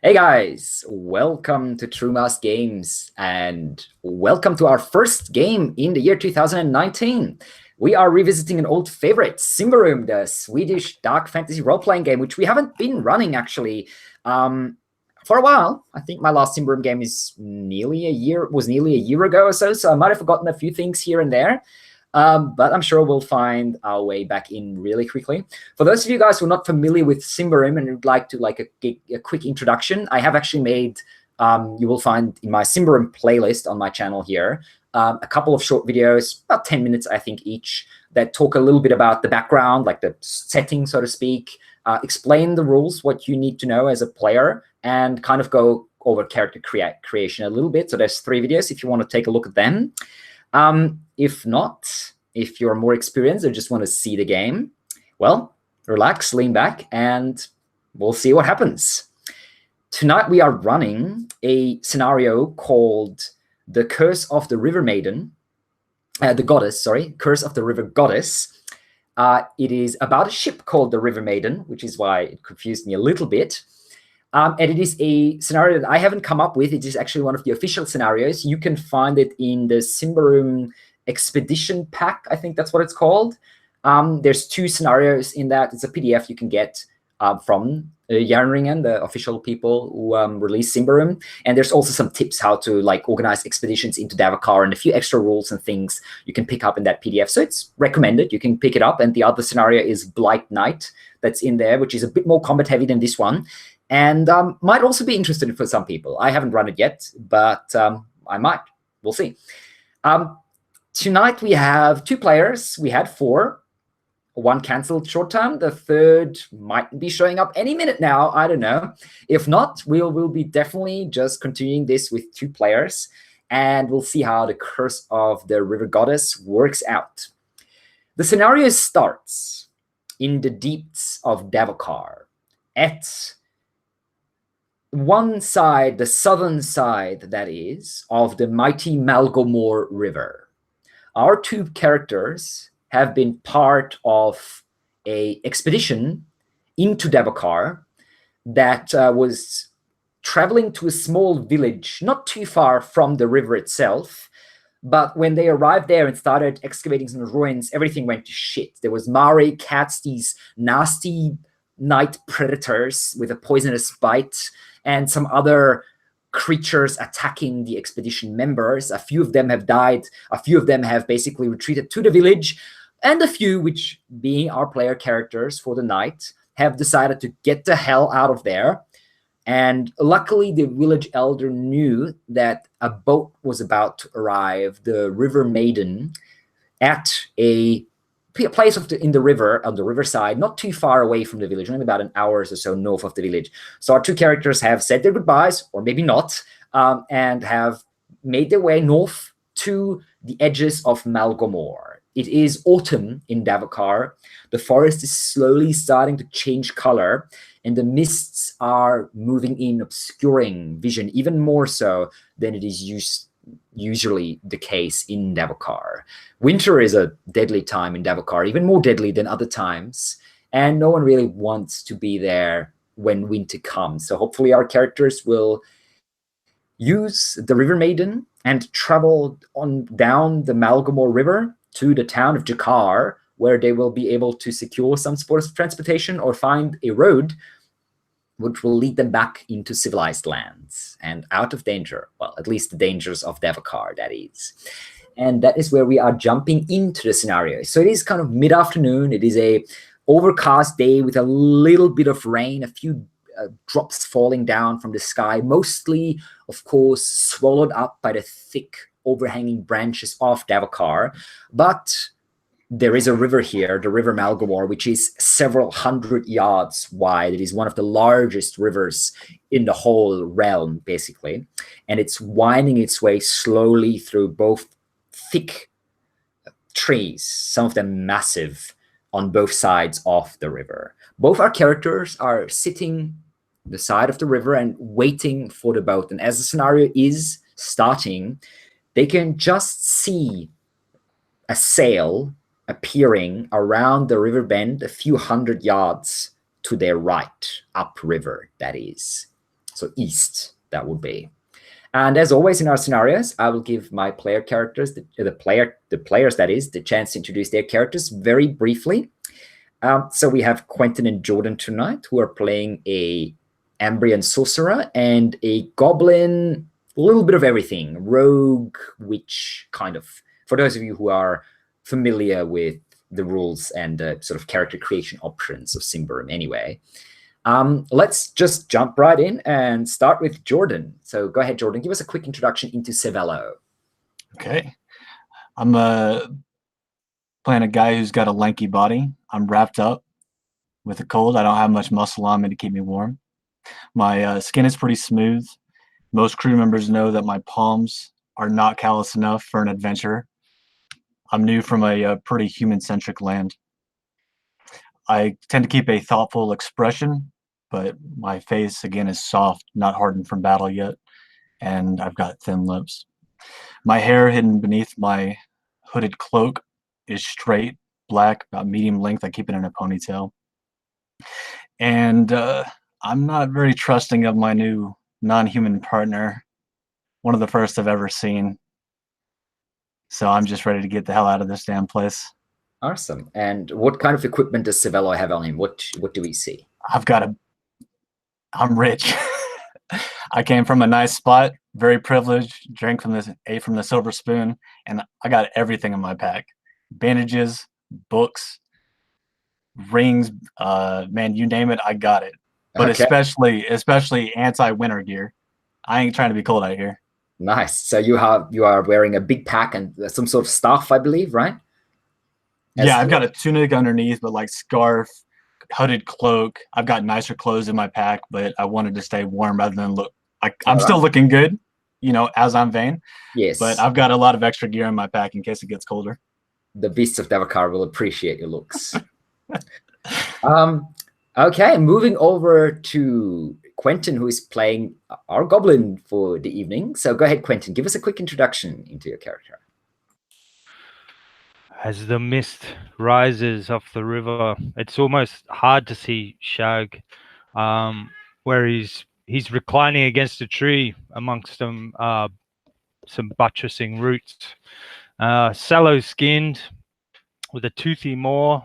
Hey guys, welcome to TrueMouse Games and welcome to our first game in the year 2019. We are revisiting an old favorite, Symbaroum, the Swedish dark fantasy role-playing game, which we haven't been running actually for a while. I think my last Symbaroum game was nearly a year ago or so I might have forgotten a few things here and there. But I'm sure we'll find our way back in really quickly. For those of you guys who are not familiar with Symbaroum and would like to a quick introduction, I have actually made, you will find in my Symbaroum playlist on my channel here, a couple of short videos, about 10 minutes, I think, each, that talk a little bit about the background, like the setting, so to speak, explain the rules, what you need to know as a player, and kind of go over character creation a little bit. So there's 3 videos if you want to take a look at them. If not, if you're more experienced or just want to see the game, well, relax, lean back, and we'll see what happens. Tonight we are running a scenario called The Curse of the River Maiden, Curse of the River Goddess. It is about a ship called the River Maiden, which is why it confused me a little bit. And it is a scenario that I haven't come up with. It is actually one of the official scenarios. You can find it in the Symbaroum Expedition Pack. I think that's what it's called. There's 2 scenarios in that. It's a PDF you can get from Järnringen, the official people who release Symbaroum. And there's also some tips how to organize expeditions into Davokar and a few extra rules and things you can pick up in that PDF. So it's recommended. You can pick it up. And the other scenario is Blight Knight that's in there, which is a bit more combat heavy than this one. And might also be interesting for some people. I haven't run it yet, but I might. We'll see. Tonight we have 2 players. We had 4. 1 canceled short term. The 3rd might be showing up any minute now. I don't know. If not, we'll be definitely just continuing this with 2 players. And we'll see how the Curse of the River Goddess works out. The scenario starts in the deeps of Davokar at one side, the southern side, that is, of the mighty Malgomor River. Our 2 characters have been part of an expedition into Davokar that was traveling to a small village not too far from the river itself. But when they arrived there and started excavating some ruins, everything went to shit. There was Mare cats, these nasty night predators with a poisonous bite, and some other creatures attacking the expedition members. A few of them have died. A few of them have basically retreated to the village. And a few, which being our player characters for the night, have decided to get the hell out of there. And luckily, the village elder knew that a boat was about to arrive, the River Maiden, at a place in the river, on the riverside, not too far away from the village, only about an hour or so north of the village. So our 2 characters have said their goodbyes, or maybe not, and have made their way north to the edges of Malgomor. It is autumn in Davokar. The forest is slowly starting to change color, and the mists are moving in, obscuring vision even more so than it is usually the case in Davokar. Winter is a deadly time in Davokar, even more deadly than other times, and no one really wants to be there when winter comes. So hopefully our characters will use the River Maiden and travel on down the Malgomor River to the town of Jakar, where they will be able to secure some sort of transportation or find a road which will lead them back into civilized lands and out of danger. Well, at least the dangers of Davokar, that is. And that is where we are jumping into the scenario. So it is kind of mid-afternoon. It is a overcast day with a little bit of rain, a few drops falling down from the sky, mostly, of course, swallowed up by the thick overhanging branches of Davokar. But there is a river here, the River Malgomor, which is several hundred yards wide. It is one of the largest rivers in the whole realm, basically. And it's winding its way slowly through both thick trees, some of them massive, on both sides of the river. Both our characters are sitting the side of the river and waiting for the boat. And as the scenario is starting, they can just see a sail appearing around the river bend a few hundred yards to their right, upriver, that is. So east, that would be. And as always in our scenarios, I will give my player characters, the players that is, the chance to introduce their characters very briefly. So we have Quentin and Jordan tonight, who are playing a Ambrian sorcerer and a goblin, a little bit of everything, rogue, witch, kind of. For those of you who are familiar with the rules and sort of character creation options of Symbaroum anyway. Let's just jump right in and start with Jordan. So go ahead, Jordan. Give us a quick introduction into Cervello. Okay. I'm playing a guy who's got a lanky body. I'm wrapped up with a cold. I don't have much muscle on me to keep me warm. My skin is pretty smooth. Most crew members know that my palms are not callous enough for an adventure. I'm new from a pretty human-centric land. I tend to keep a thoughtful expression, but my face, again, is soft, not hardened from battle yet, and I've got thin lips. My hair hidden beneath my hooded cloak is straight, black, about medium length. I keep it in a ponytail. And I'm not very trusting of my new non-human partner, one of the first I've ever seen. So I'm just ready to get the hell out of this damn place. Awesome. And what kind of equipment does Cervello have on him? What do we see? I'm rich. I came from a nice spot, very privileged, ate from the silver spoon, and I got everything in my pack. Bandages, books, rings, man, you name it, I got it. But okay. especially anti-winter gear. I ain't trying to be cold out here. Nice. So you are wearing a big pack and some sort of staff, I believe, right? Yeah, I've got a tunic underneath, but like scarf, hooded cloak. I've got nicer clothes in my pack, but I wanted to stay warm rather than look. I'm still looking good, as I'm vain. Yes. But I've got a lot of extra gear in my pack in case it gets colder. The beasts of Davokar will appreciate your looks. Okay, moving over to Quentin, who is playing our goblin for the evening. So go ahead, Quentin. Give us a quick introduction into your character. As the mist rises off the river, it's almost hard to see Shag, where he's reclining against a tree amongst some buttressing roots. Sallow-skinned, with a toothy maw.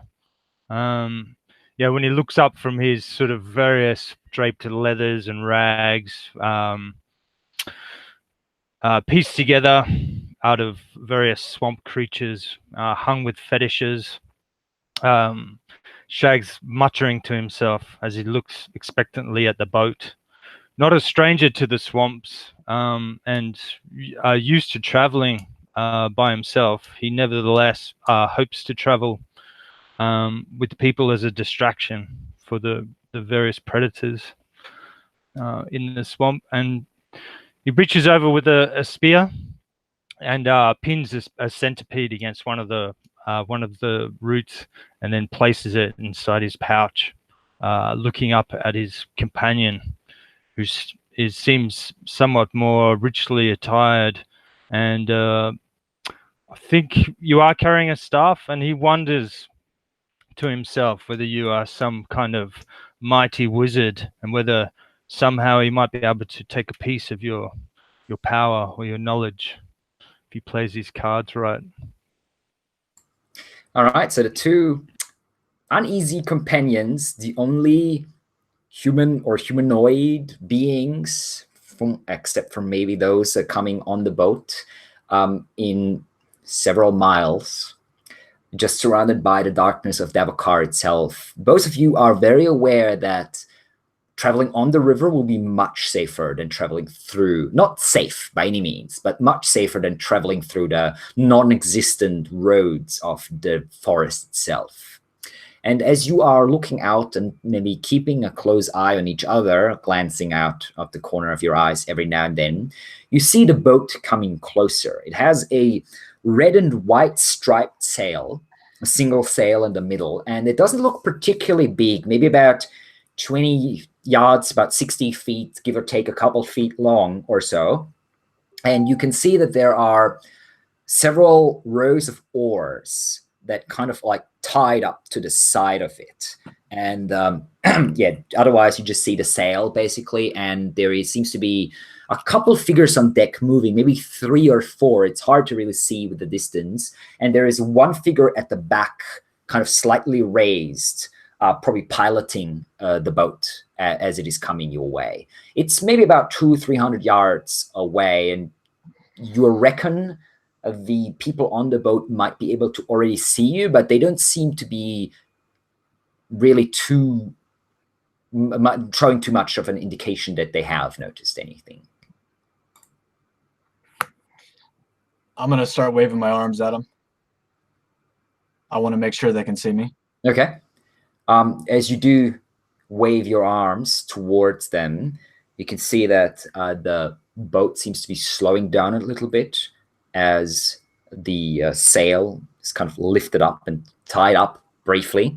When he looks up from his sort of various draped leathers and rags, pieced together out of various swamp creatures, hung with fetishes. Shag's muttering to himself as he looks expectantly at the boat. Not a stranger to the swamps, and used to traveling by himself, he nevertheless hopes to travel with people as a distraction for the various predators in the swamp. And he reaches over with a spear and pins a centipede against one of the roots, and then places it inside his pouch, looking up at his companion, who seems somewhat more richly attired. And I think you are carrying a staff, and he wonders to himself whether you are some kind of mighty wizard, and whether somehow he might be able to take a piece of your power or your knowledge if he plays his cards right. All right, so the two uneasy companions, the only human or humanoid beings, except for maybe those coming on the boat, in several miles, just surrounded by the darkness of Davokar itself. Both of you are very aware that traveling on the river will be much safer than traveling through, not safe by any means, but much safer than traveling through the non-existent roads of the forest itself. And as you are looking out and maybe keeping a close eye on each other, glancing out of the corner of your eyes every now and then, you see the boat coming closer. It has a red and white striped sail, a single sail in the middle, and it doesn't look particularly big, maybe about 20 yards, about 60 feet, give or take a couple feet long or so. And you can see that there are several rows of oars that kind of like tied up to the side of it. And yeah, otherwise you just see the sail basically, and seems to be a couple figures on deck moving, maybe 3 or 4. It's hard to really see with the distance. And there is one figure at the back, kind of slightly raised, probably piloting the boat as it is coming your way. It's maybe about 200-300 yards away, and you reckon the people on the boat might be able to already see you, but they don't seem to be really showing too much of an indication that they have noticed anything. I'm going to start waving my arms at them. I want to make sure they can see me. Okay. As you do wave your arms towards them, you can see that the boat seems to be slowing down a little bit as the sail is kind of lifted up and tied up briefly,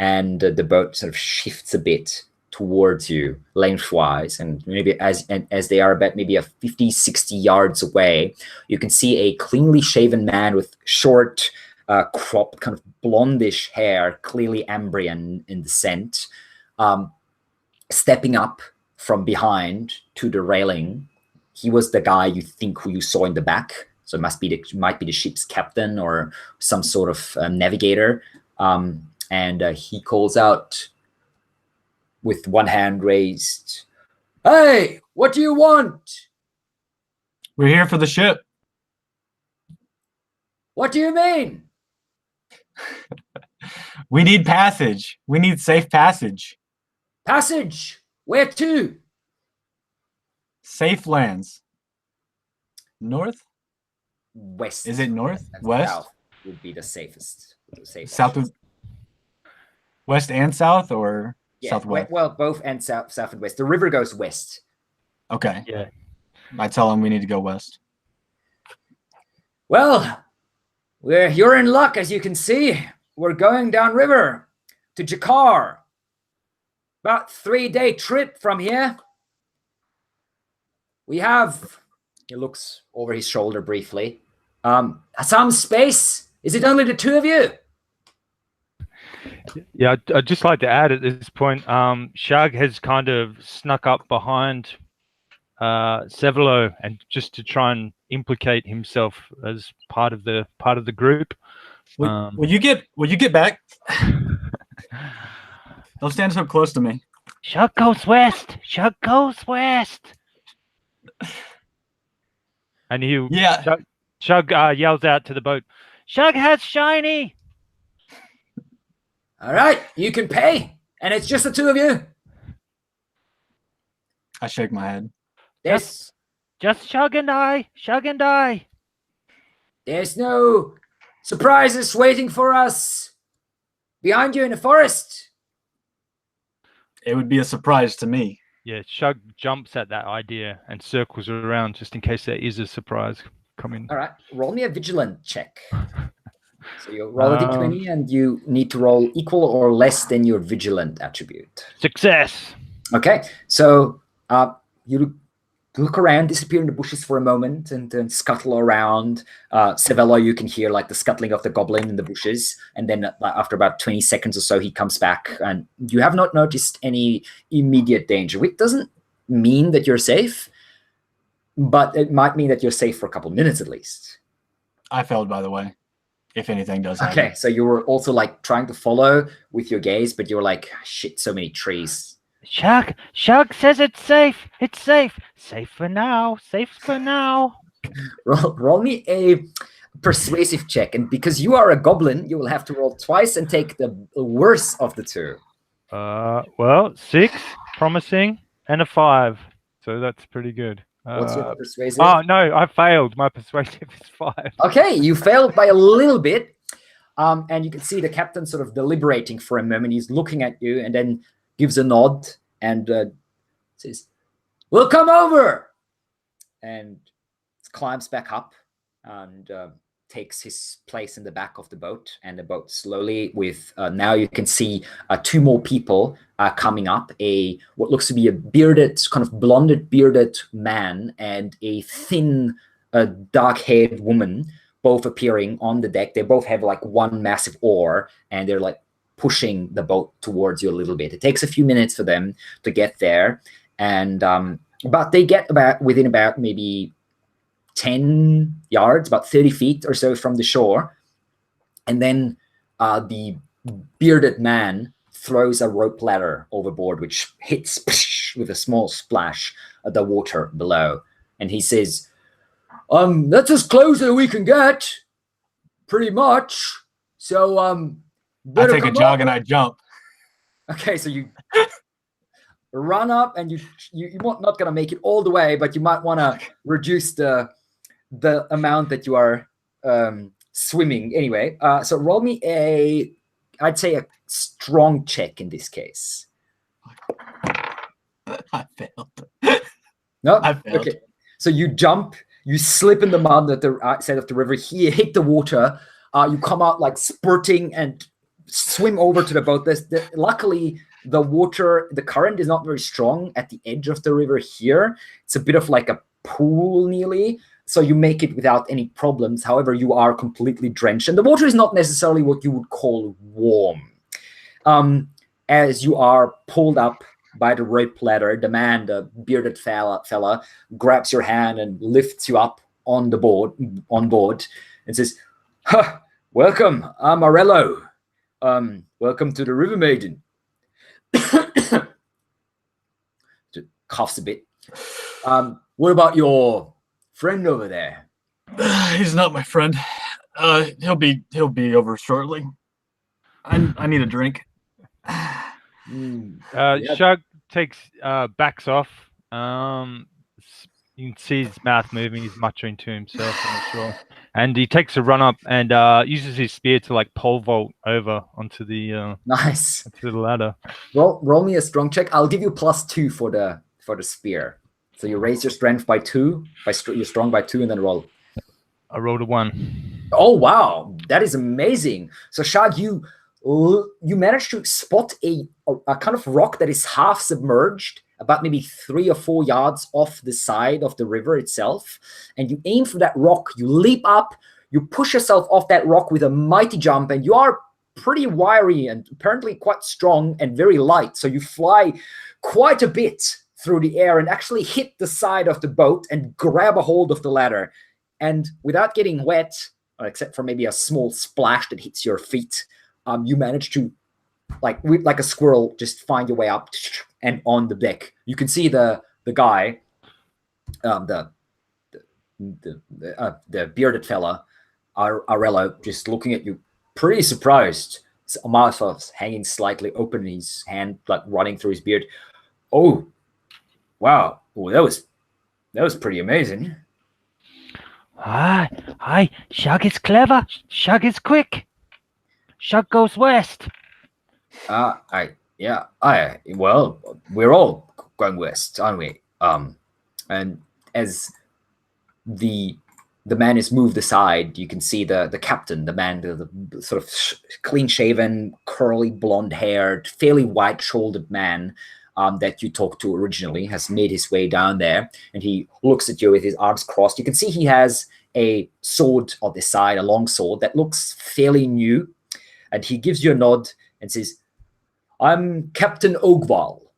and the boat sort of shifts a bit towards you lengthwise, and maybe as they are about maybe a 50-60 yards away, you can see a cleanly shaven man with short cropped kind of blondish hair, clearly Ambrian in descent, stepping up from behind to the railing. He was the guy you think who you saw in the back, so it might be the ship's captain or some sort of navigator. And he calls out with one hand raised, "Hey, what do you want?" We're here for the ship. "What do you mean?" We need passage. We need safe passage. "Passage? Where to?" Safe lands. North? "West." Is it north? And West? south would be the safest. South of west and south, or yeah, southwest? Well, both and south and west. The river goes west. Okay. Yeah. I tell them we need to go west. "Well, you're in luck, as you can see. We're going downriver to Jakar. About 3-day trip from here. We have," he looks over his shoulder briefly, "some space. Is it only the 2 of you?" Yeah, I'd just like to add at this point, Shag has kind of snuck up behind Sevelo, and just to try and implicate himself as part of the group. Will you get back? Don't stand so close to me. Shug goes west. Shug goes west. And Shug yells out to the boat, "Shug has shiny." "All right, you can pay, and it's just the 2 of you." I shake my head. There's Shug and I. Shug and I. There's no surprises waiting for us behind you in the forest. It would be a surprise to me. Yeah, Shug jumps at that idea and circles around just in case there is a surprise coming. All right, roll me a vigilant check. So you roll a d20, and you need to roll equal or less than your vigilant attribute. Success. Okay, so you look around, disappear in the bushes for a moment, and then scuttle around. Sevelo, you can hear like the scuttling of the goblin in the bushes, and then after about 20 seconds or so, he comes back, and you have not noticed any immediate danger, which doesn't mean that you're safe, but it might mean that you're safe for a couple minutes at least. I failed, by the way, if anything does happen. Okay, so you were also like trying to follow with your gaze, but you were like, shit, so many trees. Shug says it's safe. It's safe. Safe for now. Safe for now. Roll me a persuasive check, and because you are a goblin, you will have to roll twice and take the worst of the 2. Well, 6, promising, and a 5. So that's pretty good. What's your persuasive? Oh no, I failed. My persuasive is 5. Okay, you failed by a little bit, and you can see the captain sort of deliberating for a moment. He's looking at you, and then gives a nod and says, "We'll come over," and climbs back up and takes his place in the back of the boat. And the boat slowly, with now you can see 2 more people coming up, what looks to be a bearded, kind of blonded bearded man, and a thin dark-haired woman both appearing on the deck. They both have like one massive oar, and they're like pushing the boat towards you a little bit. It takes a few minutes for them to get there, and but they get within about maybe 10 yards, about 30 feet or so from the shore, and then the bearded man throws a rope ladder overboard, which hits with a small splash at the water below, and he says, "That's as close as we can get, pretty much. So I take a jog and I jump. Okay, so you run up, and you're not gonna make it all the way, but you might want to reduce the amount that you are swimming anyway. So roll me I'd say a strong check in this case. I failed. No, I failed. Okay. So you jump, you slip in the mud at the side of the river. Here, hit the water. You come out like spurting and swim over to the boat. Luckily, the current is not very strong at the edge of the river here. It's a bit of like a pool nearly. So you make it without any problems. However, you are completely drenched. And the water is not necessarily what you would call warm. As you are pulled up by the rope ladder, the man, the bearded fella, grabs your hand and lifts you up on board, and says, "Welcome, I'm Morello. Welcome to the River Maiden." Coughs a bit. What about your friend over there? He's not my friend. He'll be over shortly. I need a drink. Shug backs off. You can see his mouth moving. He's muttering to himself on the shore, and he takes a run up and uses his spear to like pole vault over onto the nice onto the ladder. Roll me a strong check. I'll give you +2 for the spear. So you raise your strength by 2, you're strong by 2, and then roll. I rolled a 1. Oh wow, that is amazing. So Shag, you managed to spot a kind of rock that is half submerged, about maybe 3 or 4 yards off the side of the river itself, and you aim for that rock. You leap up, you push yourself off that rock with a mighty jump, and you are pretty wiry and apparently quite strong and very light. So you fly quite a bit through the air and actually hit the side of the boat and grab a hold of the ladder. And without getting wet, except for maybe a small splash that hits your feet, you manage to, like a squirrel, just find your way up and on the deck. You can see the guy, the bearded fella, Arello, just looking at you, pretty surprised. His mouth was hanging slightly open, his hand like running through his beard. "Oh, wow! Oh, that was pretty amazing." Hi, Shug is clever. Shug is quick. Shug goes west. Well, we're all going west, aren't we? And as the man is moved aside, you can see the captain, the man, the sort of clean-shaven, curly, blonde-haired, fairly white-shouldered man that you talked to originally, has made his way down there, and he looks at you with his arms crossed. You can see he has a sword on the side, a long sword that looks fairly new, and he gives you a nod and says, "I'm Captain Ogval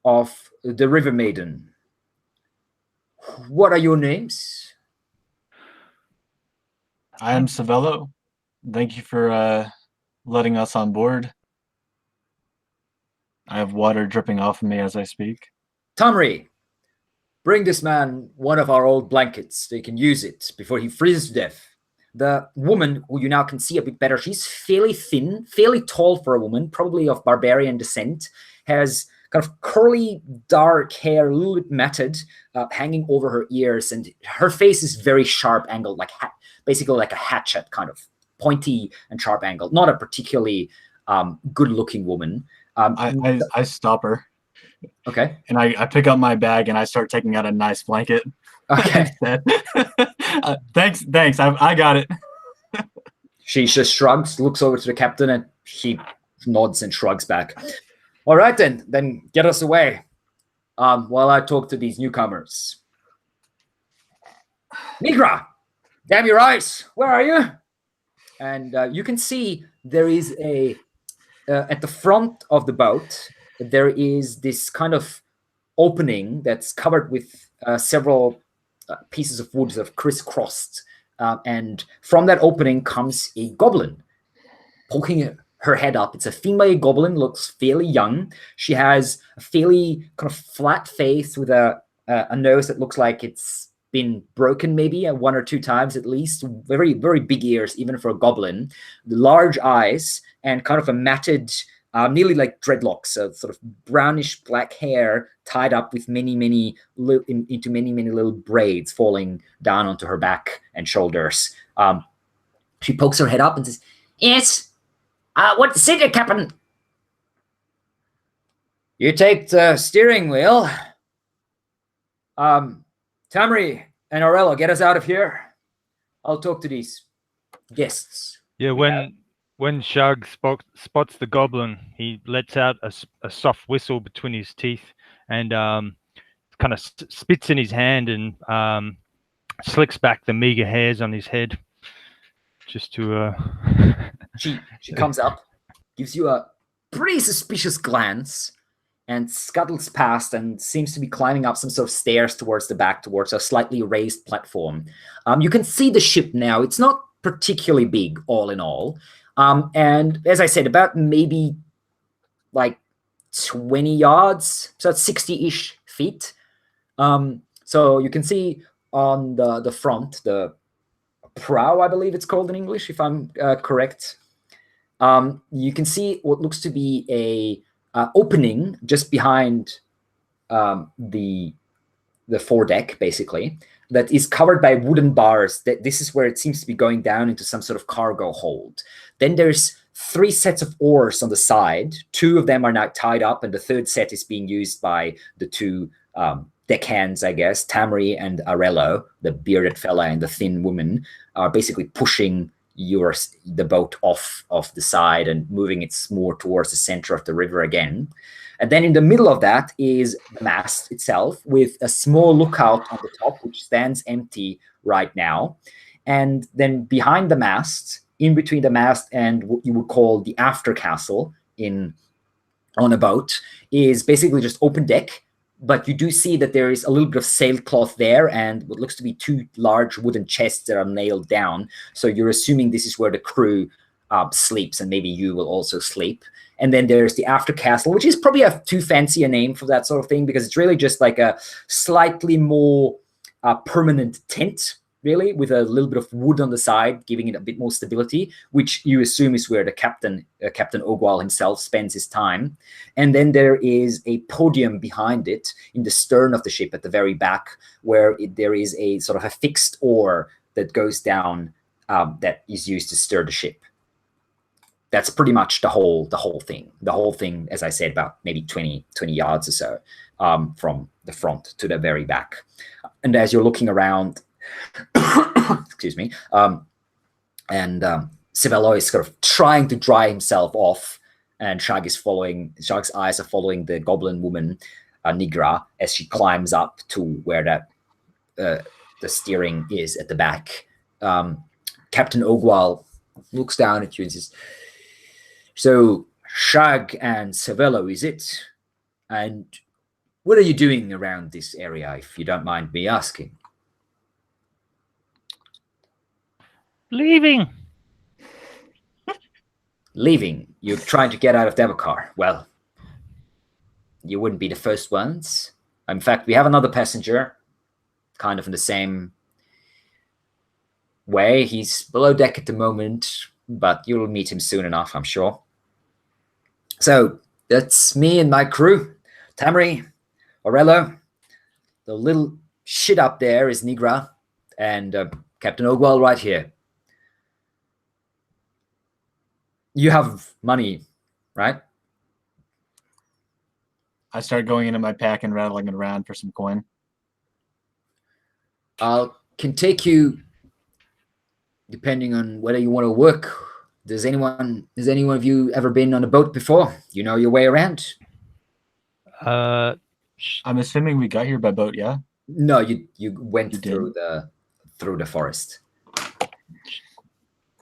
of the River Maiden. What are your names?" I am Savello. Thank you for letting us on board. I have water dripping off of me as I speak. "Tamri, bring this man one of our old blankets. They can use it before he freezes to death." The woman, who you now can see a bit better, she's fairly thin, fairly tall for a woman, probably of barbarian descent, has kind of curly, dark hair, a little bit matted, hanging over her ears, and her face is very sharp angled, like basically like a hatchet, kind of pointy and sharp angled. Not a particularly good-looking woman. I stop her. Okay. And I pick up my bag and I start taking out a nice blanket. Okay. Thanks. I got it. She just shrugs, looks over to the captain, and she nods and shrugs back. "All right, then get us away while I talk to these newcomers. Migra, Damn your eyes! Where are you? And you can see there is at the front of the boat, there is this kind of opening that's covered with several pieces of wood that have crisscrossed. And from that opening comes a goblin poking her head up. It's a female goblin, looks fairly young. She has a fairly kind of flat face with a nose that looks like it's been broken maybe one or two times at least. Very, very big ears, even for a goblin. Large eyes and kind of a matted, nearly like dreadlocks, sort of brownish black hair tied up with many into many little braids falling down onto her back and shoulders. She pokes her head up and says, "Yes, what city, Captain?" "You take the steering wheel. Tamri and Aurella, get us out of here. I'll talk to these guests." Yeah, when Shug spots the goblin, he lets out a soft whistle between his teeth and kind of spits in his hand and slicks back the meager hairs on his head. Just to She comes up, gives you a pretty suspicious glance, and scuttles past and seems to be climbing up some sort of stairs towards the back, towards a slightly raised platform. You can see the ship now. It's not particularly big, all in all. And as I said, about maybe like 20 yards, so it's 60-ish feet. So you can see on the front, the prow, I believe it's called in English, if I'm correct. You can see what looks to be a opening just behind the foredeck, basically, that is covered by wooden bars. This is where it seems to be going down into some sort of cargo hold. Then there's 3 sets of oars on the side. 2 of them are now tied up, and the 3rd set is being used by the 2 deckhands, I guess. Tamri and Arello, the bearded fella and the thin woman, are basically pushing the boat off the side and moving it more towards the center of the river again. And then in the middle of that is the mast itself, with a small lookout on the top, which stands empty right now. And then behind the mast, in between the mast and what you would call the after castle on a boat, is basically just open deck. But you do see that there is a little bit of sailcloth there and what looks to be 2 large wooden chests that are nailed down. So you're assuming this is where the crew sleeps, and maybe you will also sleep. And then there's the after castle, which is probably too fancy a name for that sort of thing, because it's really just like a slightly more permanent tent, really, with a little bit of wood on the side, giving it a bit more stability, which you assume is where the Captain Ogwal himself spends his time. And then there is a podium behind it in the stern of the ship at the very back, where there is a sort of a fixed oar that goes down that is used to steer the ship. That's pretty much the whole thing. The whole thing, as I said, about maybe 20 yards or so from the front to the very back. And as you're looking around, excuse me, and Civello is sort of trying to dry himself off, and Shug's eyes are following the goblin woman, Nigra, as she climbs up to where that the steering is at the back. Captain Ogwal looks down at you and says, "So, Shug and Civello, is it? And what are you doing around this area, if you don't mind me asking?" Leaving. Leaving? You're trying to get out of Davokar. Well, you wouldn't be the first ones. In fact, we have another passenger, kind of in the same way. He's below deck at the moment, but you'll meet him soon enough, I'm sure. So that's me and my crew. Tamri, Aurello, the little shit up there is Nigra, and Captain Ogwal right here. You have money, right? I start going into my pack and rattling it around for some coin. I can take you, depending on whether you want to work. Has anyone of you ever been on a boat before? You know your way around? I'm assuming we got here by boat, yeah? No, you went You through the forest.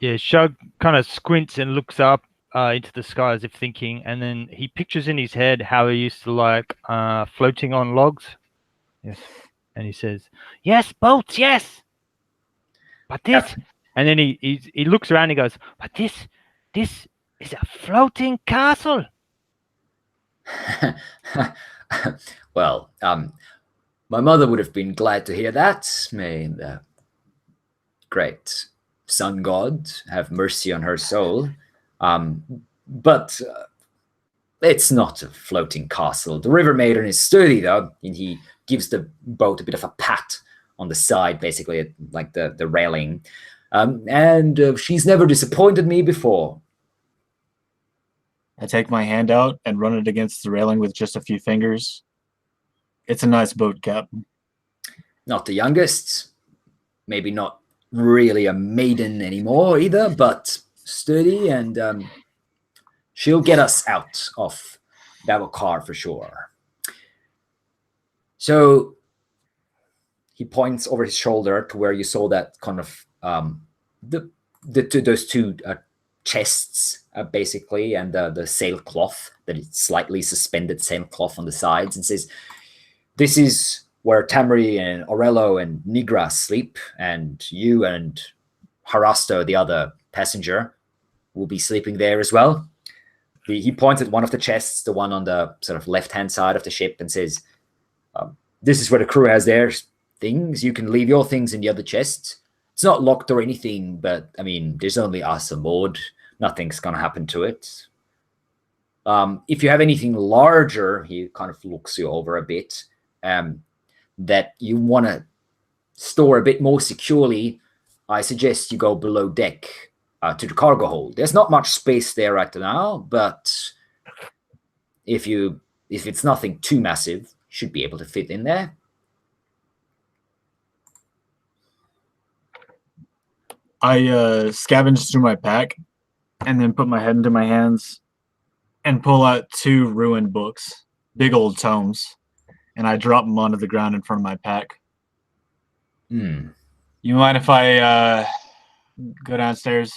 Yeah, Shug kind of squints and looks up into the sky as if thinking, and then he pictures in his head how he used to like floating on logs. Yes. And he says, Yes, boats, yes. But this, and then he looks around and he goes, but this is a floating castle. Well, my mother would have been glad to hear that. May the great sun god have mercy on her soul. But it's not a floating castle. The River Maiden is sturdy, though, and he gives the boat a bit of a pat on the side, basically, like the railing. And she's never disappointed me before. I take my hand out and run it against the railing with just a few fingers. It's a nice boat, Captain. Not the youngest, maybe not really a maiden anymore either, but sturdy, and she'll get us out of Davokar for sure. So he points over his shoulder to where you saw that kind of those two chests, basically, and the sailcloth, that is slightly suspended sailcloth on the sides, and says, "This is where Tamri and Aurello and Nigra sleep, and you and Harasto, the other passenger, will be sleeping there as well." He points at one of the chests, the one on the sort of left-hand side of the ship, and says, "This is where the crew has their things. You can leave your things in the other chest. It's not locked or anything, but, I mean, there's only us aboard. Nothing's going to happen to it. If you have anything larger," he kind of looks you over a bit, "that you want to store a bit more securely, I suggest you go below deck to the cargo hold. There's not much space there right now, but if it's nothing too massive, you should be able to fit in there." I scavenge through my pack and then put my head into my hands and pull out 2 ruined books, big old tomes, and I drop them onto the ground in front of my pack. You mind if I go downstairs?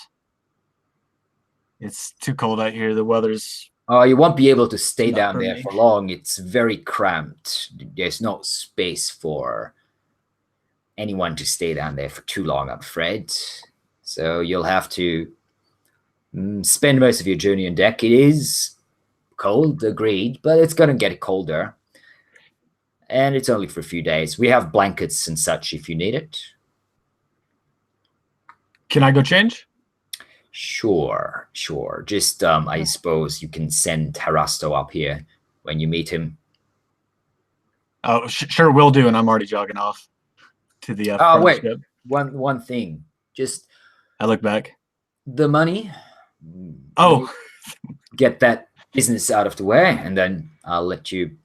It's too cold out here. The weather's... You won't be able to stay Not down for there me. for long. It's very cramped. There's no space for anyone to stay down there for too long, I'm afraid. So you'll have to spend most of your journey on deck. It is cold, agreed, but it's going to get colder. And it's only for a few days. We have blankets and such if you need it. Can I go change? Sure. Just, I suppose you can send Harasto up here when you meet him. Oh, sure, will do, and I'm already jogging off to the front of the Wait. ship. One thing. Just I look back. the money. Oh, Get that business out of the way, and then I'll let you,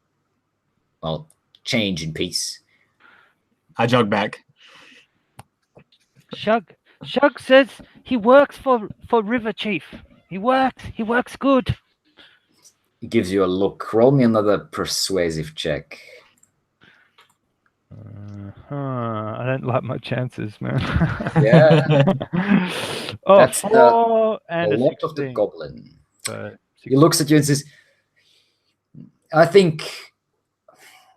well, change in peace. I jog back. Shug says he works for River Chief. He works good. He gives you a look. Roll me another persuasive check. I don't like my chances, man. Yeah. Oh, That's 4 and The a lot of the 16. goblin. So He looks at you and says, "I think,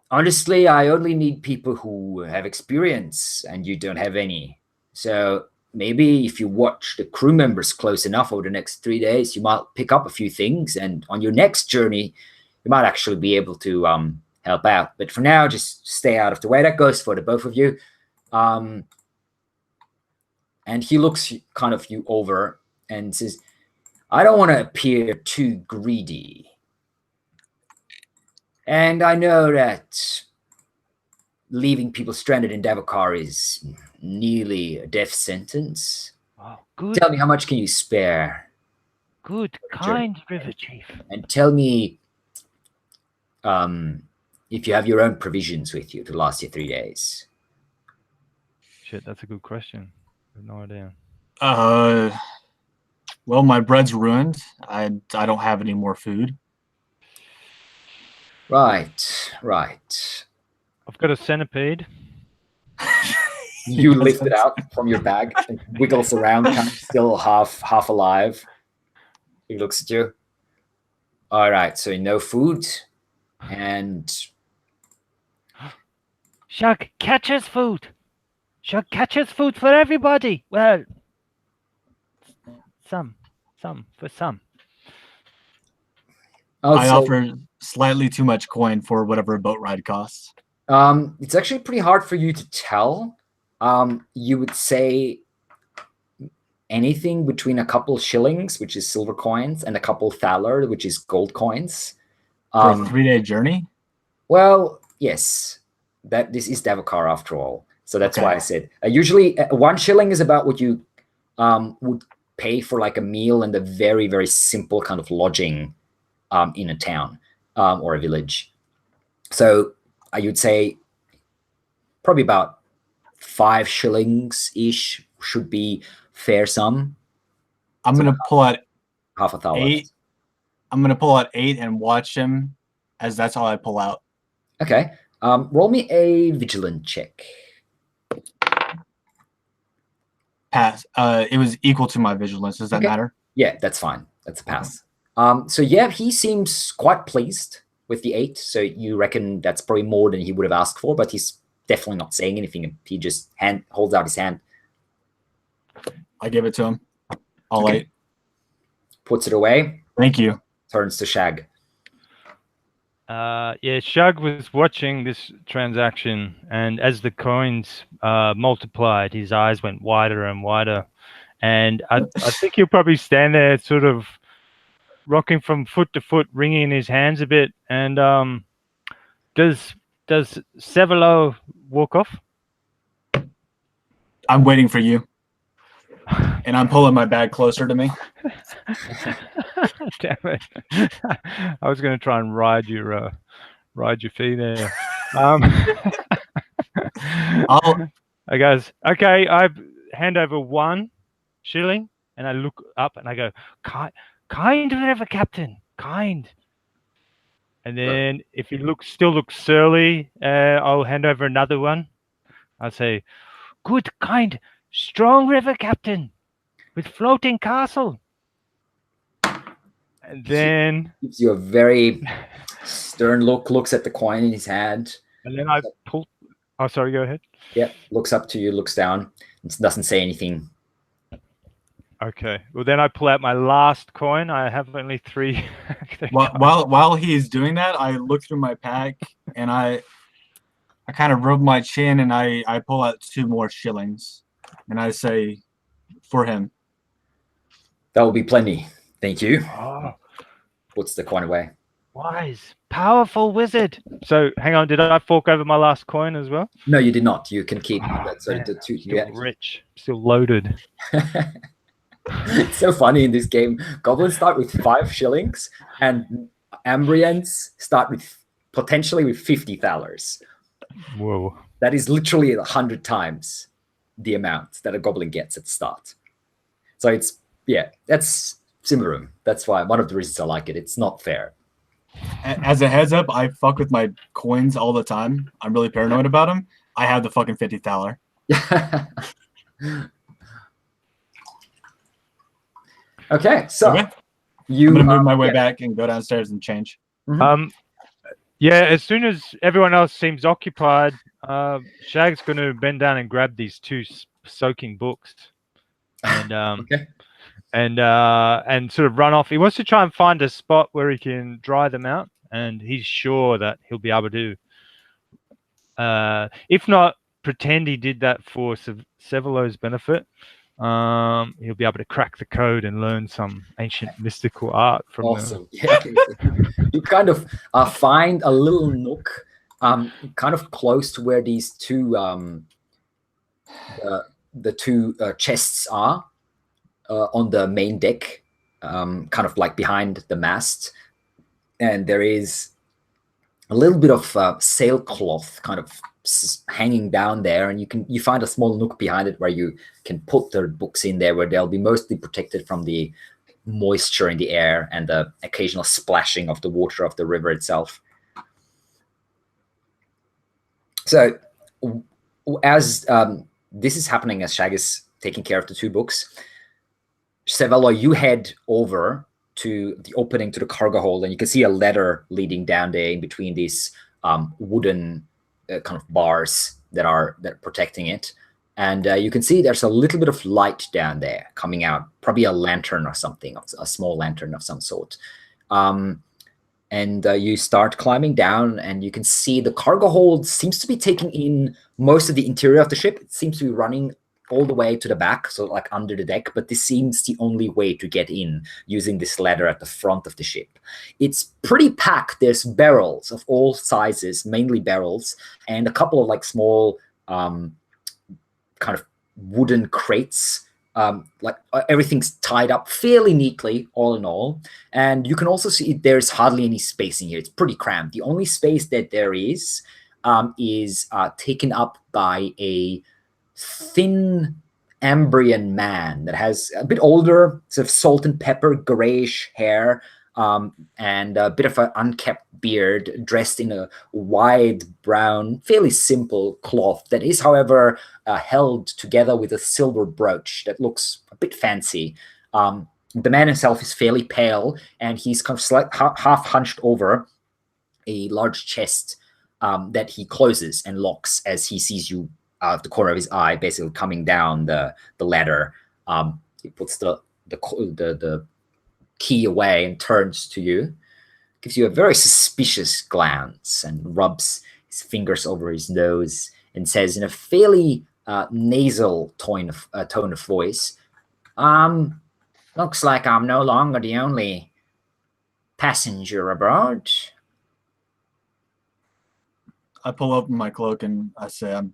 honestly, I only need people who have experience, and you don't have any. So maybe if you watch the crew members close enough over the next 3 days, you might pick up a few things, and on your next journey, you might actually be able to help out. But for now, just stay out of the way." That goes for the both of you. And he looks kind of you over and says, "I don't want to appear too greedy. And I know that leaving people stranded in Davokar is nearly a death sentence. Oh, good, Tell me, how much can you spare? kind River Chief. And tell me if you have your own provisions with you to last you 3 days." shit, that's a good question. I have no idea. Well, my bread's ruined. I don't have any more food. Right. I've got a centipede. You lift it out from your bag and wiggles around, kind of still half alive. He looks at you. All right, so no food, and Shug catches food. Shug catches food for everybody. Well, some for some. I also, offer slightly too much coin for whatever a boat ride costs. it's actually pretty hard for you to tell. You would say anything between a couple shillings, which is silver coins, and a couple thaler, which is gold coins. For a 3-day journey? Well, yes. This is Davokar after all. So that's Okay. why I said usually 1 shilling is about what you would pay for like a meal and a very, very simple kind of lodging in a town or a village. So I would say probably about 5 shillings-ish should be fair sum. I'm going to pull out Half a thaler. 8. I'm going to pull out 8 and watch him, as that's all I pull out. Okay. Roll me a vigilant check. Pass. It was equal to my vigilance. Does that Okay. matter? Yeah, that's fine. That's a pass. So yeah, he seems quite pleased with the 8. So you reckon that's probably more than he would have asked for, but he's definitely not saying anything. He just holds out his hand, I give it to him. All Okay. 8. puts it away, Thank you. turns to Shag. Yeah, Shug was watching this transaction, and as the coins multiplied, his eyes went wider and wider. And I think he'll probably stand there, sort of rocking from foot to foot, wringing his hands a bit. And does Sevelo walk off? I'm waiting for you. And I'm pulling my bag closer to me. Damn it! I was going to try and ride your fee there. I goes, okay. I hand over 1 shilling, and I look up and I go, kind river captain, kind. And then if he still looks surly, I'll hand over another 1. I'll say, good, kind, strong river captain with floating castle. And then Gives you a very stern look, looks at the coin in his hand. And then I pull. Oh, sorry. Go ahead. Yeah, looks up to you, looks down, and doesn't say anything. Okay. Well, then I pull out my last coin. I have only 3. While he's doing that, I look through my pack and I kind of rub my chin and I pull out 2 more shillings and I say, for him. That will be plenty. Thank you. Oh, Puts the coin away. Wise, powerful wizard. so hang on. Did I fork over my last coin as well? No, you did not. You can keep that. So Man, the 2. Still Yeah. rich. Still loaded. It's so funny in this game. Goblins start with 5 shillings, and Ambrians start with potentially with 50 thalers. Whoa. That is literally 100 times the amount that a goblin gets at the start. So it's that's Symbaroum. That's why one of the reasons I like it. It's not fair. As a heads up, I fuck with my coins all the time. I'm really paranoid about them. I have the fucking 50 thaler. Okay, so Okay. you I'm gonna move my way back and go downstairs and change. Yeah. As soon as everyone else seems occupied, Shag's going to bend down and grab these 2 soaking books, and Okay. and sort of run off. He wants to try and find a spot where he can dry them out, and he's sure that he'll be able to. If not, pretend he did that for Sevelo's benefit. He'll be able to crack the code and learn some ancient mystical art from Awesome. Yeah. You kind of find a little nook, kind of close to where these 2 the 2 chests are on the main deck, kind of like behind the mast, and there is a little bit of sailcloth kind of hanging down there, and you find a small nook behind it where you can put the books in there, where they'll be mostly protected from the moisture in the air and the occasional splashing of the water of the river itself. So as this is happening as Shag is taking care of the 2 books. Savello, you head over to the opening to the cargo hold, and you can see a ladder leading down there in between these wooden kind of bars that are protecting it. And you can see there's a little bit of light down there coming out, probably a lantern or something, a small lantern of some sort. And you start climbing down, and you can see the cargo hold seems to be taking in most of the interior of the ship. It seems to be running all the way to the back, so like under the deck, but this seems the only way to get in using this ladder at the front of the ship. It's pretty packed. There's barrels of all sizes, mainly barrels, and a couple of like small kind of wooden crates. Like everything's tied up fairly neatly, all in all. And you can also see there's hardly any space in here. It's pretty cramped. The only space that there is taken up by a thin Ambrian man that has a bit older, sort of salt and pepper grayish hair, and a bit of an unkept beard, dressed in a wide brown, fairly simple cloth that is, however, held together with a silver brooch that looks a bit fancy. The man himself is fairly pale, and he's kind of half hunched over a large chest that he closes and locks as he sees you out of the corner of his eye, basically coming down the ladder. He puts the key away and turns to you, gives you a very suspicious glance, and rubs his fingers over his nose and says in a fairly nasal tone of voice, "Looks like I'm no longer the only passenger aboard." I pull open my cloak and I say, "I'm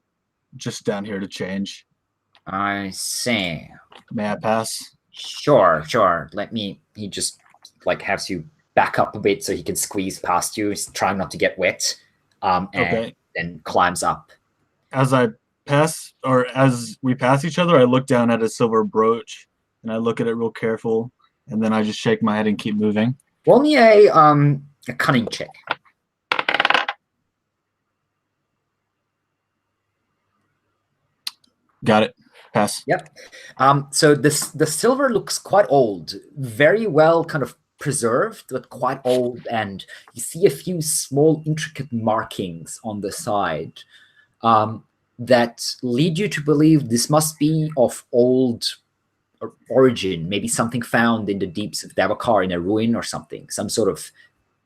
just down here to change. "I see. May I pass?" Sure. He just like has you back up a bit so he can squeeze past you. He's trying not to get wet. And then climbs up. As I pass, or as we pass each other, I look down at a silver brooch and I look at it real careful, and then I just shake my head and keep moving. Roll me a cunning check. Got it. Pass. Yep. So the silver looks quite old, very well kind of preserved, but quite old, and you see a few small intricate markings on the side that lead you to believe this must be of old origin, maybe something found in the deeps of Davokar in a ruin or something, some sort of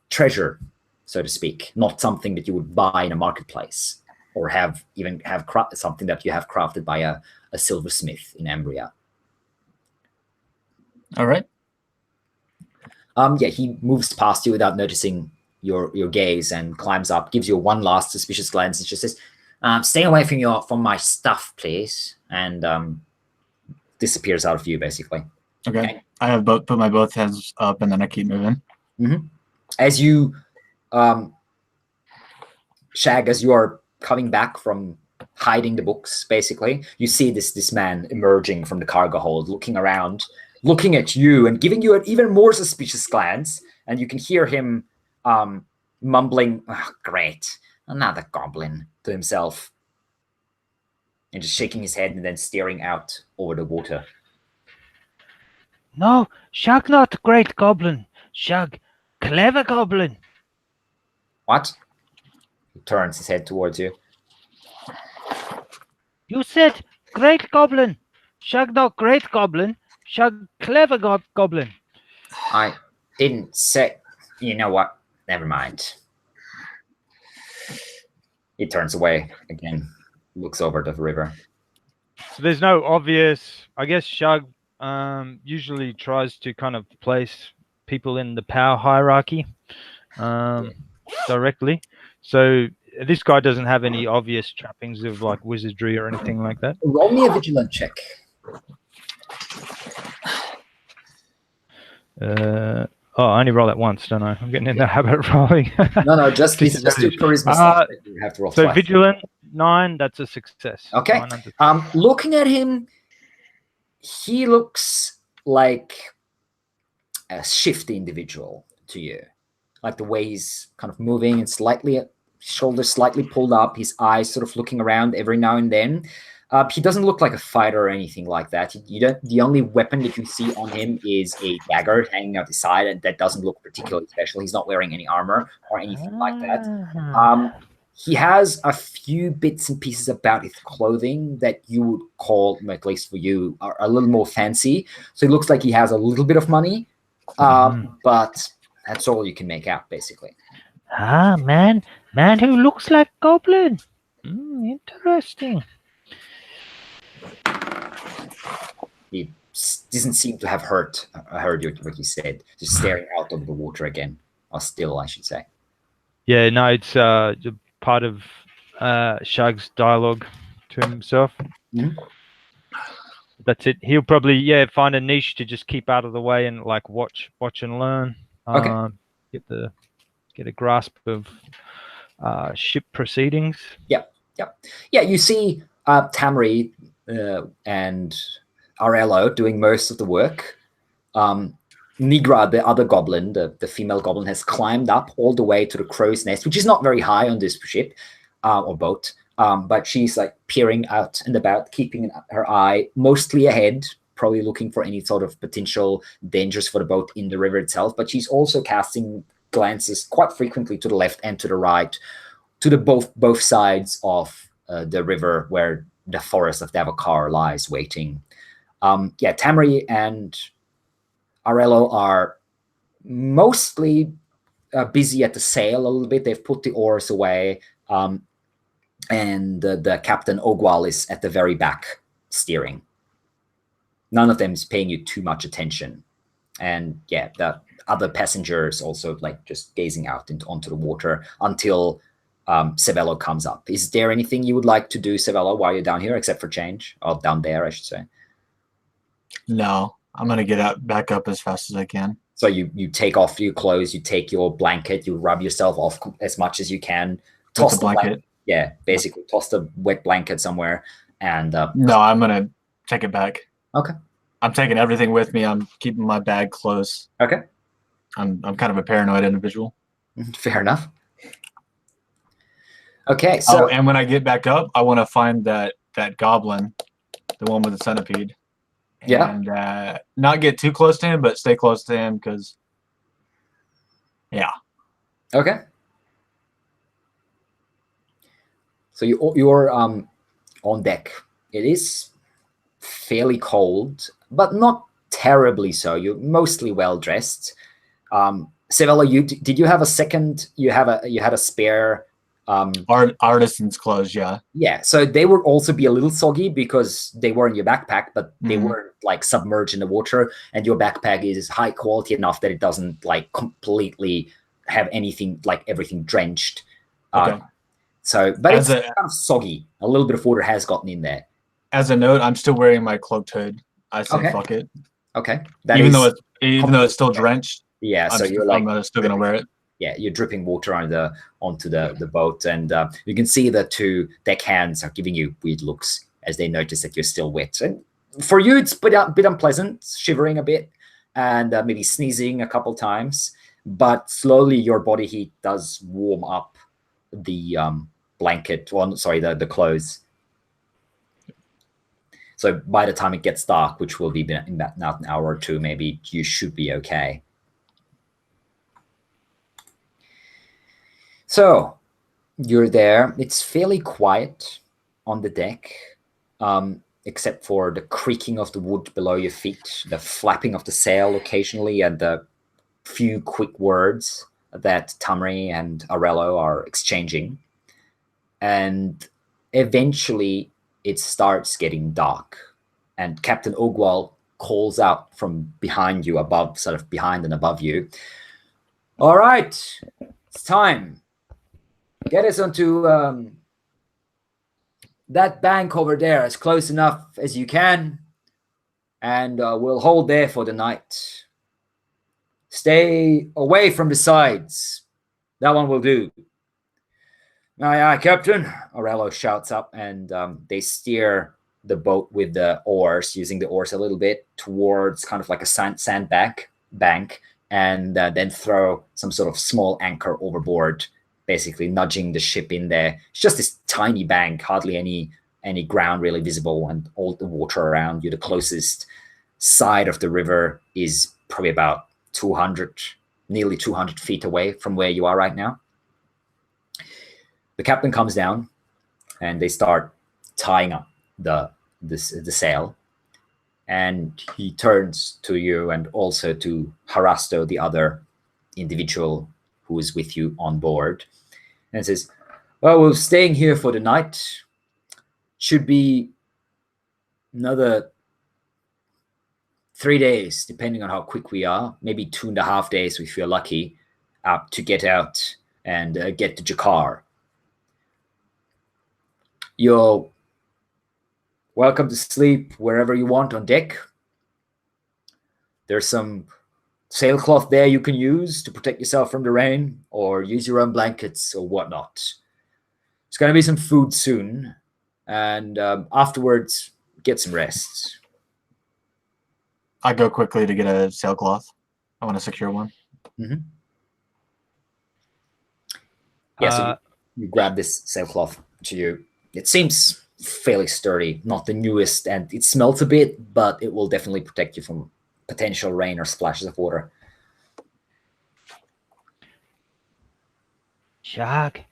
treasure, so to speak, not something that you would buy in a marketplace or have something that you have crafted by a silversmith in Ambria. All right. Yeah, he moves past you without noticing your gaze and climbs up, gives you one last suspicious glance, and just says, "Stay away from my stuff, please," and disappears out of view, basically. Okay. I have put my both hands up, and then I keep moving. Mm-hmm. As you, Shag, as you are coming back from hiding the books, basically, you see this man emerging from the cargo hold, looking around, looking at you and giving you an even more suspicious glance, and you can hear him mumbling, "Oh, great, another goblin," to himself, and just shaking his head and then staring out over the water. "No, Shag not great goblin. Shag clever goblin." "What?" He turns his head towards you. "You said great goblin. Shag not great goblin. Shag clever goblin." "I didn't say..." "You know what? Never mind." He turns away again, looks over the river. So there's no obvious, I guess Shug usually tries to kind of place people in the power hierarchy directly. So this guy doesn't have any obvious trappings of like wizardry or anything like that. Roll me a vigilant check. I only roll it once, don't I? I'm getting in the habit of rolling. No, just do charisma stuff. You have to roll so twice. vigilant 9, that's a success. Okay. Looking at him, he looks like a shifty individual to you. Like the way he's kind of moving and shoulders slightly pulled up, his eyes sort of looking around every now and then. He doesn't look like a fighter or anything like that. You don't. The only weapon that you see on him is a dagger hanging out the side, and that doesn't look particularly special. He's not wearing any armor or anything like that. He has a few bits and pieces about his clothing that you would call, at least for you, are a little more fancy. So it looks like he has a little bit of money, but that's all you can make out, basically. Man who looks like goblin. Interesting. He doesn't seem to have heard what you said. Just staring out over the water again, or still, I should say. Yeah, no, it's part of Shug's dialogue to himself. Mhm. That's it. He'll probably find a niche to just keep out of the way and like watch and learn. Okay. Get a grasp of ship proceedings. Yeah. You see Tamri and Arello doing most of the work. Nigra, the other goblin, the female goblin, has climbed up all the way to the crow's nest, which is not very high on this ship or boat. But she's like peering out and about, keeping her eye mostly ahead, probably looking for any sort of potential dangers for the boat in the river itself. But she's also casting glances quite frequently to the left and to the right, to the both sides of the river where the forest of Davokar lies waiting. Tamri and Arello are mostly busy at the sail a little bit. They've put the oars away, and the captain Ogwal is at the very back steering. None of them is paying you too much attention, and the other passengers also like just gazing out onto the water until Savello comes up. Is there anything you would like to do, Savello, while you're down here, except for change, or down there, I should say? No, I'm gonna get back up as fast as I can. So you take off your clothes, you take your blanket, you rub yourself off as much as you can. Toss the blanket. Basically toss the wet blanket somewhere. And no, I'm gonna take it back. Okay. I'm taking everything with me. I'm keeping my bag close. Okay. I'm kind of a paranoid individual. Fair enough. Okay, so and when I get back up, I want to find that goblin, the one with the centipede. Yeah. And not get too close to him, but stay close to him because, yeah. Okay. So you're on deck. It is fairly cold, but not terribly so. You're mostly well dressed. Savello, did you have a second? You had a spare. Artisan's clothes, yeah. Yeah, so they would also be a little soggy because they were in your backpack, but they weren't like submerged in the water, and your backpack is high quality enough that it doesn't like completely have anything, like everything drenched. Okay. But it's kind of soggy. A little bit of water has gotten in there. As a note, I'm still wearing my cloaked hood. I say fuck it. Okay. Even though it's still drenched. Yeah, so I'm still gonna wear it. Yeah, you're dripping water onto the boat, and you can see the two deckhands are giving you weird looks as they notice that you're still wet. And for you, it's a bit unpleasant, shivering a bit, and maybe sneezing a couple times. But slowly, your body heat does warm up the blanket. The clothes. So by the time it gets dark, which will be in about an hour or two, maybe you should be okay. So you're there. It's fairly quiet on the deck, except for the creaking of the wood below your feet, the flapping of the sail occasionally, and the few quick words that Tamri and Arello are exchanging. And eventually it starts getting dark, and Captain Ogwal calls out from behind you, behind and above you. All right, it's time. Get us onto that bank over there as close enough as you can, and we'll hold there for the night. Stay away from the sides. That one will do. Aye, Captain, Arello shouts up, and they steer the boat with the oars, using the oars a little bit towards kind of like a sandbank, and then throw some sort of small anchor overboard, basically nudging the ship in there. It's just this tiny bank, hardly any any ground really visible, and all the water around you. The closest side of the river is probably about 200, nearly 200 feet away from where you are right now. The captain comes down, and they start tying up the sail. And he turns to you and also to Harasto, the other individual who is with you on board, and says, well, we're staying here for the night. Should be another 3 days, depending on how quick we are, maybe 2.5 days if you're lucky, to get out and get to Jakar. You're welcome to sleep wherever you want on deck. There's some sailcloth there you can use to protect yourself from the rain, or use your own blankets or whatnot. There's going to be some food soon, and afterwards, get some rest. I go quickly to get a sailcloth. I want to secure one. Mm-hmm. Yeah, so you grab this sailcloth to you. It seems fairly sturdy, not the newest, and it smells a bit, but it will definitely protect you from potential rain or splashes of water. Shag,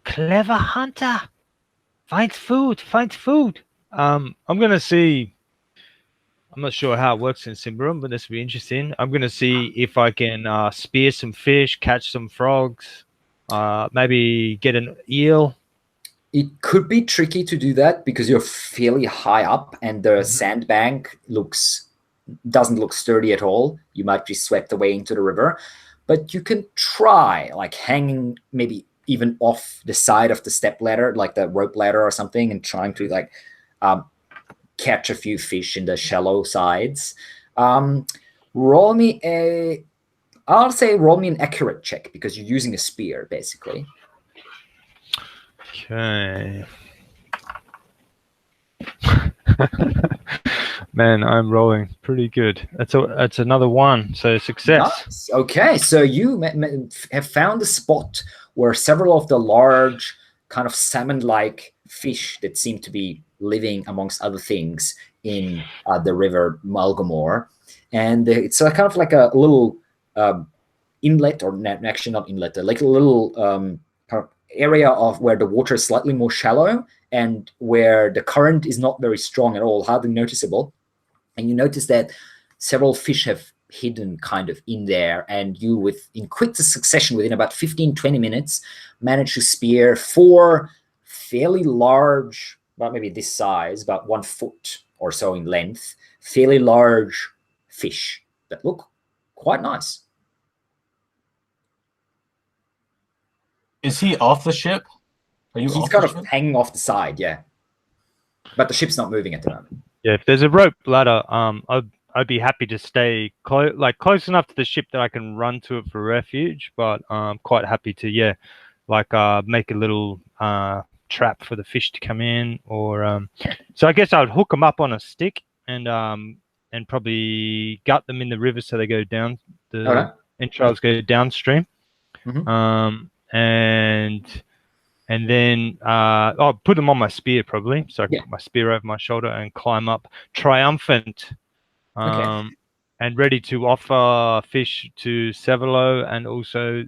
clever hunter. Finds food. I'm gonna see. I'm not sure how it works in Symbaroum, but this will be interesting. I'm gonna see if I can spear some fish, catch some frogs, maybe get an eel. It could be tricky to do that because you're fairly high up, and the sandbank doesn't look sturdy at all. You might be swept away into the river, but you can try, like hanging maybe even off the side of the step ladder, like the rope ladder or something, and trying to like catch a few fish in the shallow sides. Roll me an accurate check because you're using a spear, basically. Okay. Man, I'm rolling pretty good. That's another one, so success. Nice. Okay, so you have found a spot where several of the large kind of salmon-like fish that seem to be living amongst other things in the river Malgamore, and it's kind of like a little inlet, or actually not inlet, like a little kind of area of where the water is slightly more shallow and where the current is not very strong at all, hardly noticeable. And you notice that several fish have hidden kind of in there, and you, in quick succession, within about 15-20 minutes, manage to spear 4 fairly large, about maybe this size, about 1 foot or so in length, fairly large fish that look quite nice. Is he off the ship? Are you He's off kind the of ship? hanging off the side, yeah. But the ship's not moving at the moment. Yeah, if there's a rope ladder, I'd be happy to stay close enough to the ship that I can run to it for refuge. But I'm quite happy to make a little trap for the fish to come in, or so I guess I would hook them up on a stick and probably gut them in the river so they go down. The entrails go downstream. And then I'll put them on my spear probably, so I can put my spear over my shoulder and climb up triumphant, and ready to offer fish to Sevelo and also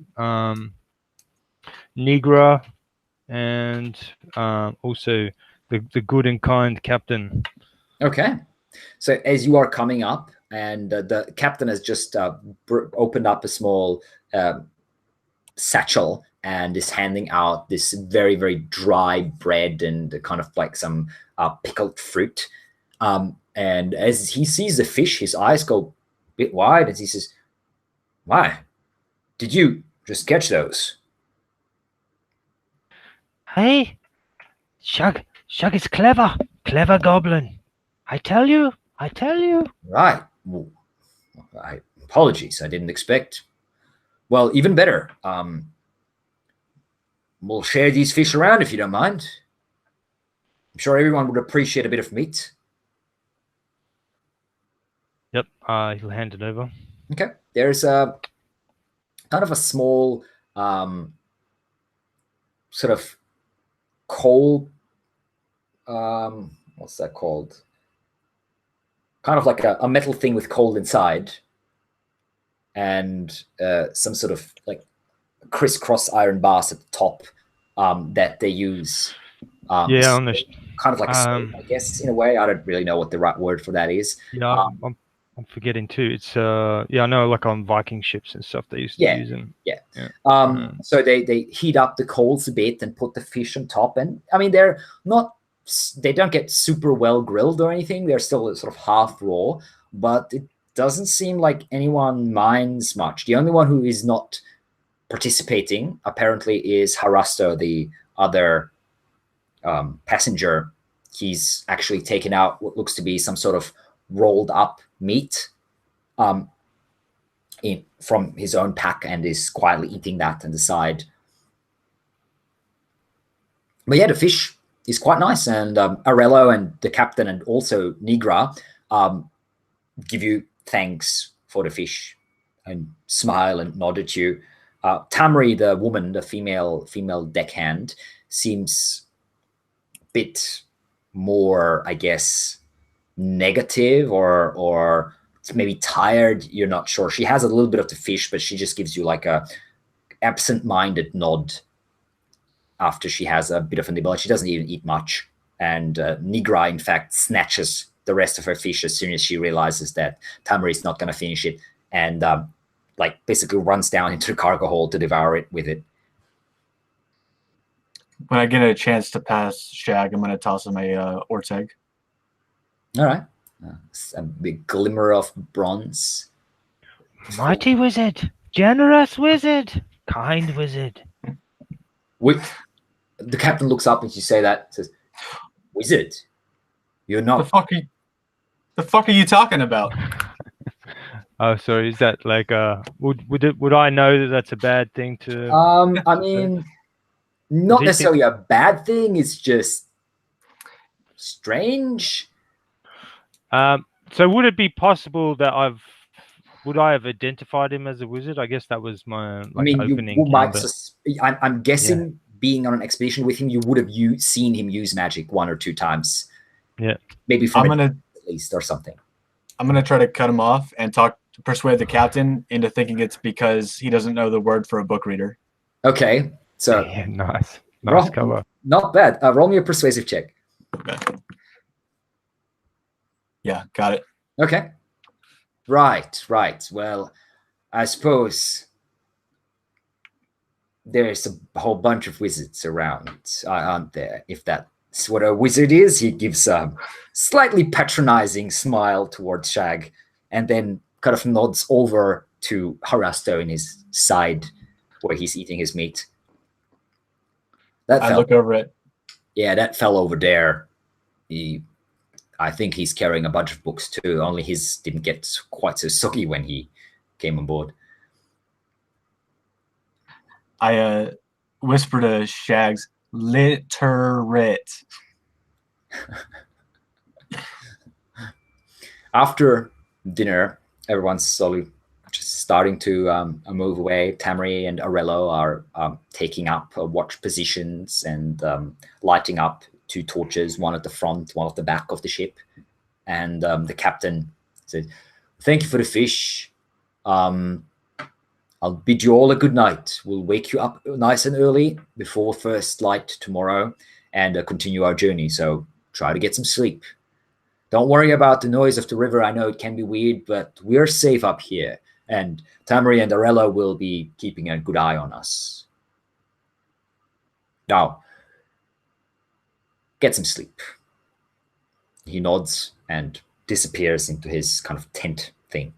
Nigra, and also the good and kind captain. Okay. So as you are coming up, and the captain has just opened up a small satchel and is handing out this very, very dry bread and kind of like some pickled fruit. And as he sees the fish, his eyes go a bit wide, and he says, "Why? Did you just catch those?" Hey, Shug is clever goblin. I tell you. Right. Well, apologies, I didn't expect. Well, even better. We'll share these fish around if you don't mind. I'm sure everyone would appreciate a bit of meat. Yep, he'll hand it over. Okay. There's a kind of a small sort of coal what's that called? Kind of like a metal thing with coal inside, and some sort of like crisscross iron bars at the top that they use. Yeah, on the kind of like I guess in a way. I don't really know what the right word for that is. yeah, I'm forgetting too. It's yeah, I know, like on Viking ships and stuff they used to use them. Yeah. So they heat up the coals a bit and put the fish on top, and I mean they don't get super well grilled or anything. They're still sort of half raw, but it doesn't seem like anyone minds much. The only one who is not participating apparently is Harasto, the other passenger. He's actually taken out what looks to be some sort of rolled up meat from his own pack and is quietly eating that on the side. But yeah, the fish is quite nice, and Arello and the captain and also Nigra give you thanks for the fish and smile and nod at you. Tamri, the woman, the female deckhand, seems a bit more, I guess, negative or maybe tired. You're not sure. She has a little bit of the fish, but she just gives you like a absent-minded nod after she has a bit of a nibble. She doesn't even eat much. And Nigra, in fact, snatches the rest of her fish as soon as she realizes that Tamri is not going to finish it, and like basically runs down into the cargo hold to devour it with it. When I get a chance to pass Shag, I'm going to toss him a Ort's egg. All right. A big glimmer of bronze. Mighty wizard, generous wizard, kind wizard. The captain looks up and you say that, says, "Wizard, you're not." The fuck are you talking about? Oh, sorry. Is that like would I know that that's a bad thing to? I mean, not necessarily a bad thing. It's just strange. So would it be possible that would I have identified him as a wizard? I guess that was my opening. You might. I'm guessing, being on an expedition with him, you would have seen him use magic 1 or 2 times. Yeah, maybe from at least or something. I'm gonna try to cut him off and persuade the captain into thinking it's because he doesn't know the word for a book reader. Okay, so yeah, nice cover. Not bad. Roll me a persuasive check. Okay. Yeah, got it. Okay. Right. Well, I suppose there's a whole bunch of wizards around, aren't there? If that's what a wizard is, he gives a slightly patronizing smile towards Shag, and then kind of nods over to Harasto in his side where he's eating his meat. I look over it. Yeah, that fell over there. I think he's carrying a bunch of books too, only his didn't get quite so soggy when he came on board. I whisper to Shags, literate. After dinner, everyone's slowly just starting to move away. Tamri and Arello are taking up watch positions and lighting up 2 torches, one at the front, one at the back of the ship. And the captain said, "Thank you for the fish. I'll bid you all a good night. We'll wake you up nice and early before first light tomorrow and continue our journey. So try to get some sleep. Don't worry about the noise of the river. I know it can be weird, but we're safe up here. And Tamri and Arella will be keeping a good eye on us. Now, get some sleep." He nods and disappears into his kind of tent thing.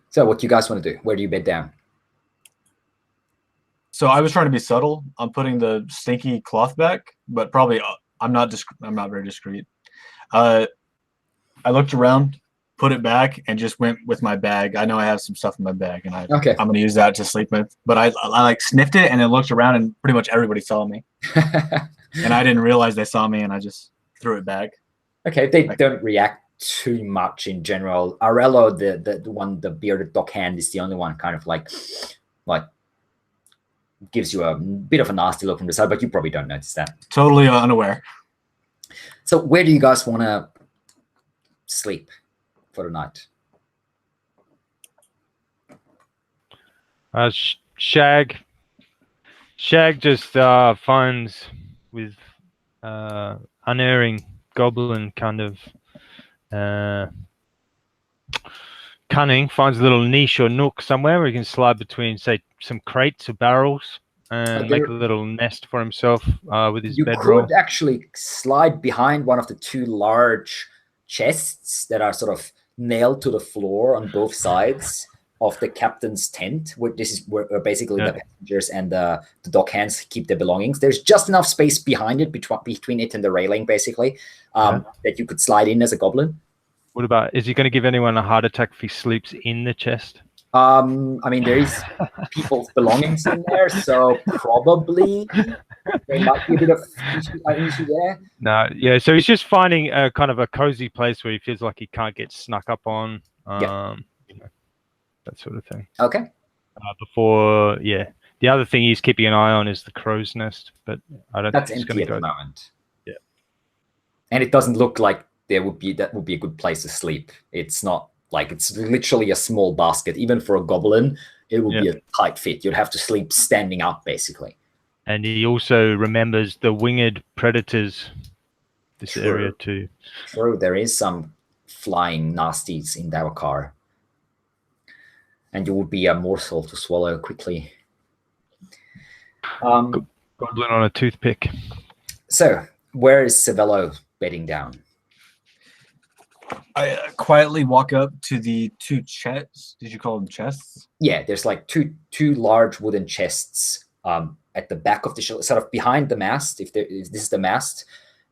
So what do you guys want to do? Where do you bed down? So I was trying to be subtle. I'm putting the stinky cloth back, but probably I'm not very discreet. I looked around, put it back, and just went with my bag. I know I have some stuff in my bag, and I'm going to use that to sleep with. But I like sniffed it and then looked around, and pretty much everybody saw me. And I didn't realize they saw me, and I just threw it back. Okay, they don't react too much in general. Arello, the one, the bearded dockhand, is the only one kind of like gives you a bit of a nasty look from the side, but you probably don't notice that. Totally unaware. So where do you guys want to sleep for the night? Shag just finds with unerring goblin kind of cunning, finds a little niche or nook somewhere where he can slide between, say, some crates or barrels and make a little nest for himself with his bedroll. You could actually slide behind one of the two large chests that are sort of nailed to the floor on both sides of the captain's tent, where this is where basically the passengers and the dockhands keep their belongings. There's just enough space behind it, between it and the railing, basically, that you could slide in as a goblin. What about, is he going to give anyone a heart attack if he sleeps in the chest? I mean, there is people's belongings in there, so probably there might be a bit of issue there. No, yeah, so he's just finding a kind of a cozy place where he feels like he can't get snuck up on. That sort of thing. Okay. Before, the other thing he's keeping an eye on is the crow's nest, but I don't think he's going to go. That's empty at the moment. Yeah. And it doesn't look like that would be a good place to sleep. It's not like, it's literally a small basket. Even for a goblin, it would be a tight fit. You'd have to sleep standing up, basically. And he also remembers the winged predators, this area too. True, there is some flying nasties in Davokar. And you would be a morsel to swallow quickly. Goblin on a toothpick. So, where is Savello bedding down? I quietly walk up to the two chests. Did you call them chests? Yeah, there's like two large wooden chests at the back of the ship, sort of behind the mast. This is the mast,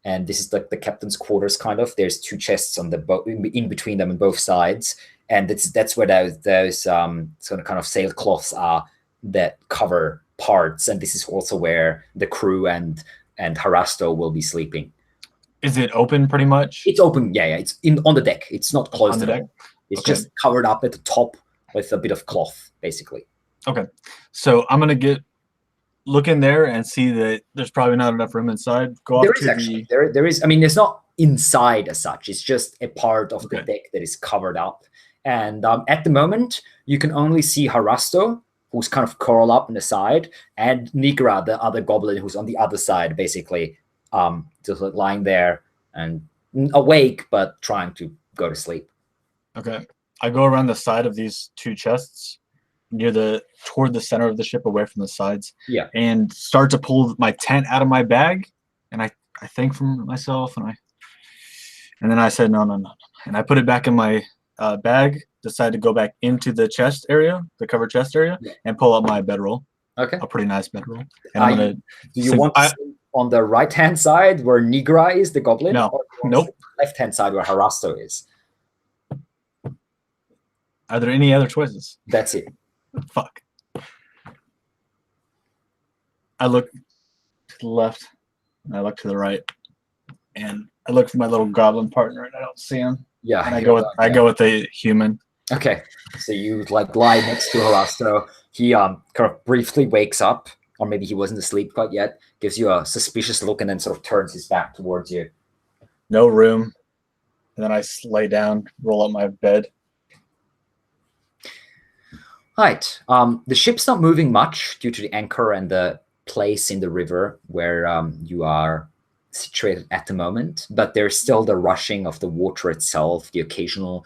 and this is like the captain's quarters, kind of. There's two chests on the boat, in between them on both sides, and that's where those sort of kind of sailcloths are that cover parts, and this is also where the crew and Harasto will be sleeping. Is it open pretty much? It's open, yeah. It's on the deck. It's not closed at all. It's just covered up at the top with a bit of cloth, basically. Okay. So I'm going to look in there and see that there's probably not enough room inside. There is. I mean, it's not inside as such. It's just a part of the deck that is covered up. And at the moment, you can only see Harasto, who's kind of curled up on the side, and Nigra, the other goblin, who's on the other side, basically. Just lying there and awake, but trying to go to sleep. Okay. I go around the side of these two chests toward the center of the ship, away from the sides. Yeah. And start to pull my tent out of my bag. And I think from myself, and then I said, no. And I put it back in my bag, decided to go back into the chest area, the covered chest area, and pull up my bedroll. Okay. A pretty nice bedroll. And do you want to sleep on the right-hand side where Nigra is, the goblin? No. Nope. Left-hand side where Harasto is. Are there any other choices? That's it. Fuck. I look to the left, and I look to the right, and I look for my little goblin partner, and I don't see him. Yeah. And I go with the human. Okay. So you like lie next to Harasto. He kind of briefly wakes up, or maybe he wasn't asleep quite yet, gives you a suspicious look, and then sort of turns his back towards you. No room. And then I lay down, roll up my bed. Right. The ship's not moving much due to the anchor and the place in the river where you are situated at the moment, but there's still the rushing of the water itself, the occasional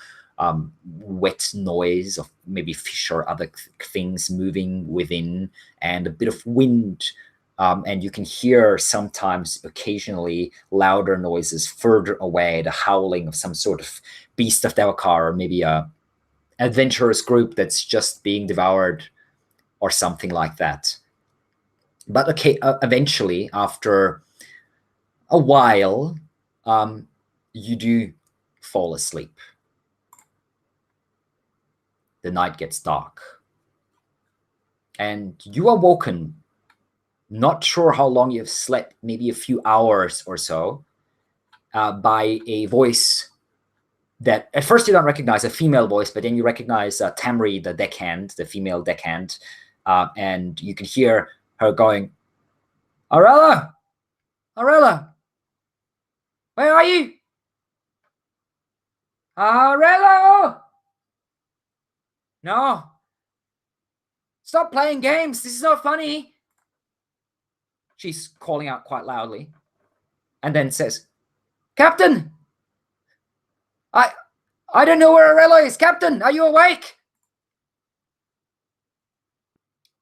wet noise of maybe fish or other things moving within, and a bit of wind. And you can hear sometimes, occasionally, louder noises further away, the howling of some sort of beast of Davokar, or maybe a adventurous group that's just being devoured or something like that. But eventually, after a while, you do fall asleep. The night gets dark. And you are woken, not sure how long you've slept, maybe a few hours or so, by a voice that at first you don't recognize, a female voice, but then you recognize Tamri, the deckhand, the female deckhand, and you can hear her going, Arella! Arella! Where are you? Arella! No. Stop playing games. This is not funny. She's calling out quite loudly. And then says, Captain! I don't know where Arella is. Captain, are you awake?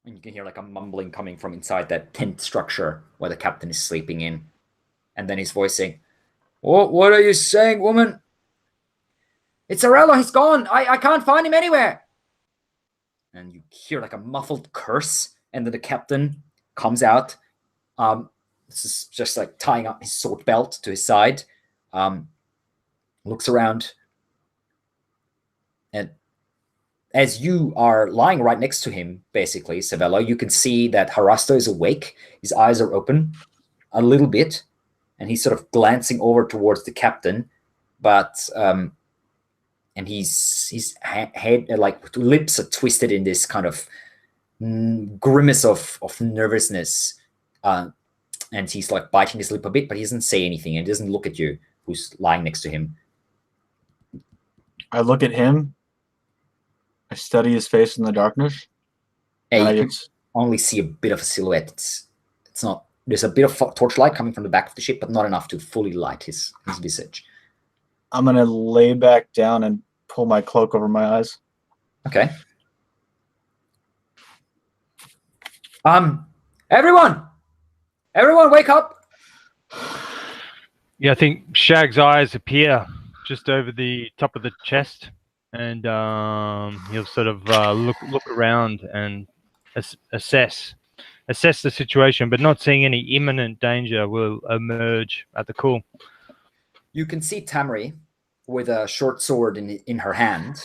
And you can hear like a mumbling coming from inside that tent structure where the captain is sleeping in. And then his voice saying, what are you saying, woman? It's Arella. He's gone. I can't find him anywhere. And you hear like a muffled curse. And then the captain comes out. This is just like tying up his sword belt to his side. Looks around. And as you are lying right next to him, basically, Sabella, you can see that Harasto is awake. His eyes are open a little bit. And he's sort of glancing over towards the captain. But, and his head, like lips are twisted in this kind of grimace of nervousness. And he's like biting his lip a bit, but he doesn't say anything. And he doesn't look at you, who's lying next to him. I look at him. I study his face in the darkness. And you can only see a bit of a silhouette. It's not. There's a bit of torchlight coming from the back of the ship, but not enough to fully light his visage. I'm gonna lay back down and pull my cloak over my eyes. Okay. Everyone, wake up! Yeah, I think Shag's eyes appear just over the top of the chest, and he'll sort of look around and assess the situation, but not seeing any imminent danger will emerge at the call. You can see Tamri with a short sword in her hand,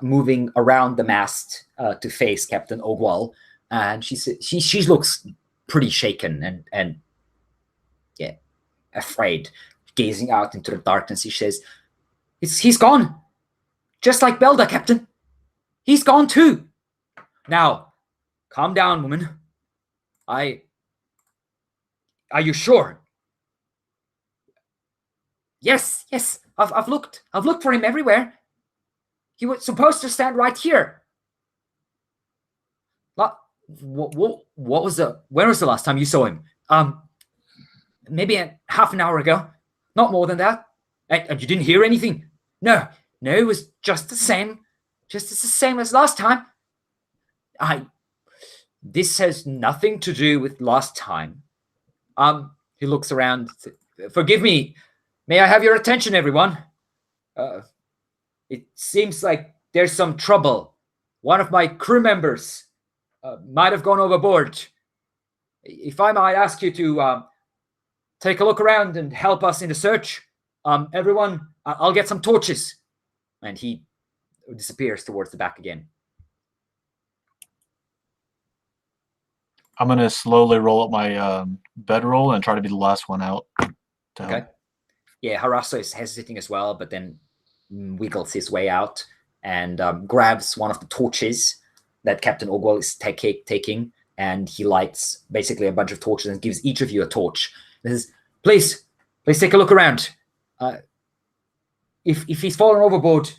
moving around the mast to face Captain Ogwal, and she looks pretty shaken and yeah, afraid, gazing out into the darkness. She says, "He's gone, just like Belda, Captain. He's gone too. Now, calm down, woman. Are you sure?" Yes. I've looked for him everywhere. He was supposed to stand right here. What was when was the last time you saw him? Maybe half an hour ago. Not more than that. And you didn't hear anything? No, it was just the same as last time. This has nothing to do with last time. He looks around. Forgive me. May I have your attention, everyone? It seems like there's some trouble. One of my crew members might have gone overboard. If I might ask you to take a look around and help us in the search. Everyone, I'll get some torches. And he disappears towards the back again. I'm going to slowly roll up my bedroll and try to be the last one out. Okay. Yeah, Harasso is hesitating as well, but then wiggles his way out and grabs one of the torches that Captain Ogwal is taking, and he lights basically a bunch of torches and gives each of you a torch. He says, please take a look around. If he's fallen overboard,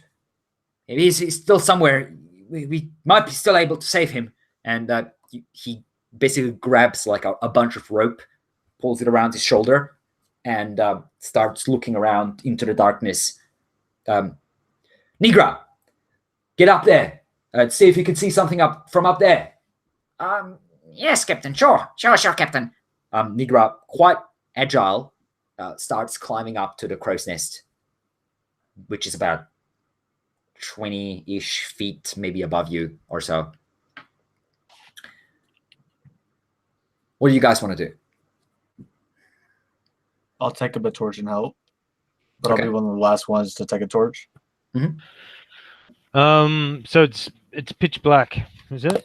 maybe he's still somewhere. We might be still able to save him. And he basically grabs like a bunch of rope, pulls it around his shoulder, and starts looking around into the darkness. Nigra, get up there. See if you can see something from up there. Yes, Captain. Sure, Captain. Nigra, quite agile, starts climbing up to the crow's nest, which is about 20-ish feet, maybe above you or so. What do you guys want to do? I'll take up a torch and help, but Okay. I'll be one of the last ones to take a torch. Mm-hmm. So it's pitch black, is it?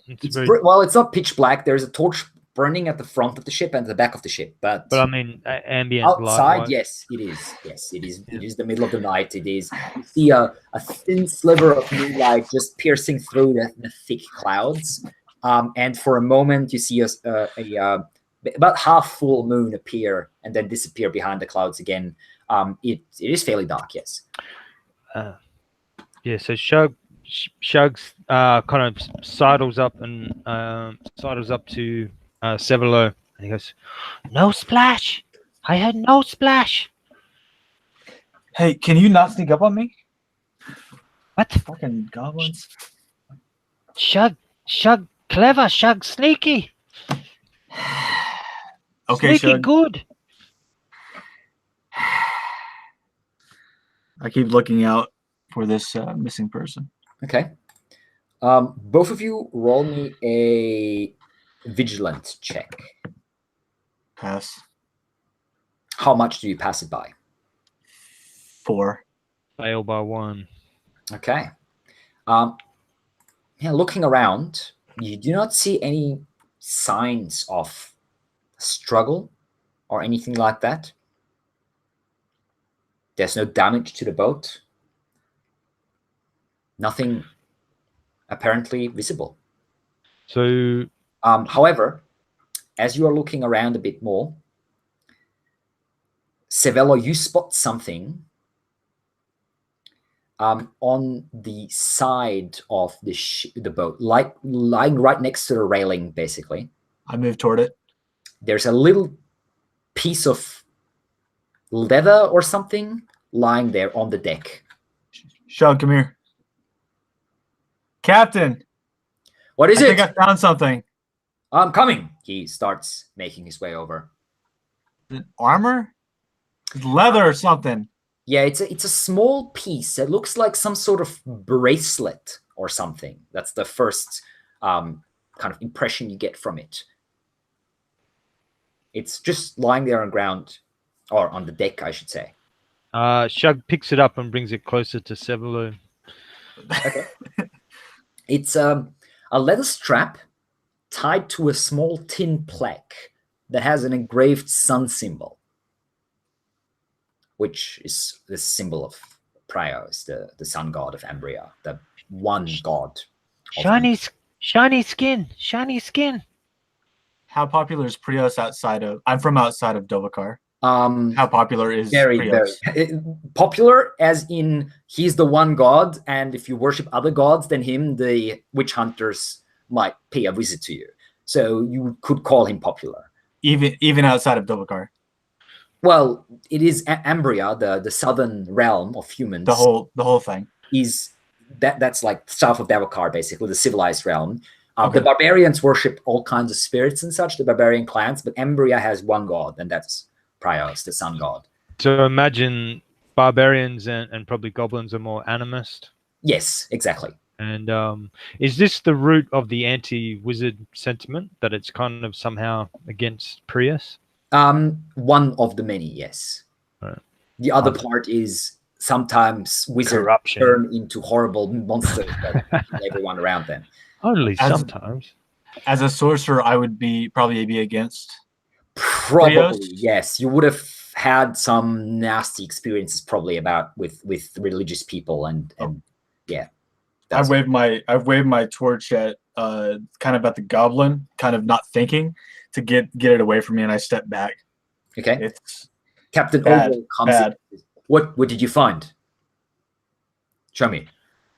Well, it's not pitch black. There's a torch burning at the front of the ship and the back of the ship, but I mean ambient outside, light. yes, it is. Yes, it is. It is the middle of the night. It is. You see a thin sliver of moonlight just piercing through the thick clouds, And for a moment, you see about half full moon appear and then disappear behind the clouds again. It is fairly dark, yes. Yeah, so Shugs kind of sidles up to Sevelo, and he goes, No splash. I had no splash. Hey, can you not sneak up on me? What? Fucking goblins. Shug clever, Shug sneaky. Okay, Sneaky Shug. good. I keep looking out for this missing person. Okay. Both of you roll me a vigilant check. Pass. How much do you pass it by? 4. fail by 1. Okay. Looking around, you do not see any signs of struggle or anything like that. There's no damage to the boat. Nothing apparently visible. So, however, as you are looking around a bit more, Sevelo, you spot something on the side of the boat, lying right next to the railing, basically. I move toward it. There's a little piece of leather or something lying there on the deck. Shug, come here. Captain, What is I it? think I found something. I'm coming. He starts making his way over. Is it armor? It's leather or something. Yeah, it's a small piece. It looks like some sort of bracelet or something. That's the first kind of impression you get from it. It's just lying there on the ground, or on the deck, I should say. Shug picks it up and brings it closer to Sevelo. Okay. It's a leather strap tied to a small tin plaque that has an engraved sun symbol, which is the symbol of Prios, the sun god of Ambria, the one god. Shiny skin. How popular is Prios outside of... I'm from outside of Davokar. How How popular is very, Prios? very popular, as in he's the one god, and if you worship other gods than him, the witch hunters might pay a visit to you. So you could call him popular. Even outside of Davokar. Well, it is Ambria, the southern realm of humans. The whole thing. Is that's like south of Davokar, basically the civilized realm. Okay. The barbarians worship all kinds of spirits and such, the barbarian clans, but Ambria has one god, and that's Prios, the sun god. So imagine barbarians and probably goblins are more animist. Yes, exactly. And is this the root of the anti-wizard sentiment, that it's kind of somehow against Prius? One of the many, yes. Right. The other part is sometimes wizards Corruption. turn into horrible monsters that kill everyone around them. Only As- sometimes. As a sorcerer, I would probably be against. Probably, Prios? yes. You would have had some nasty experiences probably with religious people and yeah. I've waved my torch at kind of at the goblin, kind of not thinking, to get it away from me, and I step back. Okay. It's Captain bad, Ogle comes bad. in. What did you find? Show me.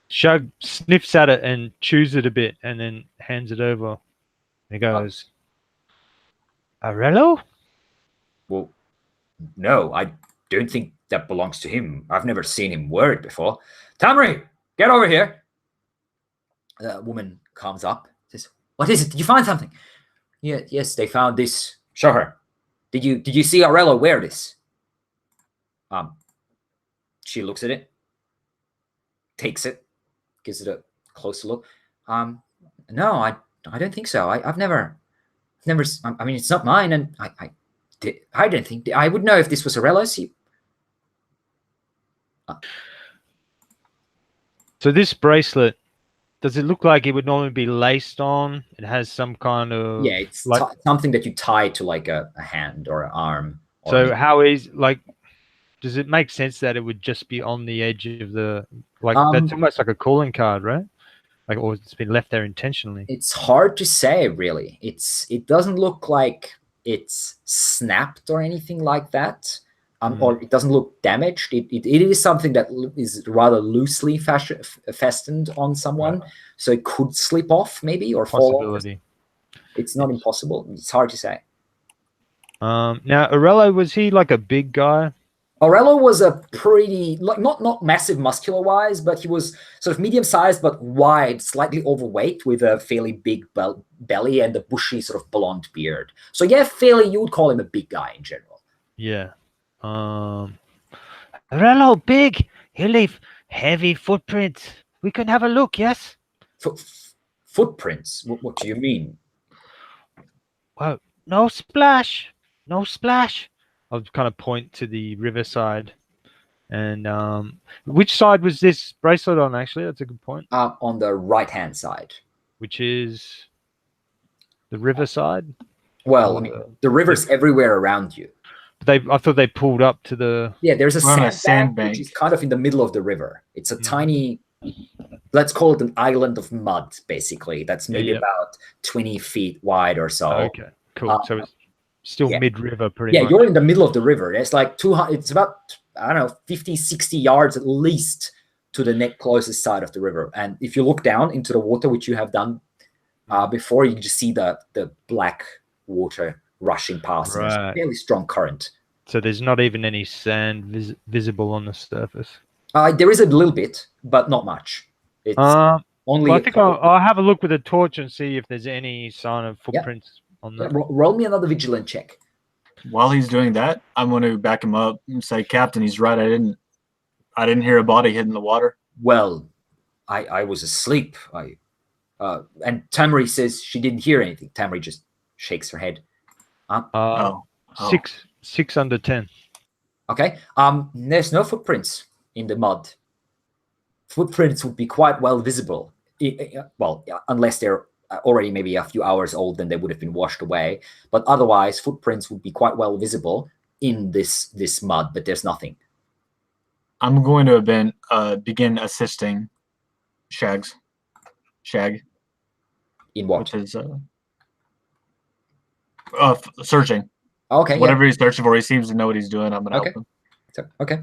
Shug sniffs at it and chews it a bit and then hands it over. He goes, Arello? Well, no, I don't think that belongs to him. I've never seen him wear it before. Tamri, get over here. The woman comes up, says, "What is it? Did you find something?" Yeah, yes, they found this. Show her. Did you see Arello wear this? She looks at it, takes it, gives it a closer look. No, I don't think so. I've never. I mean, it's not mine, and I don't think I would know if this was Arello's. so this bracelet, does it look like it would normally be laced on? It has some kind of... Yeah, it's like... something that you tie to like a hand or an arm. Or So how is, like, does it make sense that it would just be on the edge of the... Like, that's almost like a calling card, right? like, or it's been left there intentionally? It's hard to say, really. It doesn't look like it's snapped or anything like that, or it doesn't look damaged. It is something that is rather loosely fastened on someone, so it could slip off maybe or fall off. Possibility. It's not impossible. It's hard to say. Now, Aurelio, was he like a big guy? Aurelio was a pretty, like, not massive muscular wise, but he was sort of medium sized but wide, slightly overweight, with a fairly big belly and a bushy sort of blonde beard. So yeah, fairly, you would call him a big guy in general. Yeah. Rello, big. He'll leave heavy footprints. We can have a look, yes? Footprints? What do you mean? Well, no splash. No splash. I'll kind of point to the riverside. And which side was this bracelet on, actually? That's a good point. On the right-hand side. Which is the riverside? Well, I mean, the river's everywhere around you. I thought they pulled up to the... Yeah, there's a sandbank, which is kind of in the middle of the river. It's a tiny, let's call it an island of mud, basically. That's maybe about 20 feet wide or so. Okay, cool. So it's still mid-river pretty much. Yeah, you're in the middle of the river. It's like 200, it's about, I don't know, 50, 60 yards at least to the next closest side of the river. And if you look down into the water, which you have done before, you can just see the black water rushing past. Right. It's a fairly strong current. So there's not even any sand visible on the surface? There is a little bit, but not much. It's only... Well, I think I'll have a look with a torch and see if there's any sign of footprints on that. Roll me another vigilant check. While he's doing that, I'm going to back him up and say, Captain, he's right. I didn't hear a body hitting the water. Well, I was asleep. And Tamari says she didn't hear anything. Tamari just shakes her head. 6 under 10. Okay. There's no footprints in the mud. Footprints would be quite well visible. Well, unless they're already maybe a few hours old, then they would have been washed away. But otherwise, footprints would be quite well visible in this mud, but there's nothing. I'm going to begin assisting Shag. In what? Which is searching. Okay. Whatever he's searching for, he seems to know what he's doing. I'm going to help him. Okay.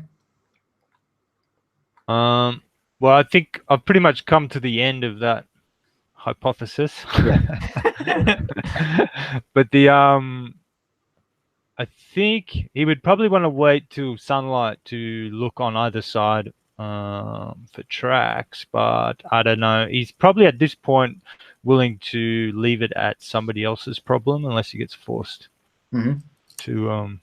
Well, I think I've pretty much come to the end of that hypothesis. But I think he would probably want to wait till sunlight to look on either side for tracks, but I don't know. He's probably at this point willing to leave it at somebody else's problem unless he gets forced to.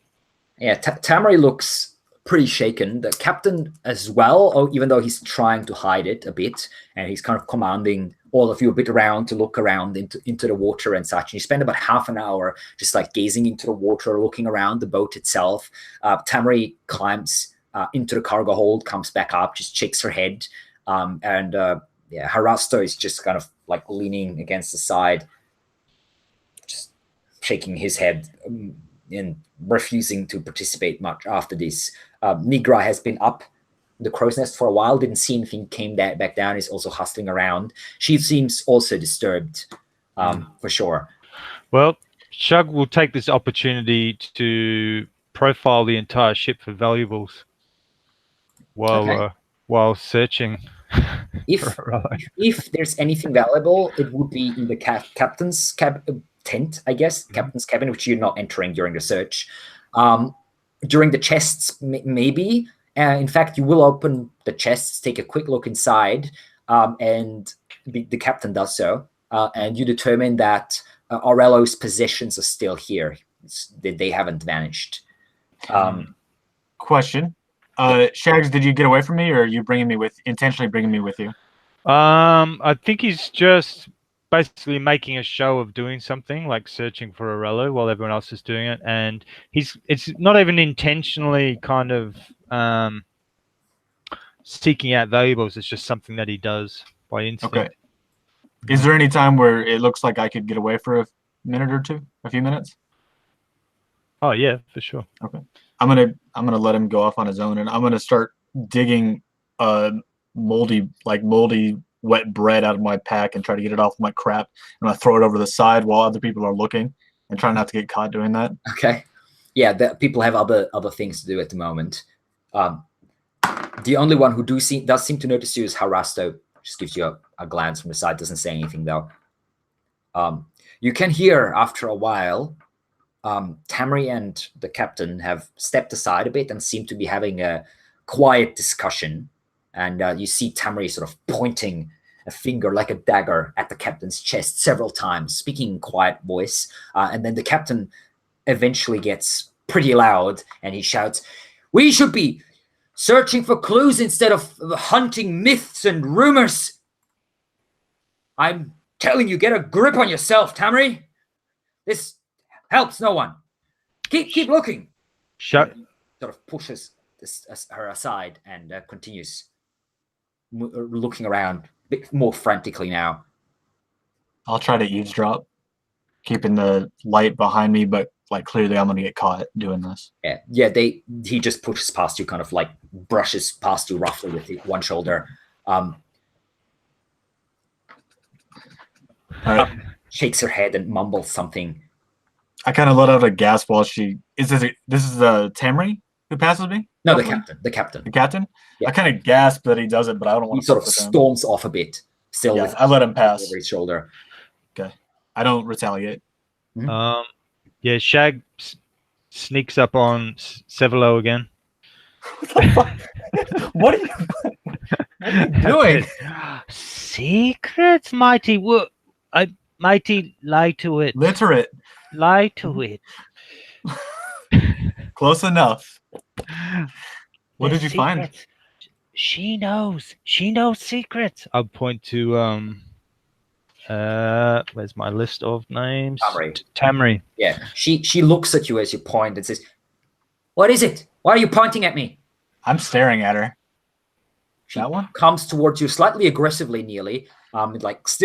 Yeah, Tamari looks pretty shaken. The captain as well, even though he's trying to hide it a bit, and he's kind of commanding all of you a bit around to look around into the water and such. And you spend about half an hour just like gazing into the water, looking around the boat itself. Tamari climbs into the cargo hold, comes back up, just shakes her head. Harasto is just kind of like leaning against the side, just shaking his head and refusing to participate much after this. Nigra has been up the crow's nest for a while, didn't see anything, came back down, is also hustling around. She seems also disturbed, for sure. Well, Shug will take this opportunity to profile the entire ship for valuables while searching. If there's anything valuable, it would be in the captain's tent, I guess, captain's cabin, which you're not entering during the search. During the chests, maybe. In fact, you will open the chests, take a quick look inside, and the captain does so. And you determine that Aurelio's possessions are still here. They haven't vanished. Question. Shags, did you get away from me, or are you intentionally bringing me with you? I think he's just basically making a show of doing something, like searching for Aurelio while everyone else is doing it. And it's not even intentionally kind of seeking out valuables. It's just something that he does by instinct. Okay. Is there any time where it looks like I could get away for a minute or two, a few minutes? Oh yeah, for sure. Okay. I'm gonna let him go off on his own, and I'm gonna start digging moldy wet bread out of my pack and try to get it off my crap. And I throw it over the side while other people are looking and try not to get caught doing that. Okay. Yeah, people have other things to do at the moment. The only one who does seem to notice you is Harasto. Just gives you a glance from the side, doesn't say anything though. You can hear after a while, Tamri and the captain have stepped aside a bit and seem to be having a quiet discussion. And you see Tamri sort of pointing a finger like a dagger at the captain's chest several times, speaking in quiet voice. And then the captain eventually gets pretty loud and he shouts, "We should be searching for clues instead of hunting myths and rumors. I'm telling you, get a grip on yourself, Tamri. This helps no one. Keep looking." Sort of pushes her aside and continues looking around a bit more frantically now. I'll try to eavesdrop, keeping the light behind me, but like clearly I'm gonna get caught doing this. Yeah. He just pushes past you, kind of like brushes past you roughly with one shoulder. Shakes her head and mumbles something. I kind of let out a gasp while she this is Tamri who passes me? No, Hopefully? the captain. The captain? Yeah. I kind of gasp that he does it, but I don't want He to. sort of storms off a bit, still. Yeah, with I let him pass over his shoulder. Okay, I don't retaliate. Yeah, Shag sneaks up on Sevelo again. What are you doing? Secrets, mighty mighty, lie to it. Literate. Lie to it. Close enough. What The did you find? secrets. She knows. She knows secrets. I'll point to where's my list of names? Tamri. Yeah. She looks at you as you point and says, "What is it? Why are you pointing at me?" I'm staring at her. She That one? comes towards you slightly aggressively, Neely.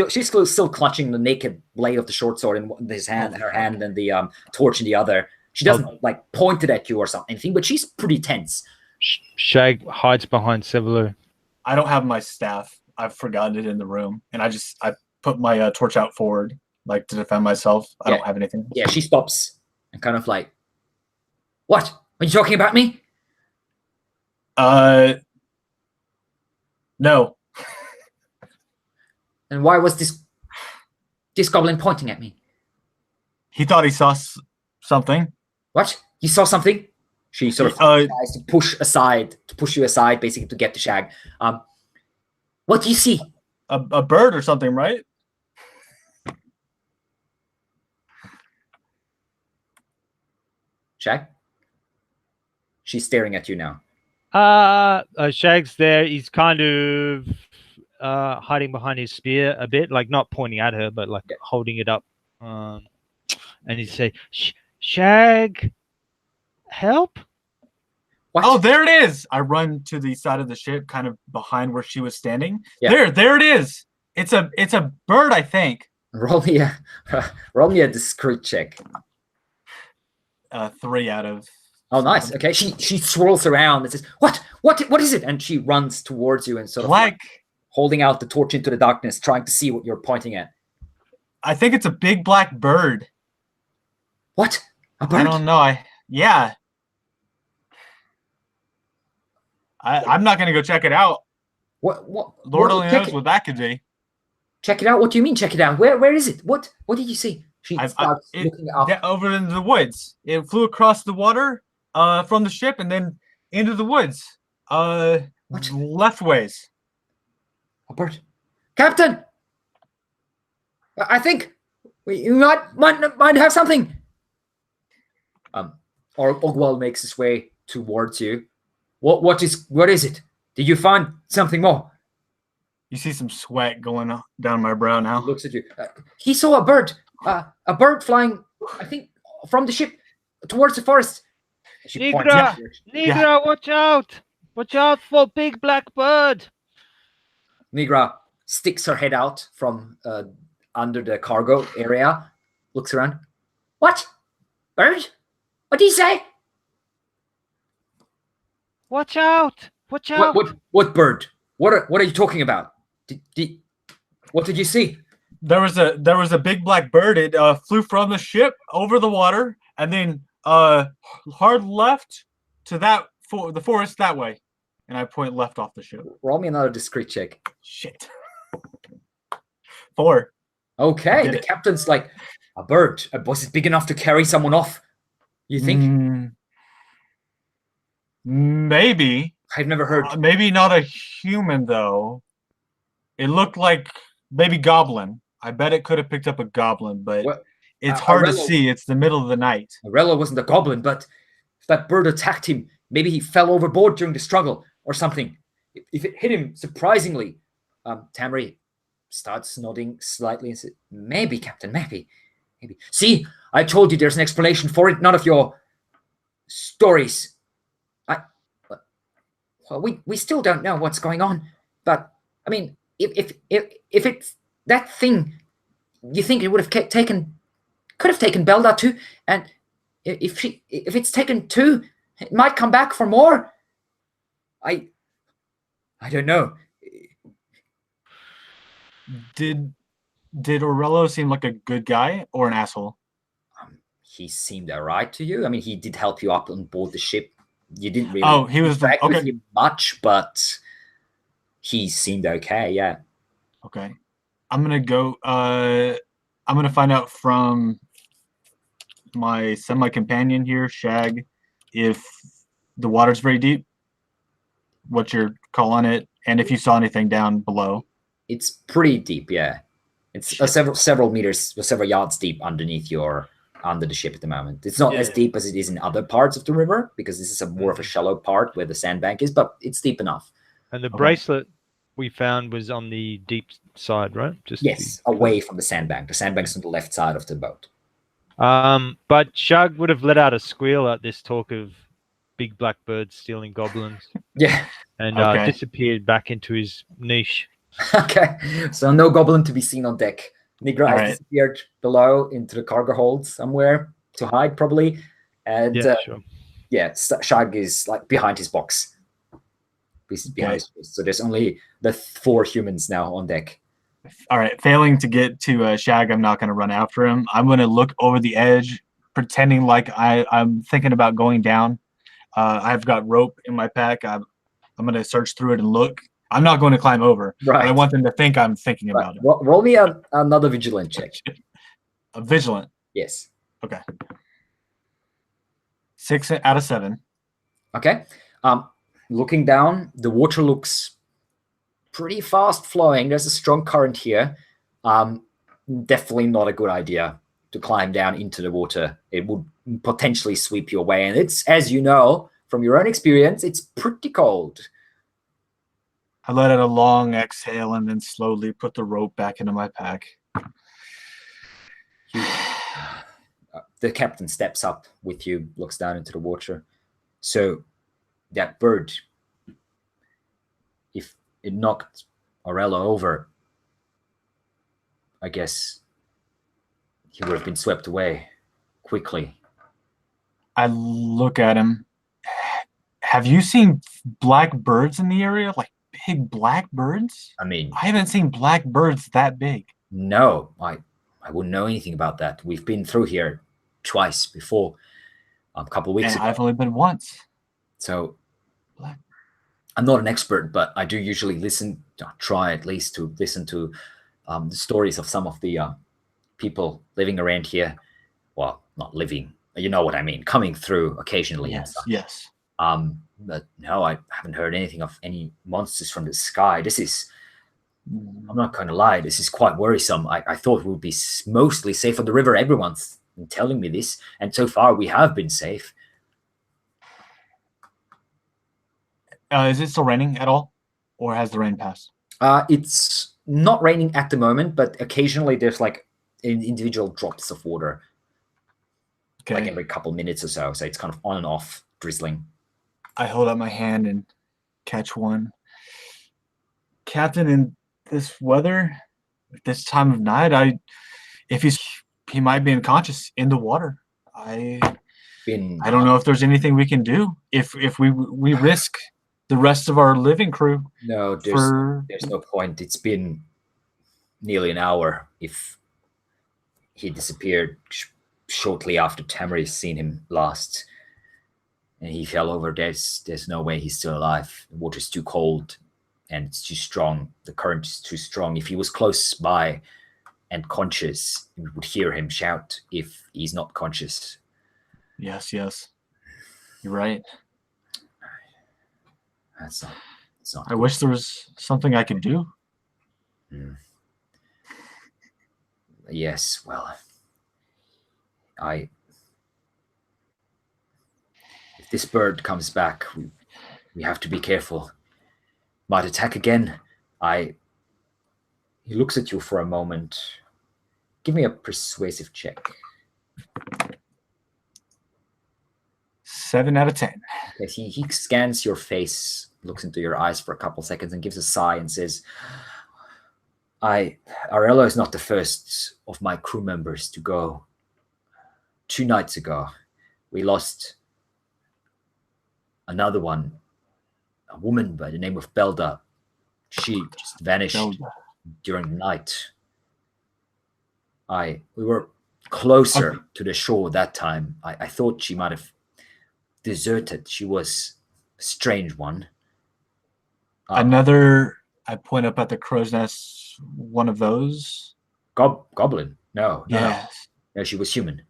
She's still clutching the naked blade of the short sword in her hand, and the torch in the other. She doesn't point it at you or anything, but she's pretty tense. Shag hides behind Sevelo. I don't have my staff. I've forgotten it in the room, and I put my torch out forward, like to defend myself. I don't have anything. Yeah, she stops and kind of like, "What? Are you talking about me?" No. And why was this goblin pointing at me? He thought he saw something. What? You saw something? She sort of tries to push you aside, basically to get to Shag. What do you see? A bird or something, right? Shag? She's staring at you now. Shag's there. He's kind of hiding behind his spear a bit, like not pointing at her, but like holding it up. And he say, "Shag, help!" What? Oh, there it is! I run to the side of the ship, kind of behind where she was standing. Yeah. There it is. It's a bird, I think. Roll me a discreet check. 3 out of. Oh, nice. Okay, she swirls around and says, "What is it?" And she runs towards you and sort of like holding out the torch into the darkness, trying to see what you're pointing at. I think it's a big black bird. What? A bird? I don't know. Yeah. I'm not gonna go check it out. What? Lord only knows what that could be. Check it out? What do you mean check it out? Where is it? What did you see? She starts looking up. Over in the woods. It flew across the water from the ship and then into the woods. Left ways. A bird. Captain! I think you might have something. Ogwal makes his way towards you. What is it? Did you find something more? You see some sweat going down my brow now. He looks at you. He saw a bird flying, I think, from the ship towards the forest. Nigra, watch out! Watch out for big black bird. Nigra sticks her head out from under the cargo area, looks around. What? Bird? What do you say? Watch out! Watch out! What bird? What are you talking about? What did you see? There was a big black bird. It flew from the ship over the water and then hard left to the forest that way. And I point left off the ship. Roll me another discreet check. Shit. 4. Okay, Did the it. captain's like, a bird. Was it big enough to carry someone off? You think? Maybe. I've never heard. Maybe not a human though. It looked like maybe goblin. I bet it could have picked up a goblin, but Well, it's hard to Aurelio- see. It's the middle of the night. Morello wasn't a goblin, but if that bird attacked him, maybe he fell overboard during the struggle or something. If it hit him surprisingly, Tamri starts nodding slightly and says, maybe, Captain, maybe. See, I told you there's an explanation for it, none of your stories. Well, we still don't know what's going on, but I mean, if it's that thing, you think it would have could have taken Belda too, and if it's taken 2, it might come back for more. I don't know. Did Aurelio seem like a good guy or an asshole? He seemed alright to you. I mean, he did help you up on board the ship. You didn't really he was interact with okay. him much, but he seemed okay. Yeah. Okay, I'm gonna go. I'm gonna find out from my semi-companion here, Shag, if the water's very deep. What's your call on it? And if you saw anything down below. It's pretty deep. Yeah, it's several meters, several yards deep under the ship at the moment. It's not as deep as it is in other parts of the river because this is more of a shallow part where the sandbank is, but it's deep enough. And the bracelet we found was on the deep side, right? Yes, away from the sandbank. The sandbank's on the left side of the boat. But Shug would have let out a squeal at this talk of big black birds stealing goblins. Yeah. And disappeared back into his niche. Okay, so no goblin to be seen on deck. Nigra has Right. disappeared below into the cargo hold somewhere to hide, probably. And Shag is like behind his box. So there's only the 4 humans now on deck. All right, failing to get to Shag, I'm not going to run after him. I'm going to look over the edge, pretending like I'm thinking about going down. I've got rope in my pack. I'm going to search through it and look. I'm not going to climb over. Right. But I want them to think I'm thinking about it. Roll me another vigilant check. A vigilant. Yes. Okay. 6 out of 7. Okay. Looking down, the water looks pretty fast flowing. There's a strong current here. Definitely not a good idea to climb down into the water. It would potentially sweep you away. And it's, as you know, from your own experience, it's pretty cold. I let out a long exhale and then slowly put the rope back into my pack. The captain steps up with you, looks down into the water. So that bird, if it knocked Aurelio over, I guess he would have been swept away quickly. I look at him. Have you seen black birds in the area? Like big black birds? I mean, I haven't seen black birds that big. no, I wouldn't know anything about that. We've been through here twice before, a couple of weeks And ago. I've only been once. So Black. I'm not an expert, but I do usually try at least to listen to the stories of some of the people living around here. Well, not living, you know what I mean, coming through occasionally. And such. Yes. But no, I haven't heard anything of any monsters from the sky. This is, I'm not going to lie, this is quite worrisome. I thought we would be mostly safe on the river. Everyone's been telling me this, and so far we have been safe. Is it still raining at all? Or has the rain passed? It's not raining at the moment, but occasionally there's like individual drops of water, Okay. like every couple minutes or so. So it's kind of on and off drizzling. I hold out my hand and catch one. Captain, in this weather, at this time of night, he might be unconscious in the water. I don't know if there's anything we can do. If we risk the rest of our living crew. No, there's no point. It's been nearly an hour if he disappeared shortly after Tamari's seen him last. And he fell over. There's no way he's still alive. The water's too cold and it's too strong. The current is too strong. If he was close by and conscious, we would hear him shout. If he's not conscious. Yes. You're right. That's not I wish there was something I could do. Yes, well, if this bird comes back, we have to be careful. Might attack again. He looks at you for a moment. Give me a persuasive check. 7 out of 10. Okay, he scans your face, looks into your eyes for a couple seconds, and gives a sigh and says, Arello is not the first of my crew members to go. 2 nights ago, we lost another one, a woman by the name of Belda. She just vanished during the night. We were closer to the shore that time. I thought she might have deserted. She was a strange one. Another, I point up at the crow's nest, one of those. Goblin? No. Yes. No, she was human.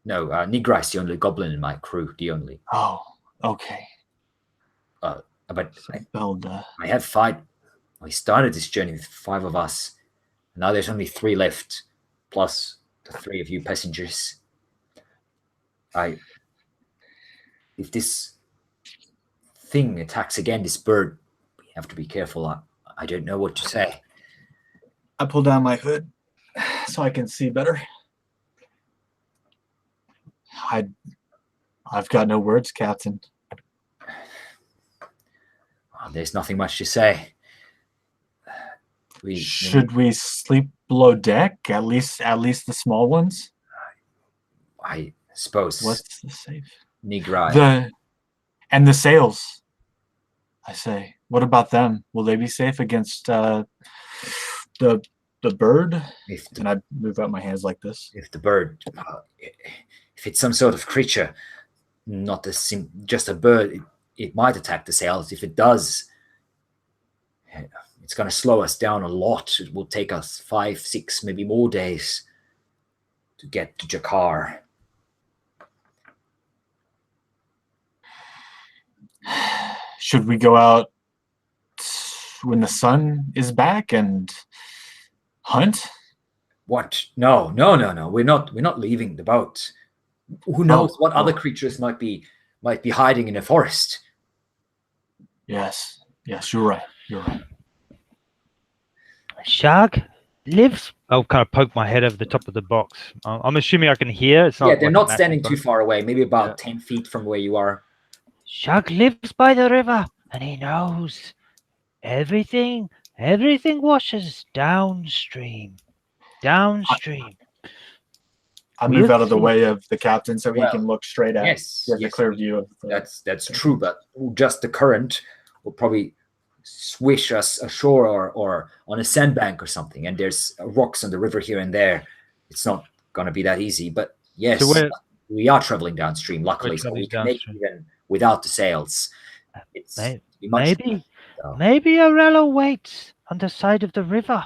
No, Nigra is the only goblin in my crew. The only. Oh, okay. But Belda. I have 5. We started this journey with 5 of us. Now there's only 3 left, plus the 3 of you passengers. If this thing attacks again, this bird, we have to be careful. I don't know what to say. I pull down my hood so I can see better. I've got no words, Captain. Well, there's nothing much to say. Should we sleep below deck? At least the small ones? I suppose. What's the safe? Nigra. And the sails, I say. What about them? Will they be safe against the bird? And I move out my hands like this. If the bird, if it's some sort of creature, not just a bird, it might attack the sails. If it does, it's going to slow us down a lot. It will take us 5, 6, maybe more days to get to Jakar. Should we go out when the sun is back and hunt? What? No. We're not leaving the boat. Who knows what other creatures might be hiding in the forest? Yes, you're right. Shag lives. I'll kind of poke my head over the top of the box. I'm assuming I can hear. It's not. Yeah, they're like not a standing massive too boat. far away. Maybe about 10 feet from where you are. Shag lives by the river, and he knows everything washes downstream. I move out of the way of the captain so he Well, can look straight at. Yes, He has a clear view of the, that's true. But just the current will probably swish us ashore or on a sandbank or something. And there's rocks on the river here and there. It's not going to be that easy. But yes, So we are traveling downstream. Luckily, so we can make it even without the sails. It's Maybe Arello waits on the side of the river,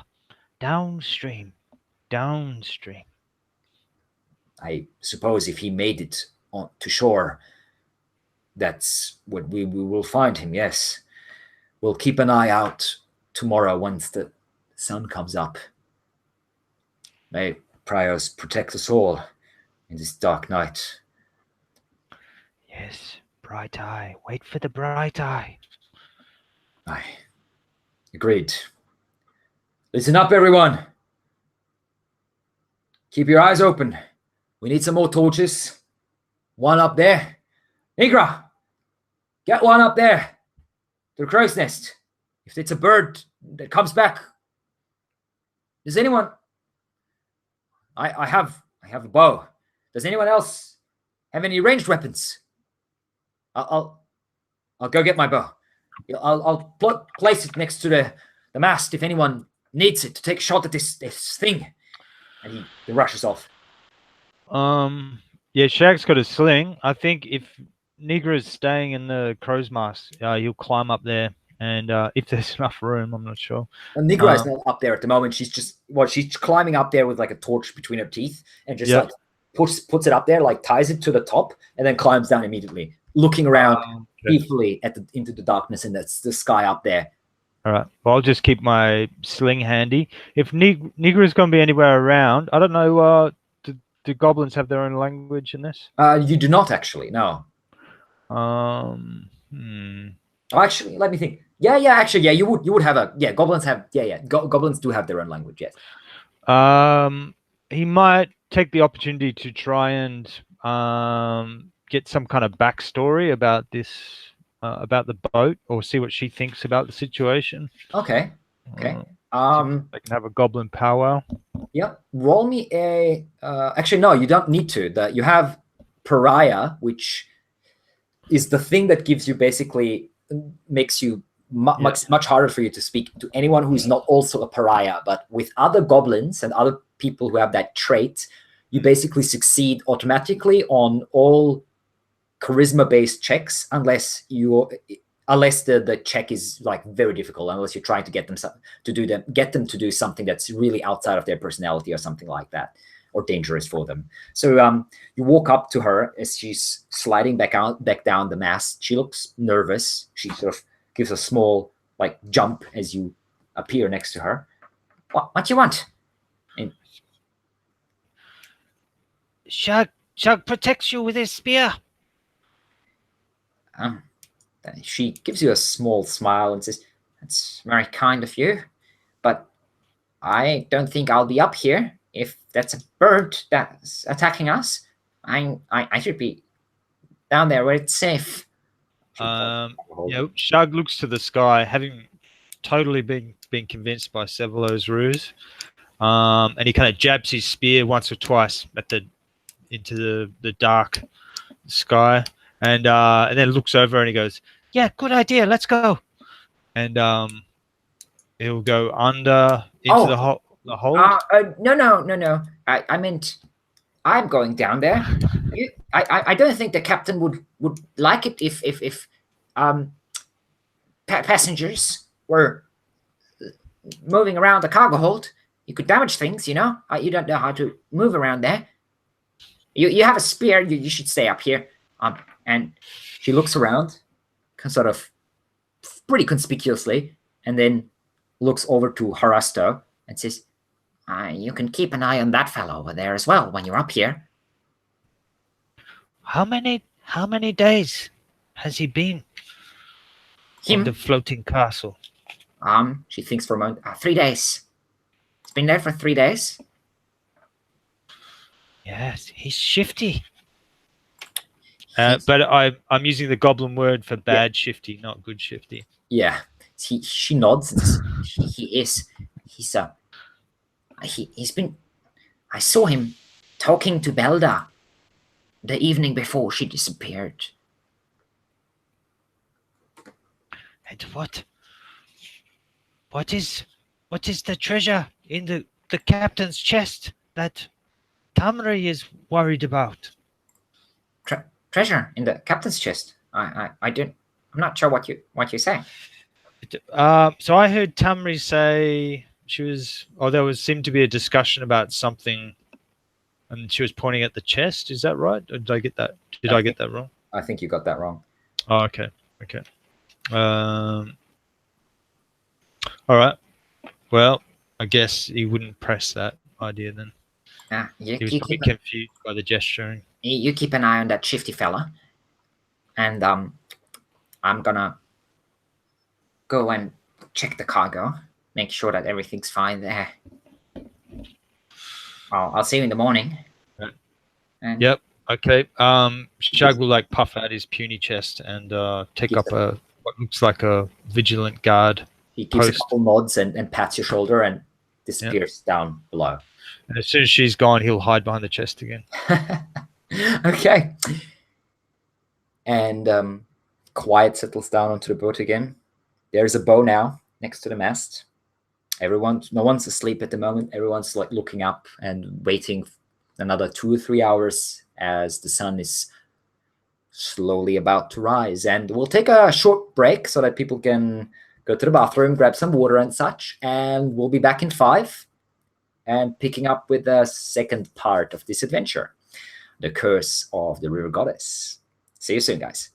downstream. I suppose if he made it to shore, that's what we will find him. Yes, we'll keep an eye out tomorrow once the sun comes up. May Priors protect us all in this dark night. Yes, bright eye. Wait for the bright eye. Aye. Agreed. Listen up, everyone. Keep your eyes open. We need some more torches. One up there. Nigra, get one up there to the crow's nest. If it's a bird that comes back, does anyone? I have a bow. Does anyone else have any ranged weapons? I'll go get my bow. I'll place it next to the mast if anyone needs it to take a shot at this thing. And he rushes off. Yeah, Shag's got a sling. I think if Nigra is staying in the crow's mask, he'll climb up there, and if there's enough room, I'm not sure. And Nigra is not up there at the moment. She's she's climbing up there with like a torch between her teeth and just like puts it up there, like ties it to the top, and then climbs down immediately, looking around peacefully into the darkness and that's the sky up there. All right. Well, I'll just keep my sling handy. If Nigra is going to be anywhere around, I don't know. Do goblins have their own language in this? You do not actually. No. Oh, actually, let me think. Yeah. Actually, yeah. You would have a Goblins have goblins do have their own language. Yes. He might take the opportunity to try and get some kind of backstory about this, about the boat, or see what she thinks about the situation. Okay. They can have a goblin powwow. Yep. Roll me a. Actually, no, you don't need to. You have pariah, which is the thing that gives you basically makes you much harder for you to speak to anyone who is not also a pariah. But with other goblins and other people who have that trait, you basically succeed automatically on all charisma-based checks, unless the check is like very difficult, unless you're trying to get them to do something that's really outside of their personality or something like that, or dangerous for them. So you walk up to her as she's sliding back down the mast. She looks nervous. She sort of gives a small like jump as you appear next to her. What you want? And Shag protects you with his spear. She gives you a small smile and says, "That's very kind of you, but I don't think I'll be up here if that's a bird that's attacking us. I should be down there where it's safe." Shag looks to the sky, having totally been convinced by Sevelo's ruse, and he kind of jabs his spear once or twice into the dark sky. And then looks over and he goes, "Yeah, good idea. Let's go." And he'll go under into the hold. No. I meant I'm going down there. I don't think the captain would like it if passengers were moving around the cargo hold. You could damage things, you know. You don't know how to move around there. You have a spear. You should stay up here. And she looks around, sort of pretty conspicuously, and then looks over to Harasto and says, "You can keep an eye on that fellow over there as well when you're up here." How many days has he been in the floating castle? She thinks for a moment. 3 days. He's been there for 3 days. Yes, he's shifty. But I'm using the goblin word for bad shifty, not good shifty. Yeah, she nods. He is. He's been. I saw him talking to Belda the evening before she disappeared. And what is the treasure in the captain's chest that Tamri is worried about? Treasure in the captain's chest. I'm not sure what you say. So I heard Tamri say there seemed to be a discussion about something, and she was pointing at the chest. Is that right? Or did I get that? I get that wrong? I think you got that wrong. Oh, okay. All right. Well, I guess he wouldn't press that idea then. He was probably confused by the gesturing. You keep an eye on that shifty fella, and I'm gonna go and check the cargo, make sure that everything's fine there. I'll see you in the morning. Right. And yep. Okay. Shag will like puff out his puny chest and take up what looks like a vigilant guard. He gives a couple nods and pats your shoulder and disappears down below. And as soon as she's gone, he'll hide behind the chest again. Okay. And quiet settles down onto the boat again. There's a bow now next to the mast. No one's asleep at the moment. Everyone's like looking up and waiting another 2 or 3 hours as the sun is slowly about to rise. And we'll take a short break so that people can go to the bathroom, grab some water and such, and we'll be back in 5 and picking up with the second part of this adventure, The Curse of the River Goddess. See you soon, guys.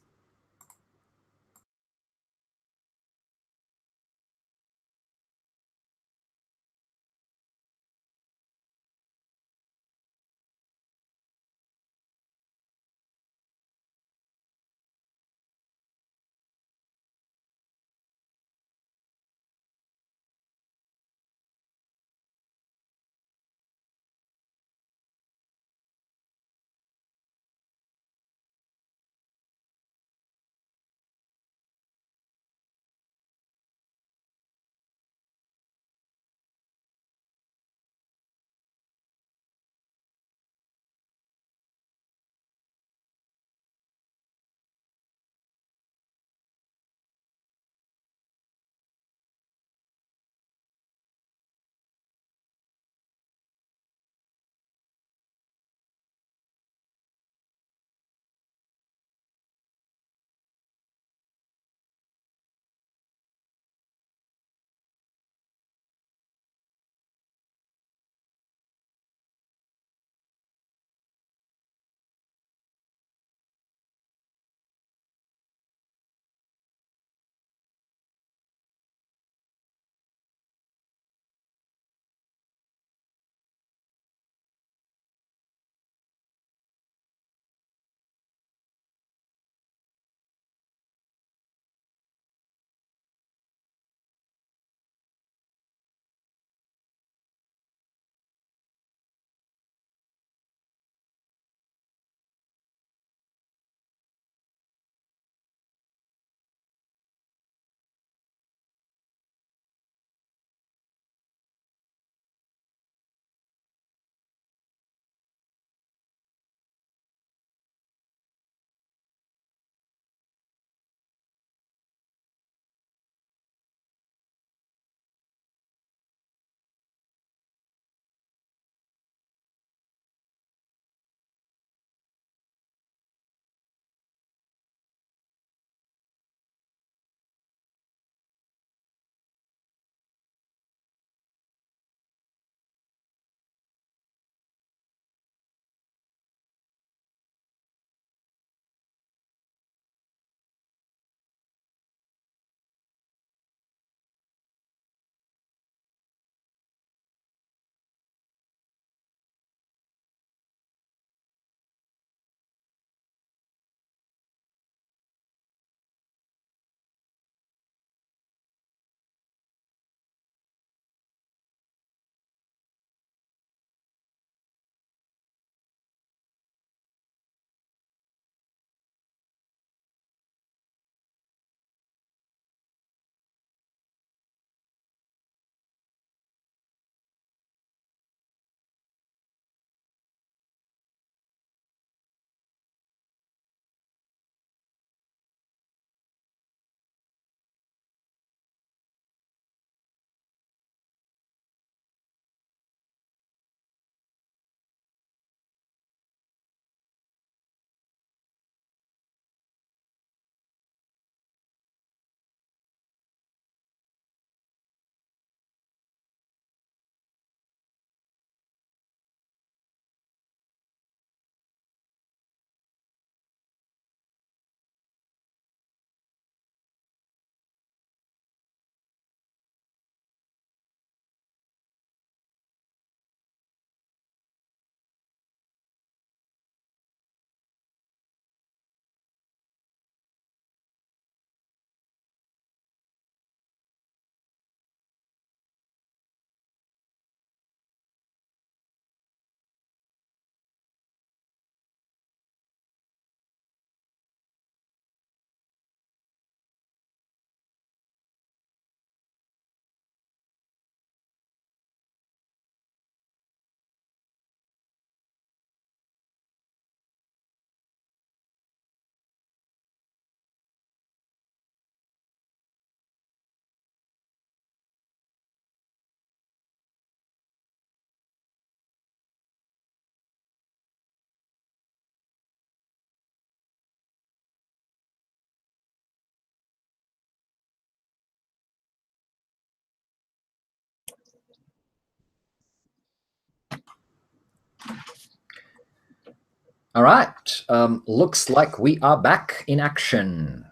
All right. Looks like we are back in action.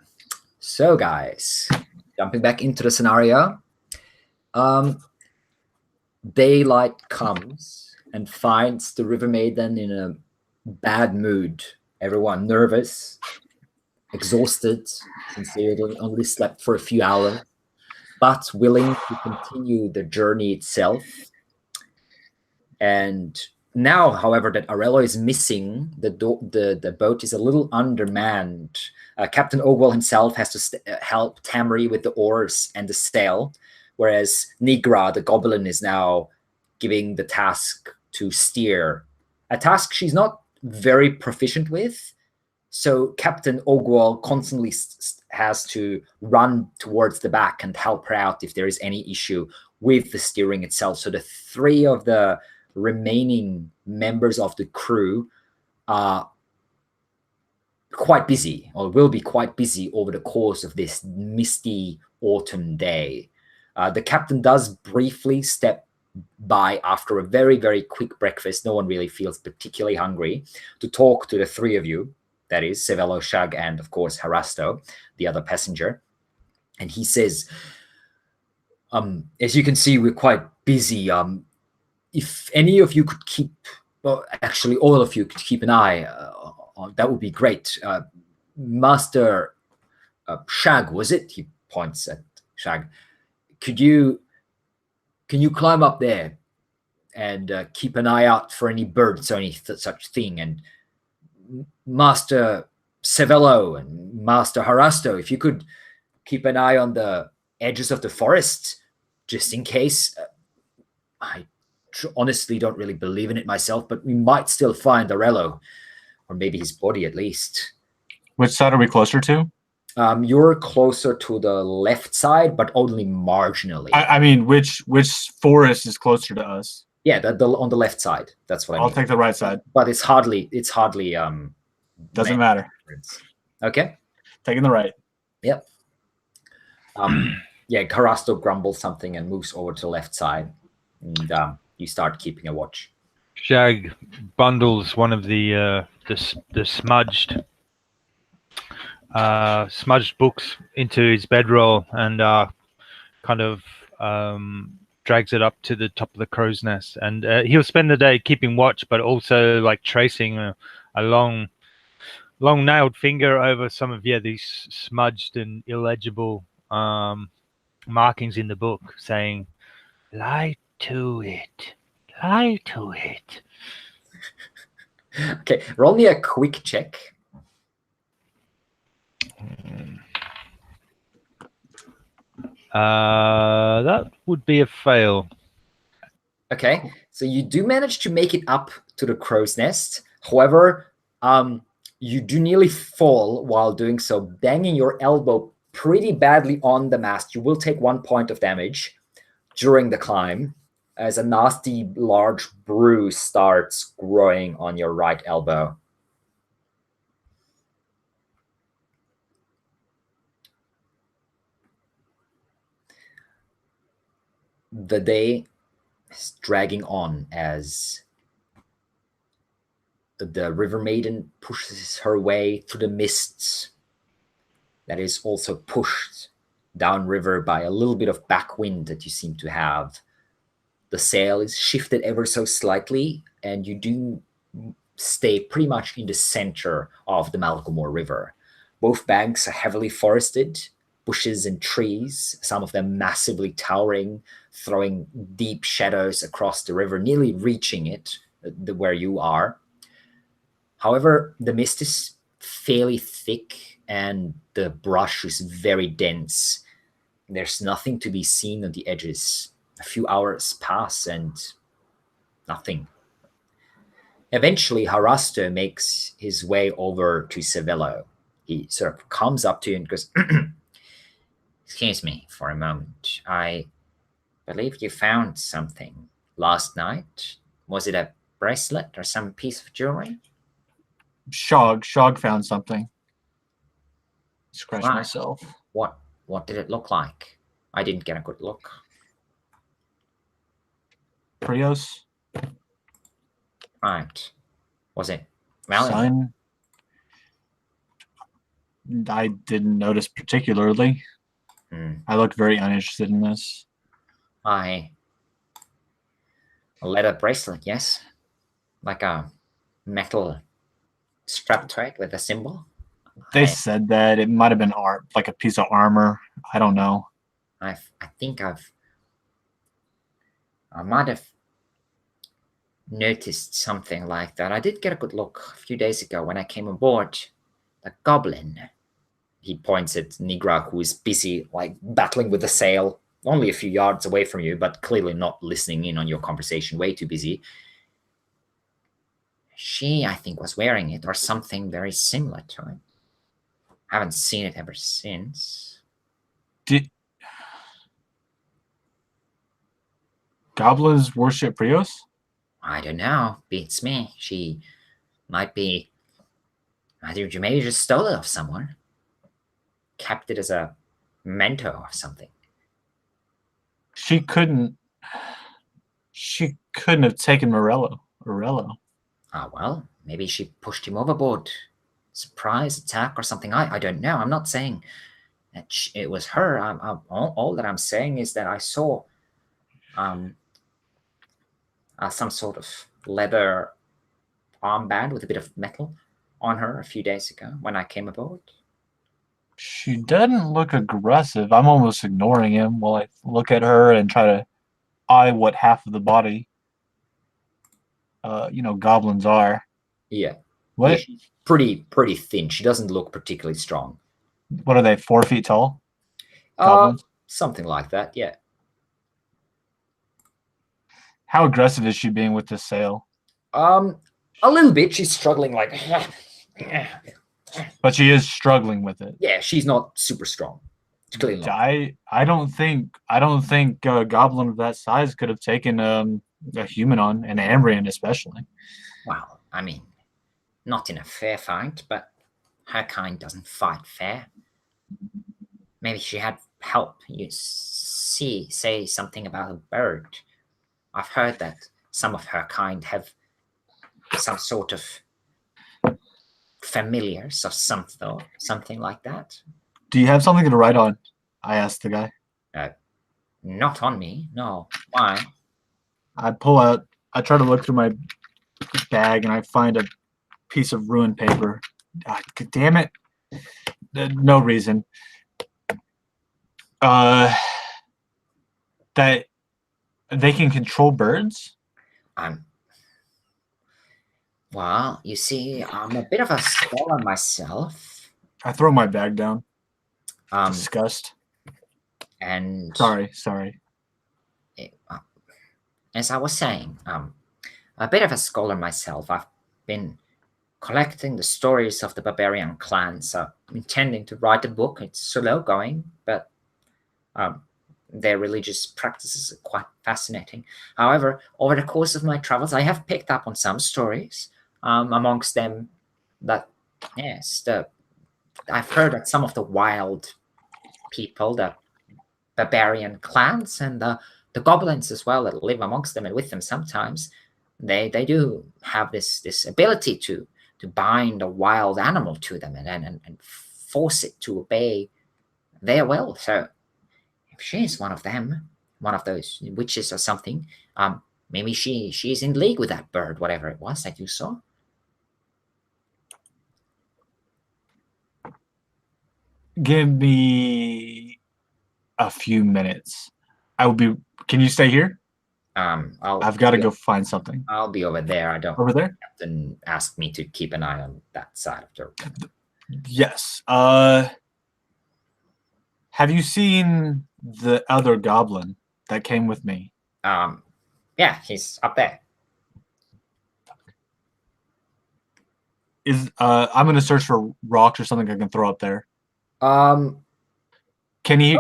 So, guys, jumping back into the scenario. Daylight comes and finds the River Maiden in a bad mood. Everyone nervous, exhausted, since they only slept for a few hours, but willing to continue the journey itself. And now, however, that Arello is missing, the boat is a little undermanned. Captain Ogwell himself has to help Tamri with the oars and the sail, whereas Nigra, the goblin, is now giving the task to steer. A task she's not very proficient with, so Captain Ogwell constantly has to run towards the back and help her out if there is any issue with the steering itself. So the three of the remaining members of the crew are quite busy, or will be quite busy over the course of this misty autumn day. The captain does briefly step by after a very, very quick breakfast. No one really feels particularly hungry, to talk to the three of you. That is Sevello, Shag, and of course Harasto, the other passenger. And he says, as you can see, we're quite busy. If any of you could keep, well, actually all of you could keep an eye on, that would be great. Master Shag, was it? He points at Shag. Can you climb up there and keep an eye out for any birds or any such thing? And Master Sevello and Master Harasto, if you could keep an eye on the edges of the forest, just in case. I honestly don't really believe in it myself, but we might still find Arello, or maybe his body at least. Which side are we closer to? You're closer to the left side, but only marginally. I mean, which forest is closer to us? Yeah, on the left side. That's what I mean. I'll take the right side. But it's hardly doesn't matter. Okay. Taking the right. Yep. Yeah, Harasto grumbles something and moves over to the left side, and you start keeping a watch. Shag bundles one of the smudged books into his bedroll and kind of drags it up to the top of the crow's nest. And he'll spend the day keeping watch, but also like tracing a long nailed finger over some of these smudged and illegible markings in the book, saying, "Lie to it. Lie to it." Okay, roll me a quick check. That would be a fail. Okay, so you do manage to make it up to the crow's nest. However, you do nearly fall while doing so, banging your elbow pretty badly on the mast. You will take 1 point of damage during the climb, as a nasty large bruise starts growing on your right elbow. The day is dragging on as the River Maiden pushes her way through the mists that is also pushed downriver by a little bit of backwind that you seem to have. The sail is shifted ever so slightly, and you do stay pretty much in the center of the Malcolmore River. Both banks are heavily forested, bushes and trees, some of them massively towering, throwing deep shadows across the river, nearly reaching it, where you are. However, the mist is fairly thick and the brush is very dense. There's nothing to be seen on the edges. A few hours pass and nothing. Eventually, Harasto makes his way over to Sevello. He sort of comes up to you and goes, Excuse me for a moment. I believe you found something last night. Was it a bracelet or some piece of jewelry? Shog found something. Scratch Right. myself. What did it look like? I didn't get a good look. Prios. Right. Was it Well, Sun. I didn't notice particularly. I look very uninterested in this. a leather bracelet, yes, like a metal strap to it with a symbol. They said that it might have been art, like a piece of armor. I don't know. I think I might have noticed something like that. I did get a good look a few days ago when I came aboard. The goblin. He points at Nigra, who is busy, like, battling with the sail, only a few yards away from you, but clearly not listening in on your conversation, way too busy. She, I think, was wearing it, or something very similar to it. Haven't seen it ever since. Did goblins worship Prios? I don't know. Beats me. She might be. You maybe just stole it off someone. Kept it as a memento or something. She couldn't have taken Morello. Ah, well, maybe she pushed him overboard. Surprise attack or something. I don't know. I'm not saying that it was her. All that I'm saying is that I saw some sort of leather armband with a bit of metal on her a few days ago when I came aboard. She doesn't look aggressive. I'm almost ignoring him while I look at her and try to eye what half of the body goblins are. Yeah. What? Yeah, she's pretty thin. She doesn't look particularly strong. What are they? 4 feet tall? Goblins? Something like that. Yeah. How aggressive is she being with this sail? A little bit. She's struggling, like. But she is struggling with it. Yeah, she's not super strong. It's clearly not. I don't think a goblin of that size could have taken a human on, an Ambrian especially. Well, I mean, not in a fair fight, but her kind doesn't fight fair. Maybe she had help. You say something about a bird. I've heard that some of her kind have some sort of familiars or something like that. Do you have something to write on? I asked the guy. Not on me, no. Why? I try to look through my bag and I find a piece of ruined paper. Damn it. No reason. That they can control birds? Well, you see, I'm a bit of a scholar myself. I throw my bag down. Disgust. And sorry. As I was saying, a bit of a scholar myself. I've been collecting the stories of the barbarian clans. Intending to write a book. It's slow going, but their religious practices are quite fascinating. However, over the course of my travels, I have picked up on some stories. Amongst them, that I've heard that some of the wild people, the barbarian clans, and the goblins as well that live amongst them and with them sometimes, they do have this ability to bind a wild animal to them and force it to obey their will. So if she's one of them, one of those witches or something, maybe she's in league with that bird, whatever it was that you saw. Give me a few minutes. Can you stay here? I've got to go find something. I'll be over there. I don't. Over there? Captain asked me to keep an eye on that side of the room. Yes. Have you seen the other goblin that came with me? Yeah, he's up there. I'm gonna search for rocks or something I can throw up there. Can he?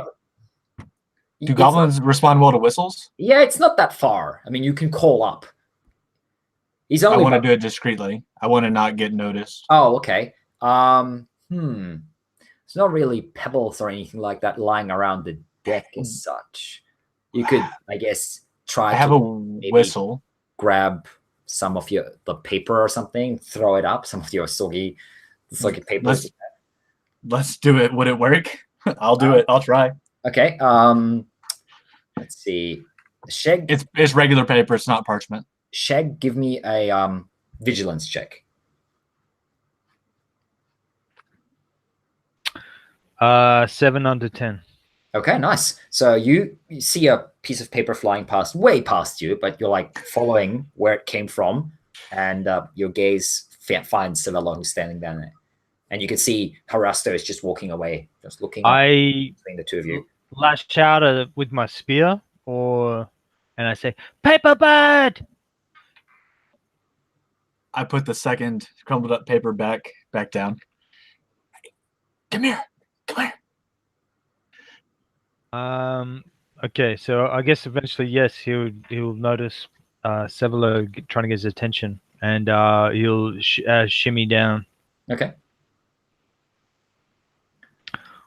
Do goblins respond well to whistles? Yeah, it's not that far. I mean, you can call up. He's only. I want to do it discreetly. I want to not get noticed. Oh, okay. It's not really pebbles or anything like that lying around the deck as such. You could, I guess, try. I have a whistle. Grab some of the paper or something, throw it up, some of your soggy papers. Let's do it. Would it work? I'll do it. I'll try. Okay. Let's see. Sheg. It's regular paper. It's not parchment. Sheg, give me a vigilance check. 7 under 10. Okay, nice. So you see a piece of paper flying past, way past you, but you're like following where it came from, and your gaze finds Savella, who's standing down there, and you can see Harasto is just walking away, just looking between the two of you. Lash out with my spear, and I say, "Paper bird!" I put the second crumbled up paper back down. Come here. Okay, so I guess eventually, yes, he'll notice Sevelo trying to get his attention, and he'll shimmy down. Okay.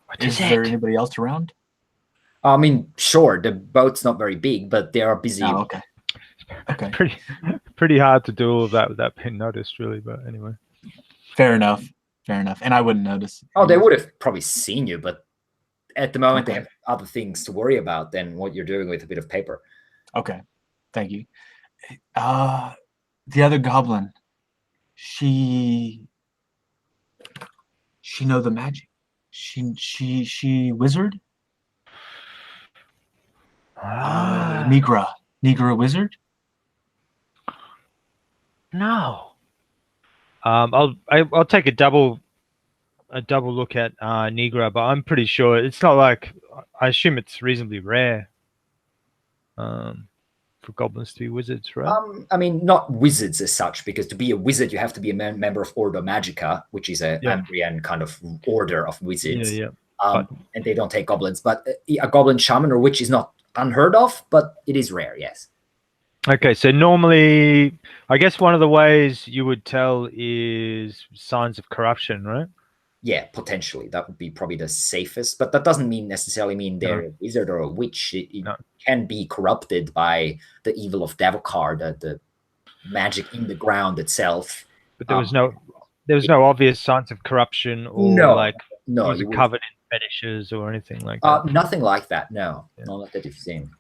What Is there anybody else around? I mean, sure, the boat's not very big, but they are busy. Oh, okay. Okay. Pretty hard to do all of that without being noticed, really. But anyway. Fair enough. And I wouldn't notice. Oh, they would have probably seen you, but at the moment Okay. they have other things to worry about than what you're doing with a bit of paper. Okay. Thank you. The other goblin, she know the magic. She wizard? Negra wizard? No. I'll take a double look at Negra, but I'm pretty sure it's not like, I assume it's reasonably rare for goblins to be wizards, right? I mean, not wizards as such, because to be a wizard you have to be a member of Ordo Magica, which is a Ambrian kind of order of wizards. Yeah. And they don't take goblins, but a goblin shaman or witch is not unheard of, but it is rare, yes. Okay, so normally, I guess one of the ways you would tell is signs of corruption, right? Yeah, potentially. That would be probably the safest, but that doesn't necessarily mean they're a wizard or a witch. It can be corrupted by the evil of Davokar, the magic in the ground itself. But there was no obvious signs of corruption or was it covered in fetishes or anything like that? Nothing like that, no. Yeah. Not that you've seen.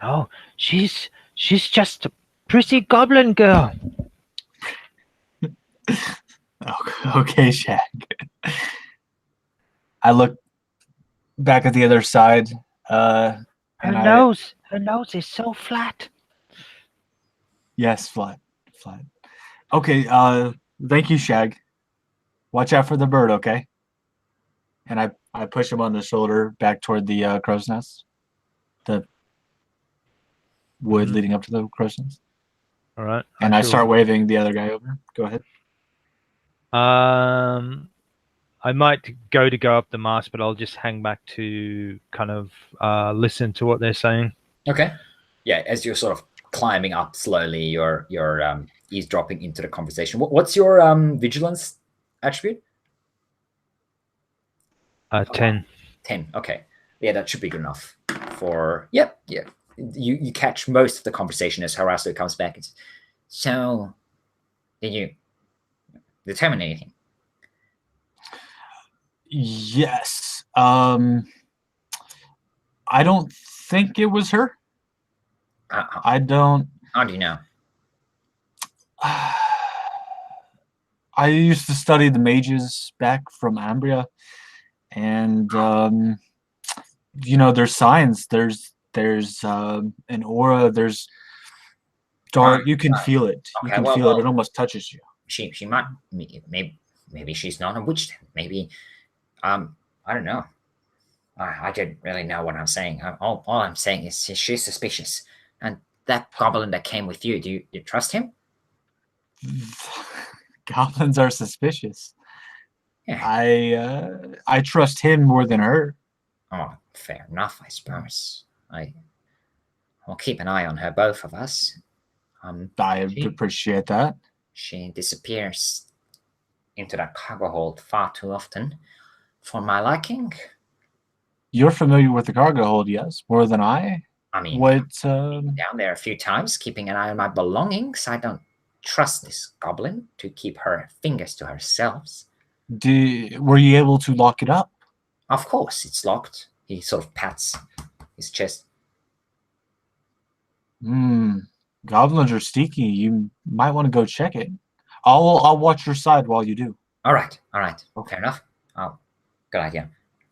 Oh, she's just a pretty goblin girl. Okay, Shag. I look back at the other side. Her nose is so flat. Yes, flat. Okay, thank you, Shag. Watch out for the bird, okay? And I push him on the shoulder back toward the crow's nest. The wood leading up to the crow's nest. All right. And I start waving the other guy over. Go ahead. I might go up the mast, but I'll just hang back to kind of listen to what they're saying. Okay. Yeah, as you're sort of climbing up slowly, you're eavesdropping into the conversation. What's your vigilance attribute? 10. 10. Okay. Yeah, that should be good enough for. Yeah. You catch most of the conversation as Harasto comes back. It's, so, did you determine anything? Yes. I don't think it was her. I don't. How do you know? I used to study the mages back from Ambria, and there's signs. There's an aura. There's dark. You can feel it. Okay, you can feel it. It almost touches you. She might. Maybe she's not a witch then. Maybe. I don't know. I don't really know what I'm saying. All I'm saying is she's suspicious. And that goblin that came with you, do you trust him? Goblins are suspicious. Yeah. I trust him more than her. Oh, fair enough, I suppose. I'll keep an eye on her, both of us. I appreciate that. She disappears into that cargo hold far too often for my liking. You're familiar with the cargo hold, yes? More than I? I mean, What? down there a few times, keeping an eye on my belongings. I don't trust this goblin to keep her fingers to herself. Were you able to lock it up? Of course, it's locked. He sort of pats his chest. Goblins are sneaky. You might want to go check it. I'll watch your side while you do. All right. Okay. Fair enough. Oh, good idea.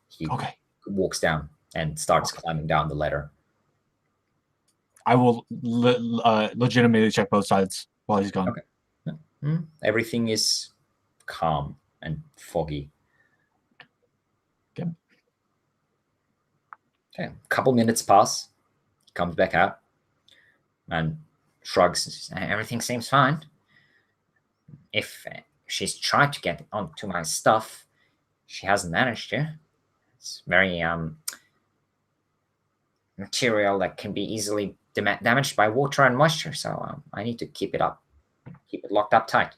He Okay. walks down and starts climbing down the ladder. I will legitimately check both sides while he's gone. Okay. Everything is calm and foggy. Okay. A couple minutes pass. He comes back out and shrugs. Everything seems fine. If she's tried to get onto my stuff, she hasn't managed to. It's very material that can be easily damaged by water and moisture, so I need to keep it locked up tight.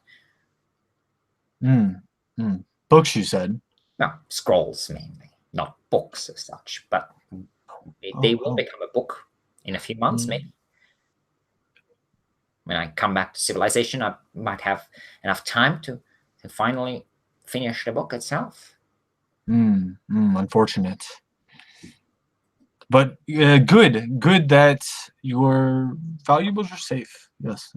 Books, you said? No, scrolls mainly, not books as such, but they will become a book in a few months, maybe. When I come back to civilization, I might have enough time to finally finish the book itself. Unfortunate. But good that your valuables are safe. Yes.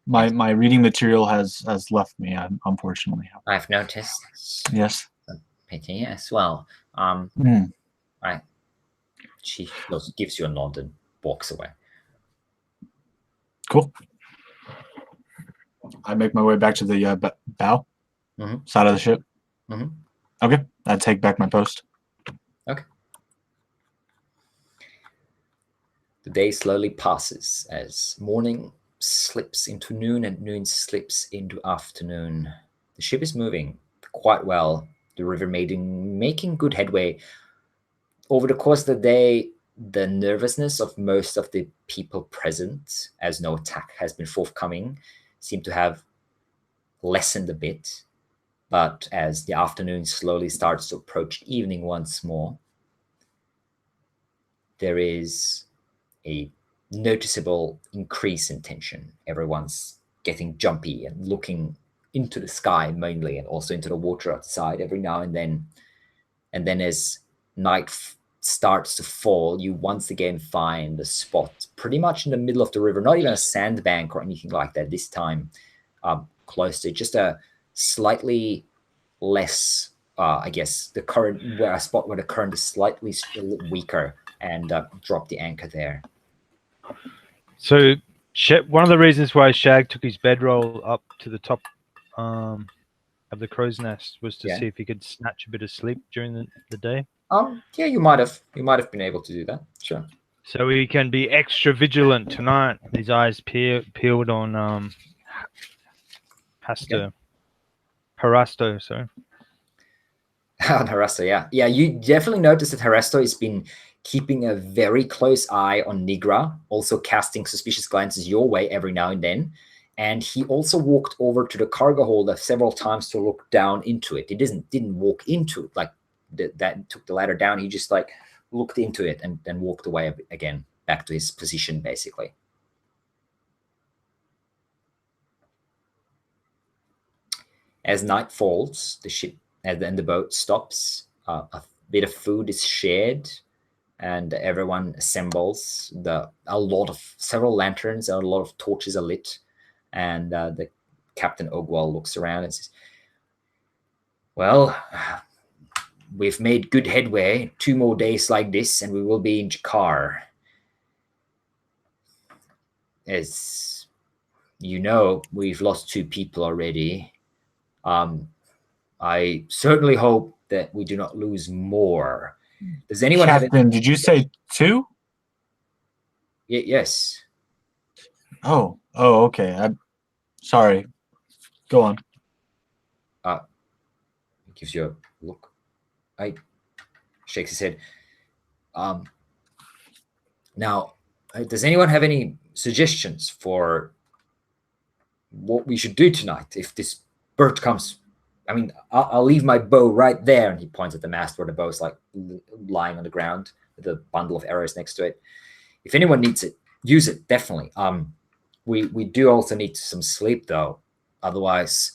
My reading material has left me, unfortunately. I've noticed. Yes. Pity as well. She gives you a nod and walks away. Cool. I make my way back to the bow side of the ship. Okay. I take back my post. Okay. The day slowly passes as morning slips into noon and noon slips into afternoon. The ship is moving quite well. The River Maiden making good headway. Over the course of the day, the nervousness of most of the people present, as no attack has been forthcoming, seem to have lessened a bit. But as the afternoon slowly starts to approach evening once more, there is a noticeable increase in tension. Everyone's getting jumpy and looking into the sky mainly, and also into the water outside every now and then. And then as night starts to fall, you once again find a spot pretty much in the middle of the river, not even a sandbank or anything like that this time, close to just a slightly less, I guess, the current, where a spot where the current is slightly weaker, and drop the anchor there. So one of the reasons why Shag took his bedroll up to the top of the crow's nest was to see if he could snatch a bit of sleep during the day. Yeah, you might have been able to do that. Sure. So he can be extra vigilant tonight. His eyes peeled on Harasto. Sorry. On Harasto, yeah. You definitely notice that Harasto has been keeping a very close eye on Nigra, also casting suspicious glances your way every now and then. And he also walked over to the cargo holder several times to look down into it. He didn't walk into it like that, took the ladder down. He just like looked into it and then walked away again, back to his position, basically. As night falls, the ship and then the boat stops. A bit of food is shared, and everyone assembles. Several lanterns and a lot of torches are lit, and the Captain Ogwal looks around and says, "Well, we've made good headway. 2 more days like this, and we will be in Jakar. As you know, we've lost 2 people already. I certainly hope that we do not lose more. Does anyone Captain, did you say 2? Yes. Oh, okay. I'm sorry. Go on. Gives you a look. Shakes his head. Now, does anyone have any suggestions for what we should do tonight if this bird comes? I mean, I'll leave my bow right there. And he points at the mast where the bow is like lying on the ground with a bundle of arrows next to it. if anyone needs it, use it definitely. We do also need some sleep though, otherwise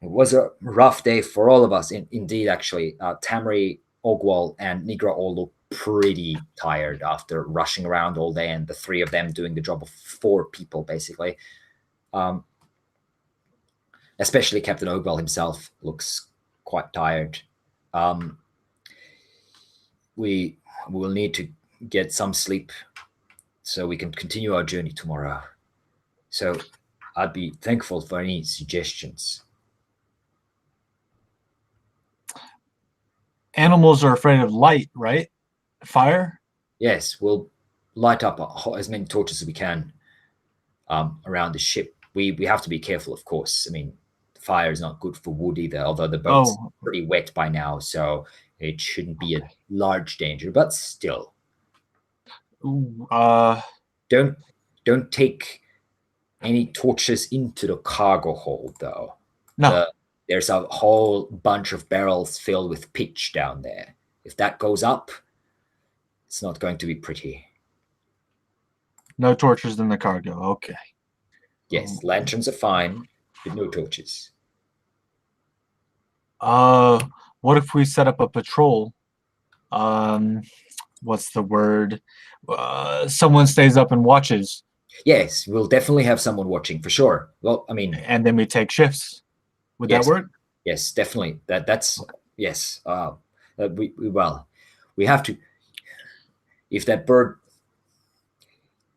it was a rough day for all of us. Indeed, actually, Tamri, Ogwal, and Nigra all look pretty tired after rushing around all day, and the three of them doing the job of 4 people basically. Especially Captain Ogwal himself looks quite tired. We will need to get some sleep so we can continue our journey tomorrow. So I'd be thankful for any suggestions. Animals are afraid of light, right? Fire? Yes, we'll light up as many torches as we can around the ship. We have to be careful, of course. I mean, fire is not good for wood either, although the boat's pretty wet by now, so it shouldn't be a large danger, but still. Don't take any torches into the cargo hold, though. No. There's a whole bunch of barrels filled with pitch down there. If that goes up, it's not going to be pretty. No torches in the cargo. Okay. Yes, lanterns are fine, but no torches. What if we set up a patrol? What's the word? Someone stays up and watches. Yes, we'll definitely have someone watching for sure. Well, I mean, and then we take shifts. Would that work? Yes, definitely. That's yes. We have to. If that bird,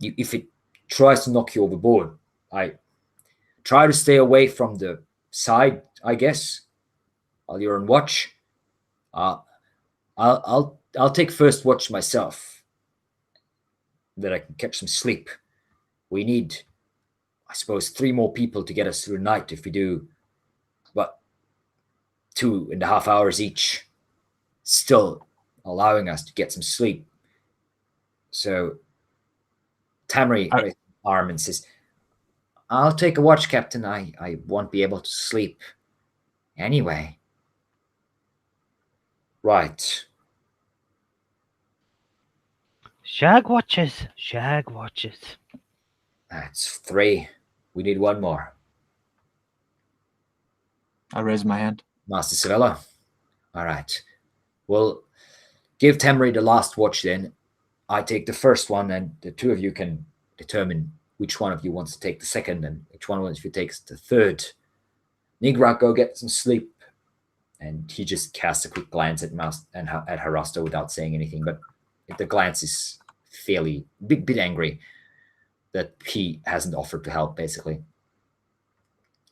if it tries to knock you overboard, I try to stay away from the side, I guess, while you're on watch. I'll take first watch myself, that I can catch some sleep. We need, I suppose, 3 more people to get us through the night. If we do, 2.5 hours each, still allowing us to get some sleep. So Tamri raises her arm and says, I'll take a watch, Captain. I won't be able to sleep anyway. Right. Shag watches. That's 3. We need 1 more. I raise my hand. Master Savella. All right. Well, give Tamri the last watch then. I take the first one, and the 2 of you can determine which one of you wants to take the second, and which one of you takes the third. Nigra, go get some sleep. And he just casts a quick glance at at Harasto without saying anything, but the glance is fairly bit angry that he hasn't offered to help, basically.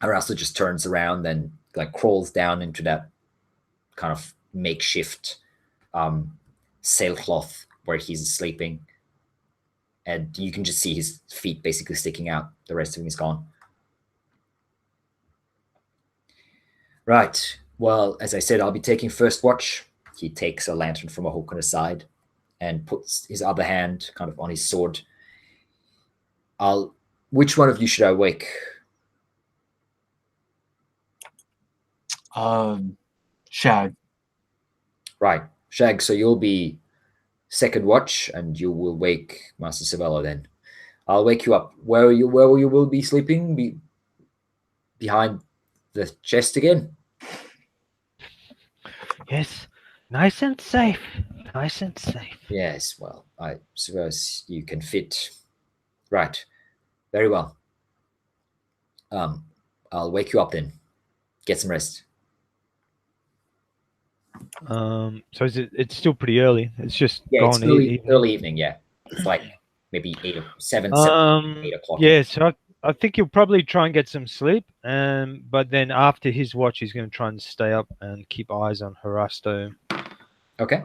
Harasto just turns around and crawls down into that kind of makeshift sailcloth where he's sleeping, and you can just see his feet basically sticking out. The rest of him is gone. Right. Well, as I said, I'll be taking first watch. He takes a lantern from a hook on his side and puts his other hand kind of on his sword. Which one of you should I wake? Shag. Right. Shag, so you'll be second watch, and you will wake Master Savella then. I'll wake you up. Where you will be sleeping? Behind the chest again? Yes. Nice and safe. Yes, well, I suppose you can fit. Right. Very well. I'll wake you up then. Get some rest. So it's still pretty early. It's just it's early evening. Yeah, it's maybe 7, 8 o'clock. Yeah, so I think he'll probably try and get some sleep, but then after his watch, he's going to try and stay up and keep eyes on Harasto. Okay.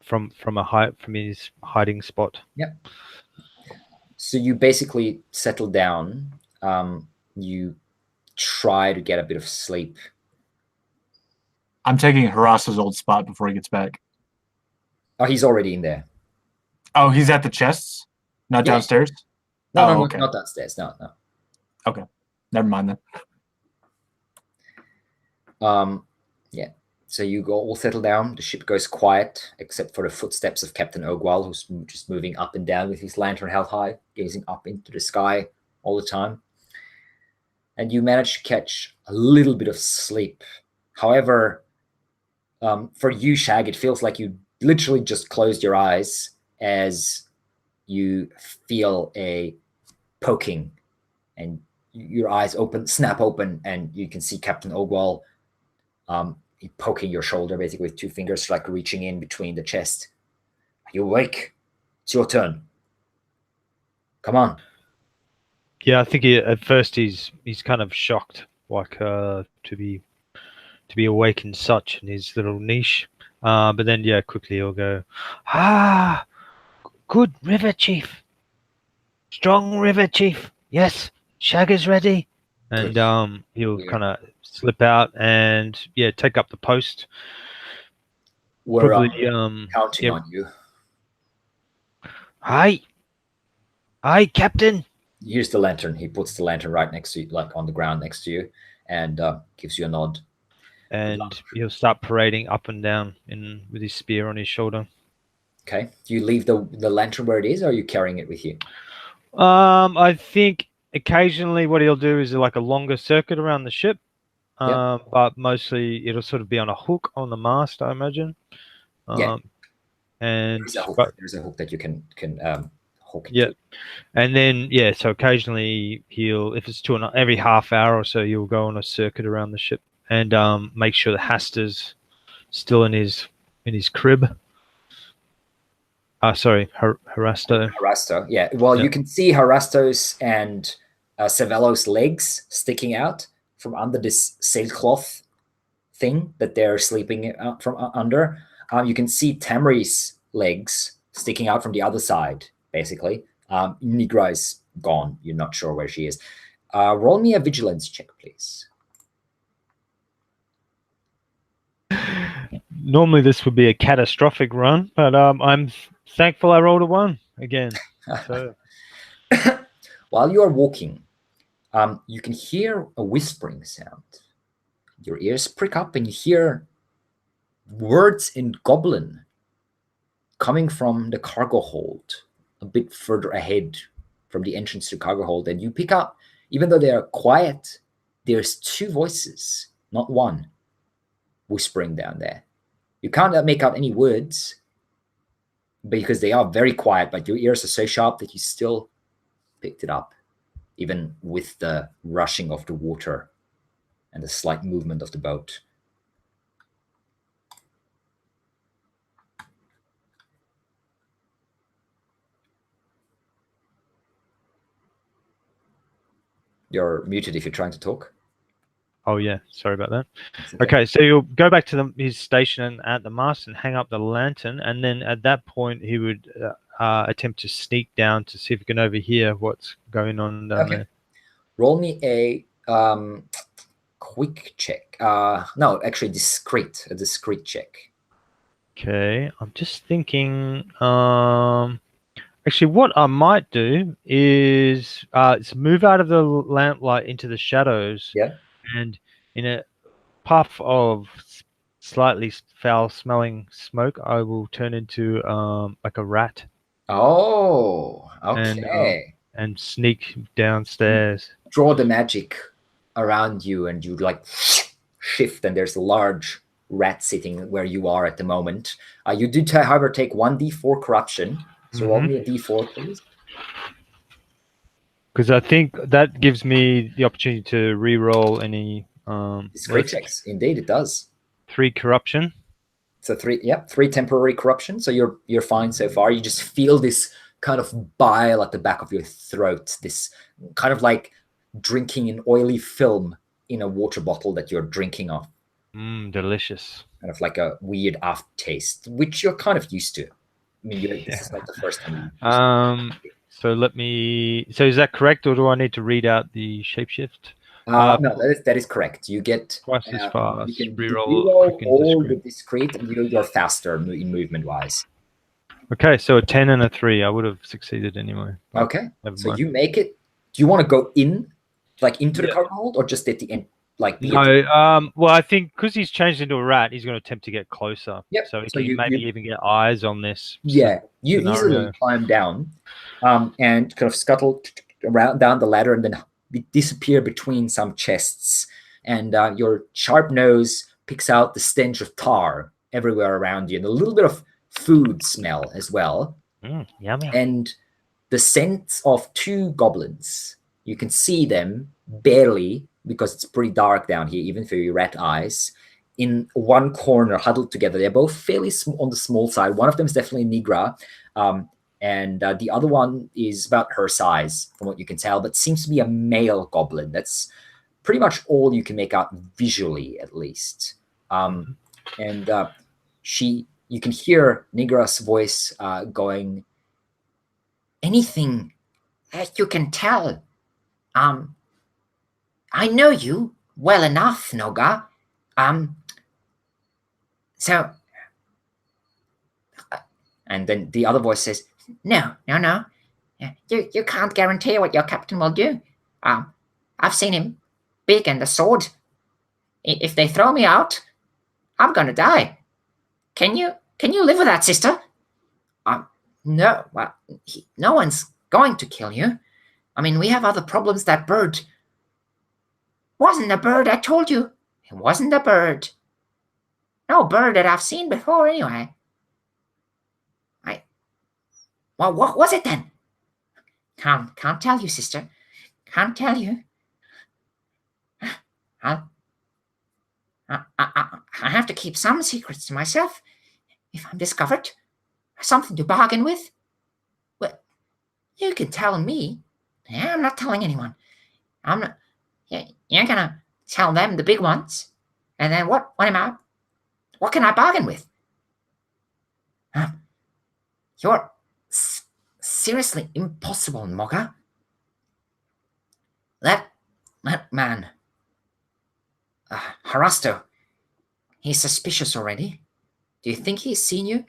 From his hiding spot. Yep. So you basically settle down. You try to get a bit of sleep. I'm taking Harasto's old spot before he gets back. Oh, he's already in there. Oh, he's at the chests? Not downstairs? No, okay. Not downstairs. No. Okay. Never mind then. Yeah. So you go all settle down. The ship goes quiet, except for the footsteps of Captain Ogwal, who's just moving up and down with his lantern held high, gazing up into the sky all the time. And you manage to catch a little bit of sleep. However, for you, Shag, it feels like you literally just closed your eyes as you feel a poking, and your eyes snap open, and you can see Captain Ogwal poking your shoulder basically with 2 fingers, like reaching in between the chest. Are you awake? It's your turn. Come on. Yeah, I think at first he's kind of shocked, like to be awake in such in his little niche. But then yeah, quickly he'll go, Good river chief. Strong river chief. Yes, Shag is ready. and he'll Weird. kind of slip out and yeah, take up the post. We're Probably counting yeah. on you. Aye, Captain. Here's the lantern. He puts the lantern right next to you, like on the ground next to you, and gives you a nod. and he'll start parading up and down with his spear on his shoulder. Okay. Do you leave the lantern where it is, or are you carrying it with you? I think occasionally what he'll do is like a longer circuit around the ship, but mostly it'll sort of be on a hook on the mast, I imagine. Yeah. And There's a hook that you can hook. Yeah, and then yeah, so occasionally he'll, if it's every half hour or so, he'll go on a circuit around the ship and make sure the Haster's still in his crib. Sorry, Harasto. Harasto, yeah. Well, you can see Harasto's and Savello's legs sticking out from under this sailcloth thing that they're sleeping from under. You can see Tamri's legs sticking out from the other side, basically. Nigra is gone. You're not sure where she is. Roll me a vigilance check, please. Normally this would be a catastrophic run, but I'm thankful I rolled a 1 again. So. While you are walking, you can hear a whispering sound. Your ears prick up and you hear words in Goblin coming from the cargo hold a bit further ahead from the entrance to the cargo hold. And you pick up, even though they are quiet, there's 2 voices, not 1, whispering down there. You can't make out any words because they are very quiet, but your ears are so sharp that you still picked it up, even with the rushing of the water and the slight movement of the boat. You're muted if you're trying to talk. Oh yeah, sorry about that. Okay, so you'll go back to his station at the mast and hang up the lantern, and then at that point he would attempt to sneak down to see if he can overhear what's going on down there. Roll me a quick check. No, actually, a discreet check. Okay, I'm just thinking. Actually, what I might do is move out of the lamplight into the shadows. Yeah. And in a puff of slightly foul-smelling smoke, I will turn into like a rat. Oh, okay. And sneak downstairs. Draw the magic around you, and you like shift, and there's a large rat sitting where you are at the moment. You do, however, take 1d4 corruption. So roll me a d4, please. Because I think that gives me the opportunity to re-roll any discreet checks. Indeed, it does. 3 corruption. So 3 temporary corruption. So you're fine so far. You just feel this kind of bile at the back of your throat. This kind of like drinking an oily film in a water bottle that you're drinking off. Delicious. Kind of like a weird aftertaste, which you're kind of used to. I mean, this is not the first time. So so is that correct, or do I need to read out the shapeshift? No, that is correct. You get twice as fast. You can reroll all the discreet, and you're faster in movement wise. Okay, so a 10 and a 3. I would have succeeded anyway. Okay, so you make it. Do you want to go in, like into the cargo hold, or just at the end? like be No, well, I think because he's changed into a rat, he's going to attempt to get closer. Yep. So he So can maybe even get eyes on this. Yeah, you scenario. easily climb down, and kind of scuttle around down the ladder, and then disappear between some chests. And your sharp nose picks out the stench of tar everywhere around you, and a little bit of food smell as well. Yummy. And the scent of two goblins. You can see them barely because it's pretty dark down here, even for your rat eyes. In one corner, huddled together. They're both fairly on the small side. One of them is definitely Nigra, and the other one is about her size, from what you can tell, but seems to be a male goblin. That's pretty much all you can make out visually, at least. And you can hear Nigra's voice going, Anything that you can tell. I know you well enough, Noga. So, and then the other voice says, no. You can't guarantee what your captain will do. I've seen him, big and a sword. If they throw me out, I'm gonna die. Can you live with that, sister? No. Well, no one's going to kill you. I mean, we have other problems. That bird wasn't a bird. I told you, it wasn't a bird. No bird that I've seen before, anyway. Well, what was it then? Can't tell you, sister. Can't tell you. I have to keep some secrets to myself. If I'm discovered, something to bargain with. Well, you can tell me. I'm not telling anyone. I'm not. You're gonna tell them, the big ones, and then what? What can I bargain with? You're seriously impossible, Moga. That man, Harasto, he's suspicious already. Do you think he's seen you?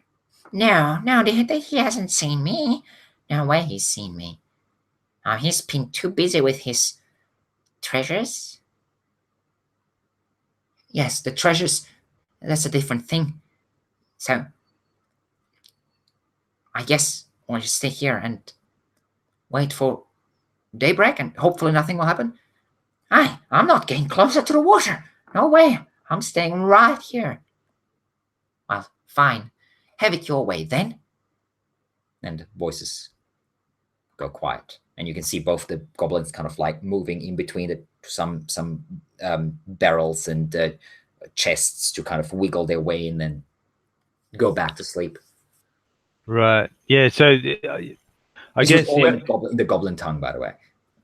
No, he hasn't seen me. No way he's seen me. He's been too busy with his treasures. Yes, the treasures, that's a different thing. So, I guess we'll just stay here and wait for daybreak, and hopefully nothing will happen. I'm not getting closer to the water. No way. I'm staying right here. Well, fine. Have it your way then. and voices go quiet, and you can see both the goblins kind of like moving in between some barrels and chests to kind of wiggle their way in and go back to sleep. Right. Yeah. So I This was guess all in the goblin tongue, by the way.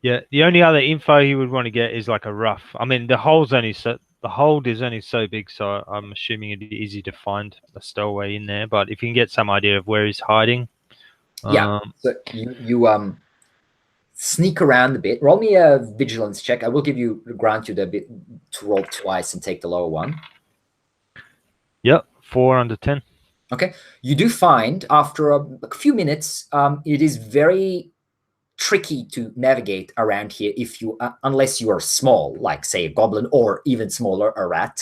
yeah. The only other info he would want to get is like a rough. I mean, the hold is only so big, so I'm assuming it'd be easy to find a stowaway in there. But if you can get some idea of where he's hiding, Yeah. So you sneak around a bit. Roll me a vigilance check. I will grant you the bit to roll twice and take the lower one. Yep, 4 under 10. Okay. You do find after a few minutes, it is very tricky to navigate around here if you unless you are small, like say a goblin, or even smaller, a rat.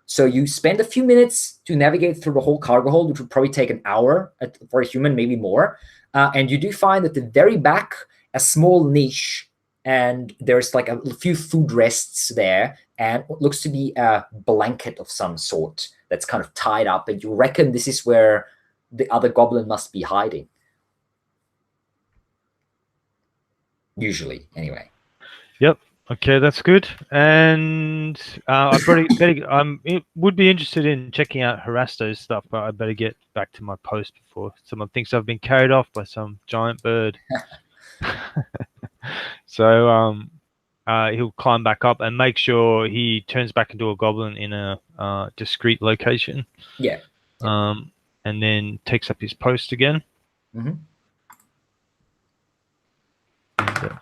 So you spend a few minutes to navigate through the whole cargo hold, which would probably take an hour for a human, maybe more. And you do find at the very back a small niche, and there's like a few food rests there, and what looks to be a blanket of some sort that's kind of tied up, and you reckon this is where the other goblin must be hiding. Usually, anyway. Yep. Okay, that's good. And it would be interested in checking out Harasto's stuff, but I better get back to my post before someone thinks I've been carried off by some giant bird. So he'll climb back up and make sure he turns back into a goblin in a discreet location. Yeah. And then takes up his post again. Mm-hmm. And,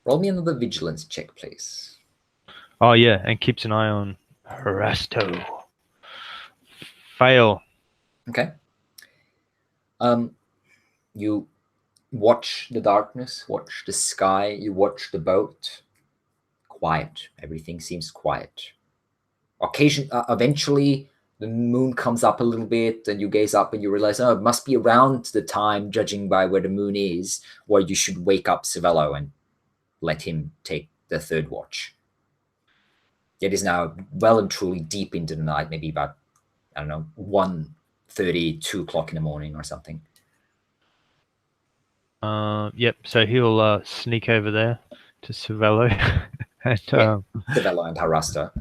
roll me another vigilance check, please. oh yeah, and keeps an eye on Harasto. Fail. Okay. You watch the darkness, watch the sky, you watch the boat quiet. Everything seems quiet. Eventually, the moon comes up a little bit, and you gaze up and you realize, oh, it must be around the time, judging by where the moon is, where you should wake up Cervello and let him take the third watch. It is now well and truly deep into the night, maybe about, I don't know, 1:30, 2 o'clock in the morning or something. Yep. So he'll sneak over there to Cervello, and Cervello and Harasta.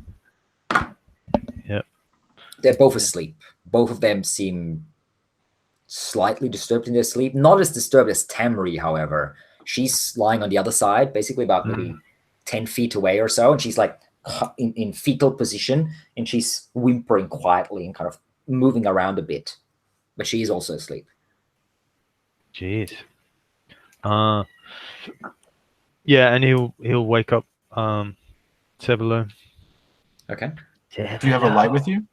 Yep. They're both asleep. Both of them seem slightly disturbed in their sleep. Not as disturbed as Tamri, however. She's lying on the other side, basically about maybe 10 feet away or so, and she's like in fetal position, and she's whimpering quietly and kind of moving around a bit. But she is also asleep. Jeez. Yeah, and he'll wake up Cervello. Okay. Do you have a light with you?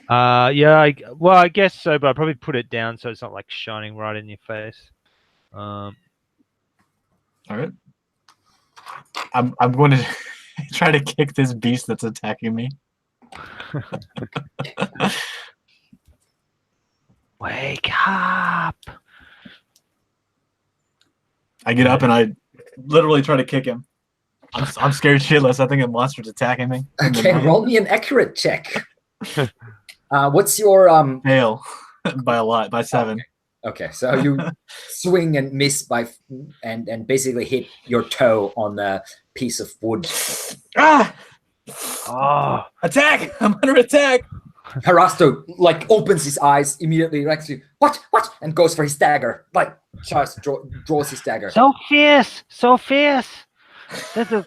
Yeah, I guess so, but I'll probably put it down so it's not like shining right in your face. All right. I'm going to try to kick this beast that's attacking me. Wake up! I get up and I literally try to kick him. I'm scared shitless. I think a monster's attacking me. Okay, roll me an accurate check. What's your Fail by a lot, by 7. Okay, so you swing and miss and basically hit your toe on a piece of wood. Ah! Oh, Attack! I'm under attack. Harasto like opens his eyes immediately, like what, and goes for his dagger. Like draws his dagger. So fierce, so fierce. There's a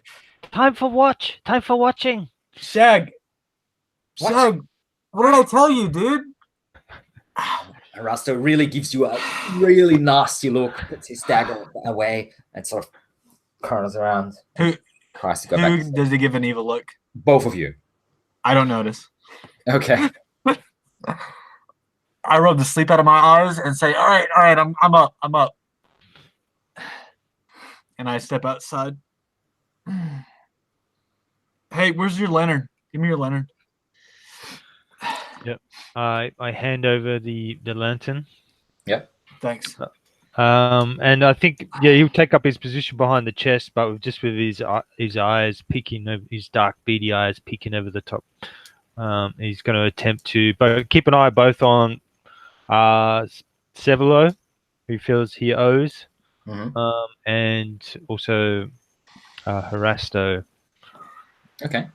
time for watching. Shag. What? Shag. What did I tell you, dude? Harasto really gives you a really nasty look, puts his dagger away, and sort of curls around. Who Tries to go back. Who does he give an evil look? Both of you. I don't notice. Okay. I rub the sleep out of my eyes and say, all right, I'm up. And I step outside. Hey, where's your lantern? Give me your lantern. yep. I hand over the lantern. Yep. Thanks. And I think he'll take up his position behind the chest, but with his eyes peeking over, his dark beady eyes peeking over the top. He's going to attempt to, but keep an eye both on Cervello, who feels he owes, and also Harasto. Okay.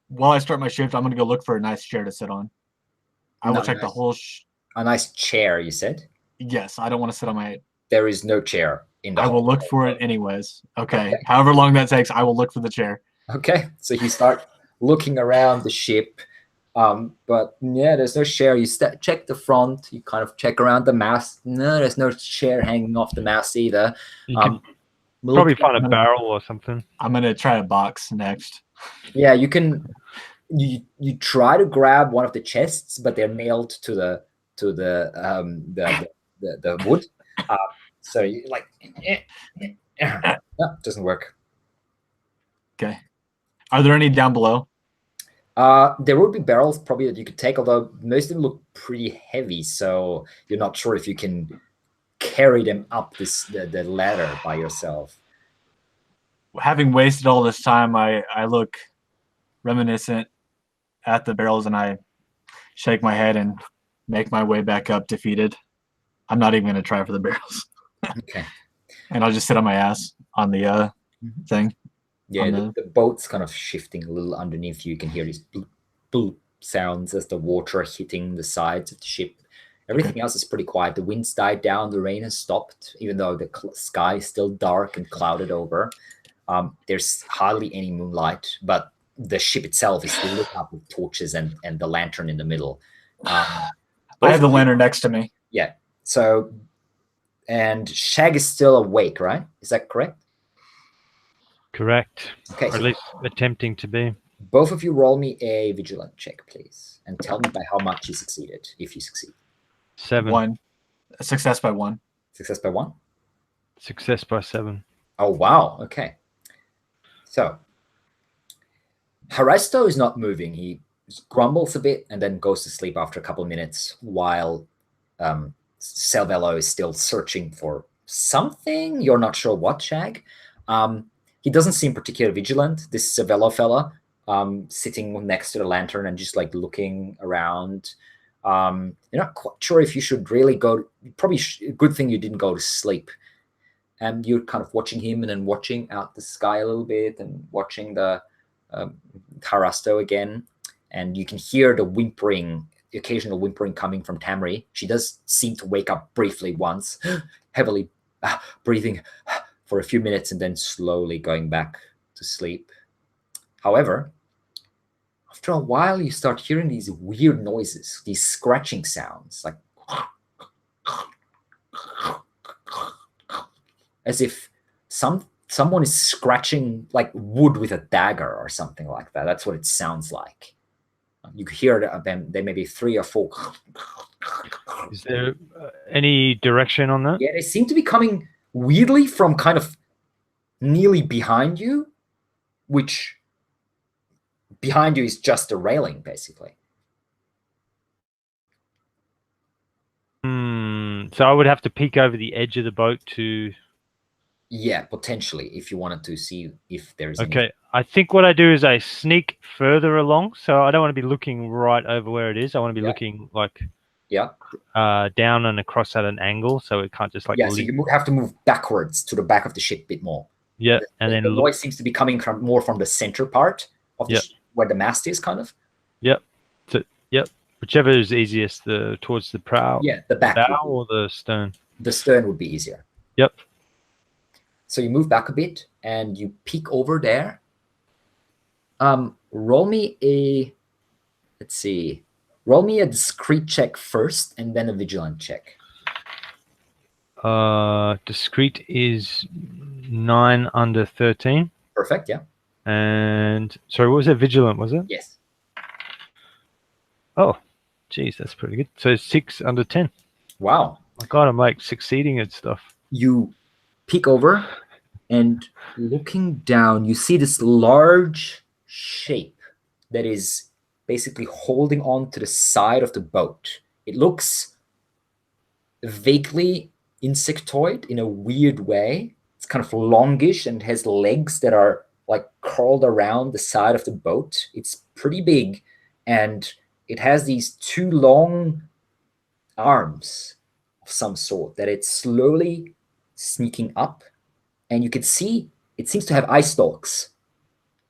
While I start my shift, I'm going to go look for a nice chair to sit on. I will check the whole. A nice chair, you said? Yes, I don't want to sit on my. There is no chair in the. I will look for it anyways. Okay. However long that takes, I will look for the chair. Okay, so you start looking around the ship, but yeah, there's no chair. You check the front. You kind of check around the mast. No, there's no chair hanging off the mast either. You can probably find a barrel or something. I'm gonna try a box next. Yeah, you can. You try to grab one of the chests, but they're nailed to the wood. So you like, no, doesn't work. Okay. Are there any down below? There would be barrels probably that you could take, although most of them look pretty heavy, so you're not sure if you can carry them up the ladder by yourself. Having wasted all this time, I look reminiscent at the barrels and I shake my head and make my way back up defeated. I'm not even going to try for the barrels. Okay. And I'll just sit on my ass on the thing. Yeah, the boat's kind of shifting a little underneath you. You can hear these bloop, bloop sounds as the water hitting the sides of the ship. Everything else is pretty quiet. The wind's died down. The rain has stopped, even though the sky is still dark and clouded over. There's hardly any moonlight, but the ship itself is lit up with torches and the lantern in the middle. I have the lantern next to me. Yeah. So, and Shag is still awake, right? Is that correct? Correct. Okay. Or at least attempting to be. Both of you roll me a vigilant check, please, and tell me by how much you succeeded, if you succeed. 7. 1. Success by 1. Success by 1? Success by 7. Oh, wow. Okay. So, Harasto is not moving. He grumbles a bit and then goes to sleep after a couple of minutes while Cervello is still searching for something. You're not sure what, Shag. He doesn't seem particularly vigilant, this Cervello fella, sitting next to the lantern and just like looking around. You're not quite sure if you should really go. Probably a good thing you didn't go to sleep. And you're kind of watching him and then watching out the sky a little bit and watching the Harasto again. And you can hear the whimpering, the occasional whimpering coming from Tamri. She does seem to wake up briefly once, heavily breathing for a few minutes and then slowly going back to sleep. However, after a while, you start hearing these weird noises, these scratching sounds, like as if someone is scratching like wood with a dagger or something like that. That's what it sounds like. You could hear them. They may be 3 or 4. Is there any direction on that? Yeah, they seem to be coming weirdly from kind of nearly behind you, which behind you is just a railing, basically. So I would have to peek over the edge of the boat to... Yeah, potentially, if you wanted to see if there's Okay, I think what I do is I sneak further along, so I don't want to be looking right over where it is. I want to be looking like down and across at an angle, so it can't just like so you have to move backwards to the back of the ship a bit more. Yeah, and the then noise seems to be coming from more from the center part of the where the mast is, kind of. Yep. So, whichever is easiest, towards the prow. Yeah, the back. Bow or the stern. The stern would be easier. Yep. So you move back a bit and you peek over there. Roll me a, let's see, roll me a discreet check first and then a vigilant check. Discreet is 9 under 13. Perfect, yeah. And sorry, what was it? Vigilant, was it? Yes. Oh, geez, that's pretty good. So 6 under 10. Wow. My God, I'm like succeeding at stuff. You peek over and looking down, you see this large shape that is basically holding on to the side of the boat. It looks vaguely insectoid in a weird way. It's kind of longish and has legs that are like curled around the side of the boat. It's pretty big, and it has these 2 long arms of some sort that it's slowly sneaking up. And you can see it seems to have eye stalks,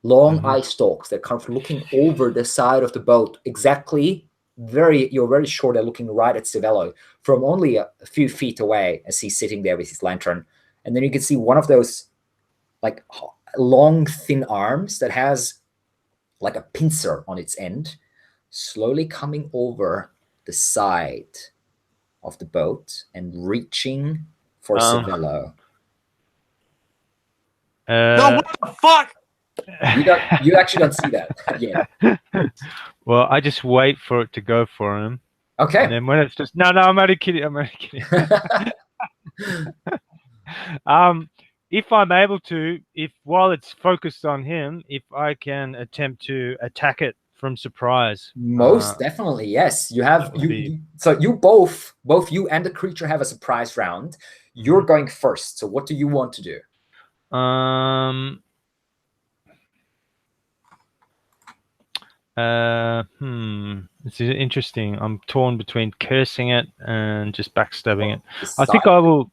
long eye stalks that kind of looking over the side of the boat. Exactly, you're very sure they're looking right at Cervello from only a few feet away as he's sitting there with his lantern. And then you can see one of those like long, thin arms that has like a pincer on its end, slowly coming over the side of the boat and reaching for Cervello. No, what the fuck? You actually don't see that yet. Well, I just wait for it to go for him. Okay. And then when it's just I'm only kidding. I'm only kidding. If I'm able to, while it's focused on him, if I can attempt to attack it from surprise. Most definitely, yes. You have so you both you and the creature have a surprise round. You're going first. So what do you want to do? It's interesting. I'm torn between cursing it and just backstabbing it. I think I will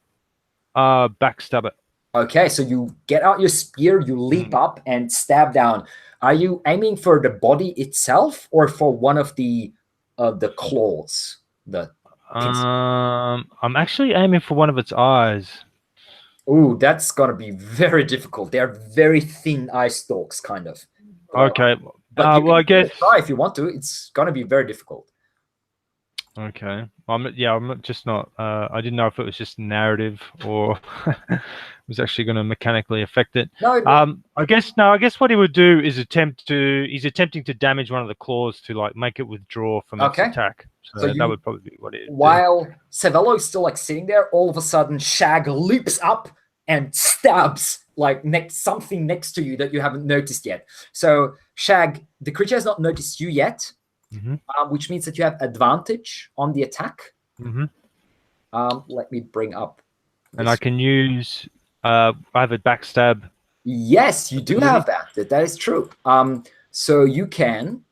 backstab it. Okay, so you get out your spear, you leap up and stab down. Are you aiming for the body itself or for one of the claws? I'm actually aiming for one of its eyes. Ooh, that's gonna be very difficult. They're very thin eye stalks, kind of. Okay. But well, I guess try if you want to. It's gonna be very difficult. Okay. I'm just not. I didn't know if it was just narrative or was actually going to mechanically affect it. No. I guess what he would do is he's attempting to damage one of the claws to like make it withdraw from its attack. So that would probably be what it is. While Cervello is still like sitting there, all of a sudden Shag leaps up and stabs like something next to you that you haven't noticed yet. So Shag, the creature has not noticed you yet, which means that you have advantage on the attack. Let me bring up. And I can use. I have a backstab. Yes, you do have that. That is true. So you can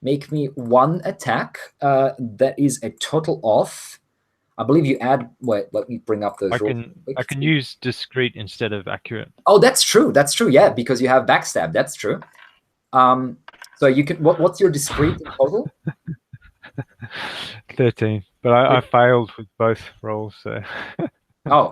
make me one attack. That is a total of. I believe you add. Wait, let me bring up those. I can use discreet instead of accurate. Oh, that's true. That's true. Yeah, because you have backstab. That's true. So you can. What's your discreet in total? 13, but I failed with both rolls. So. Oh.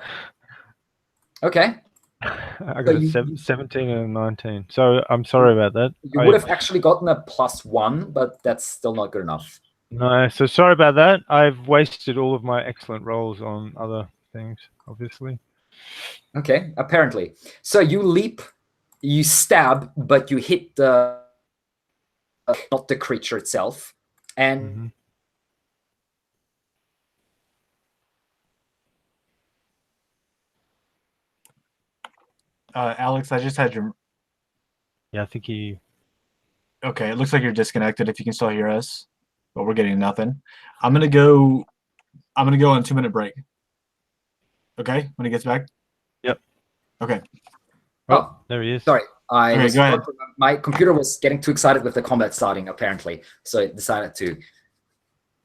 Okay. I got a 17 and a 19. So I'm sorry about that. You would have actually gotten a +1, but that's still not good enough. No, so sorry about that. I've wasted all of my excellent rolls on other things, obviously. Okay, apparently. So you leap, you stab, but you hit the not the creature itself. And Alex, I just had your. Yeah, I think he. Okay, it looks like you're disconnected. If you can still hear us, but we're getting nothing. I'm gonna go on a 2-minute break. Okay, when he gets back. Yep. Okay. Oh, there he is. Sorry, go ahead. My computer was getting too excited with the combat starting, apparently, so it decided to,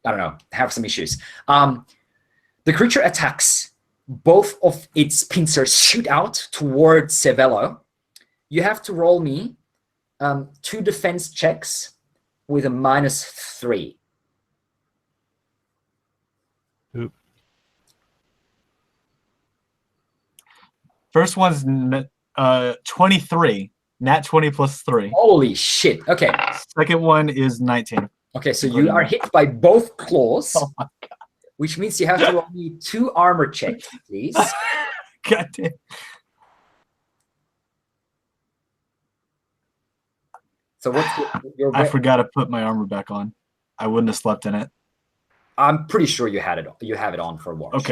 I don't know, have some issues. The creature attacks. Both of its pincers shoot out towards Cervello. You have to roll me 2 defense checks with a -3. Oop. First one's 23. Nat 20 plus 3. Holy shit. Okay. Second one is 19. Okay, so you are hit by both claws. Oh my god. Which means you have to roll me 2 armor checks, please. God damn. So what's your I forgot to put my armor back on. I wouldn't have slept in it. I'm pretty sure you had it. You have it on for watch.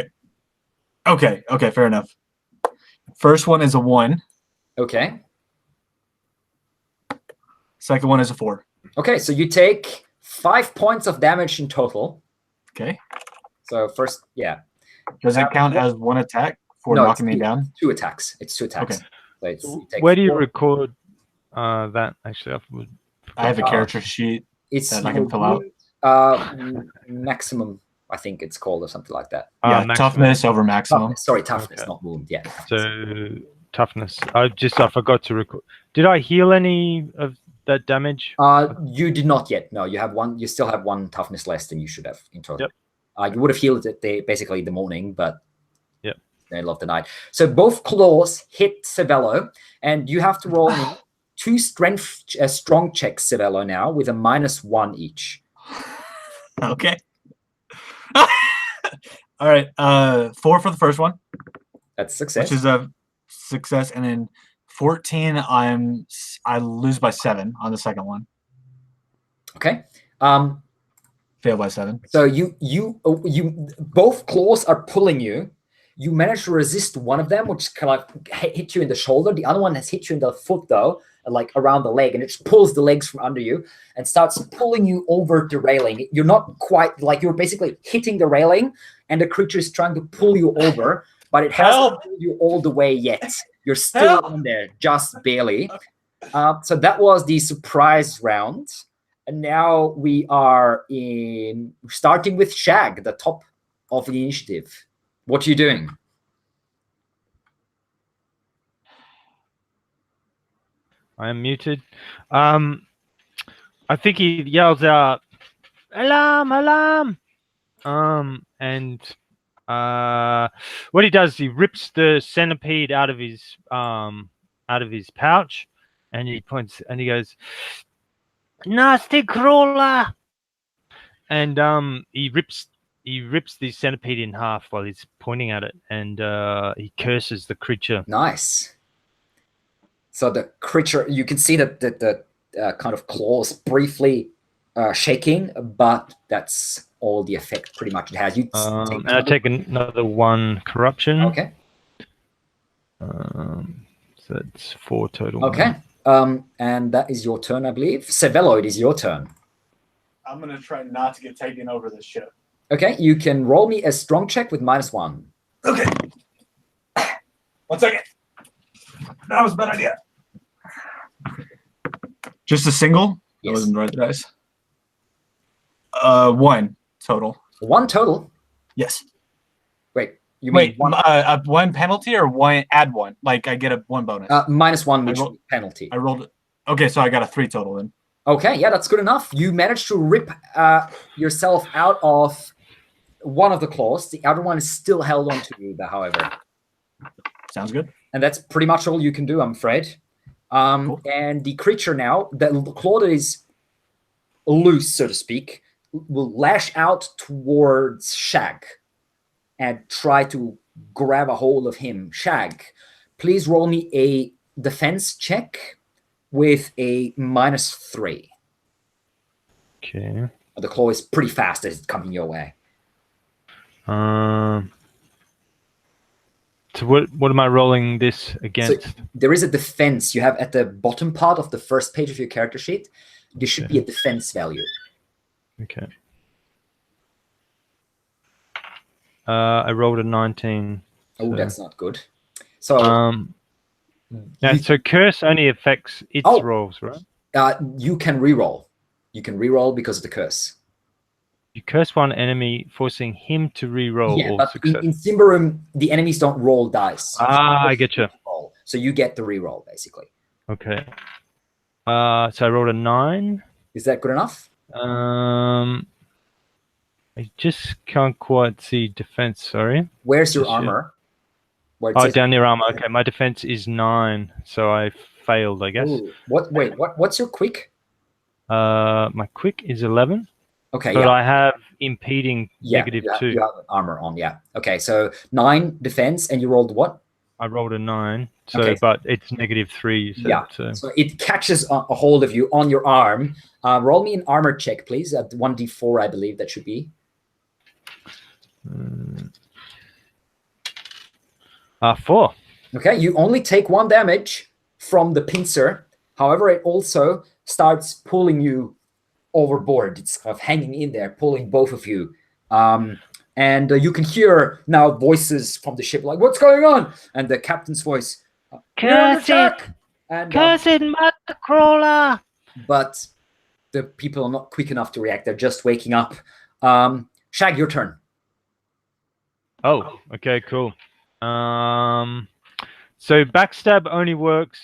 Okay, fair enough. First one is a 1. Okay. Second one is a 4. Okay, so you take 5 points of damage in total. Okay. So first, yeah. Does it count as one attack for knocking me down? 2 attacks. It's 2 attacks. Okay. So where do you record that? Actually, I have a character sheet that I can fill out. Maximum, I think it's called, or something like that. Yeah, toughness over maximum. Toughness, not wound. Yeah. So toughness. I forgot to record. Did I heal any of that damage? You did not yet. No, you have 1. You still have 1 toughness less than you should have in total. Yep. You would have healed it basically in the morning, but yep, middle of the night. So both claws hit Cervello, and you have to roll me 2 strong checks, Cervello, now with a -1 each. Okay. All right. 4 for the first one. That's success. Which is a success, and then 14. I lose by 7 on the second one. Okay. Fail by 7. So you both claws are pulling you. You manage to resist one of them, which kind of hit you in the shoulder. The other one has hit you in the foot, though, like around the leg, and it just pulls the legs from under you and starts pulling you over the railing. You're not quite, like, you're basically hitting the railing, and the creature is trying to pull you over, but it hasn't pulled you all the way yet. You're still in there, just barely. So that was the surprise round. And now we are starting with Shag, the top of the initiative. What are you doing? I am muted. I think he yells out, "Alarm! Alarm!" And what he does, he rips the centipede out of his pouch, and he points and he goes, "Nasty crawler!" And he rips the centipede in half while he's pointing at it, and he curses the creature. Nice. So the creature, you can see that the kind of claws briefly shaking, but that's all the effect pretty much it has. And I take another 1 corruption. Okay. So that's 4 total. Okay. And that is your turn, I believe. Cervello, it is your turn. I'm gonna try not to get taken over this ship. Okay, you can roll me a strong check with -1. Okay. 1 second. That was a bad idea. Just a single? That Yes. wasn't the right dice. 1 total. 1 total. Yes. Wait, you mean Wait, one penalty or one add 1? Like I get a 1 bonus. -1, which rolled- penalty. I rolled it. Okay, so I got a 3 total then. Okay, yeah, that's good enough. You managed to rip yourself out of one of the claws. The other one is still held onto you, however. Sounds good. And that's pretty much all you can do, I'm afraid. Cool. And the creature now, the claw that is loose, so to speak, will lash out towards Shag and try to grab a hold of him. Shag, please roll me a defense check with a -3. Okay. The claw is pretty fast as it's coming your way. So what am I rolling this against? There is a defense you have at the bottom part of the first page of your character sheet. There should be a defense value. Okay. I rolled a 19. Oh, so- that's not good. So Yeah, you, so curse only affects its Oh. rolls, right? you can reroll. You can reroll because of the curse. You curse one enemy, forcing him to re-roll Yeah, all but success. in Symbaroum, the enemies don't roll dice. I get you. Roll. So you get the reroll, basically. Okay. So I rolled a 9. Is that good enough? I just can't quite see defense. Sorry. Where's your Just yet. armor? Where it Oh, says- down near armor. Okay, my defense is 9, so I failed, I guess. Ooh, what's your quick? My quick is 11, Okay, but yeah. I have impeding Yeah, -2. you have armor on, yeah. Okay, so 9 defense, and you rolled what? I rolled a 9, so Okay. but it's -3. You said, Yeah. So. So it catches a hold of you on your arm. Roll me an armor check, please. At 1d4, I believe that should be. 4. Okay, you only take 1 damage from the pincer. However, it also starts pulling you overboard. It's kind of hanging in there, pulling both of you. And you can hear now voices from the ship like, "What's going on?" And the captain's voice, "We're under Curse it! attack!" And, Curse it, mother crawler! but the people are not quick enough to react. They're just waking up. Shag, your turn. Oh, okay, cool. So backstab only works.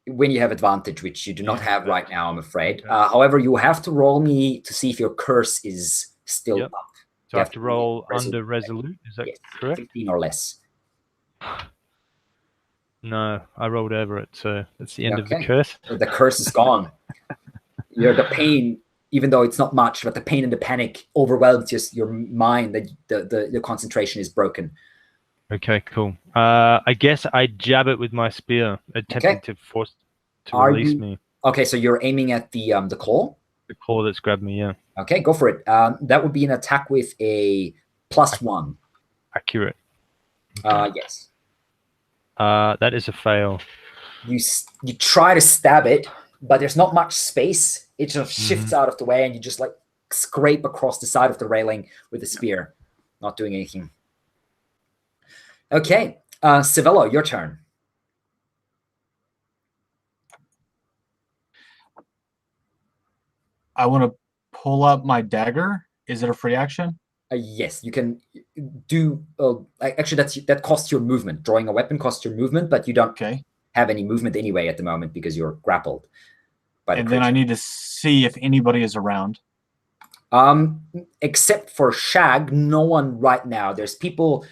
When you have advantage, which you do not have right now, I'm afraid. Okay. However, you have to roll me to see if your curse is still Yep. up. So I have to roll Resolute. under resolute. Is that Yes, correct? 15 or less. No, I rolled over it, so that's the end of the Okay. curse. So the curse is gone. The pain, even though it's not much, but the pain and the panic overwhelms just your mind. That the concentration is broken. Okay, cool. I guess I jab it with my spear, attempting to force to Are release you- me. Okay, so you're aiming at the claw. The claw that's grabbed me, yeah. Okay, go for it. That would be an attack with a +1. Accurate. Yes. That is a fail. You try to stab it, but there's not much space. It just shifts out of the way, and you just like scrape across the side of the railing with the spear, not doing anything. Okay, Civello, your turn. I want to pull up my dagger. Is it a free action? Yes, you can do. Actually, that costs your movement. Drawing a weapon costs your movement, but you don't Okay. have any movement anyway at the moment because you're grappled. By the And then I need to see if anybody is around. Except for Shag, no one right now. There's people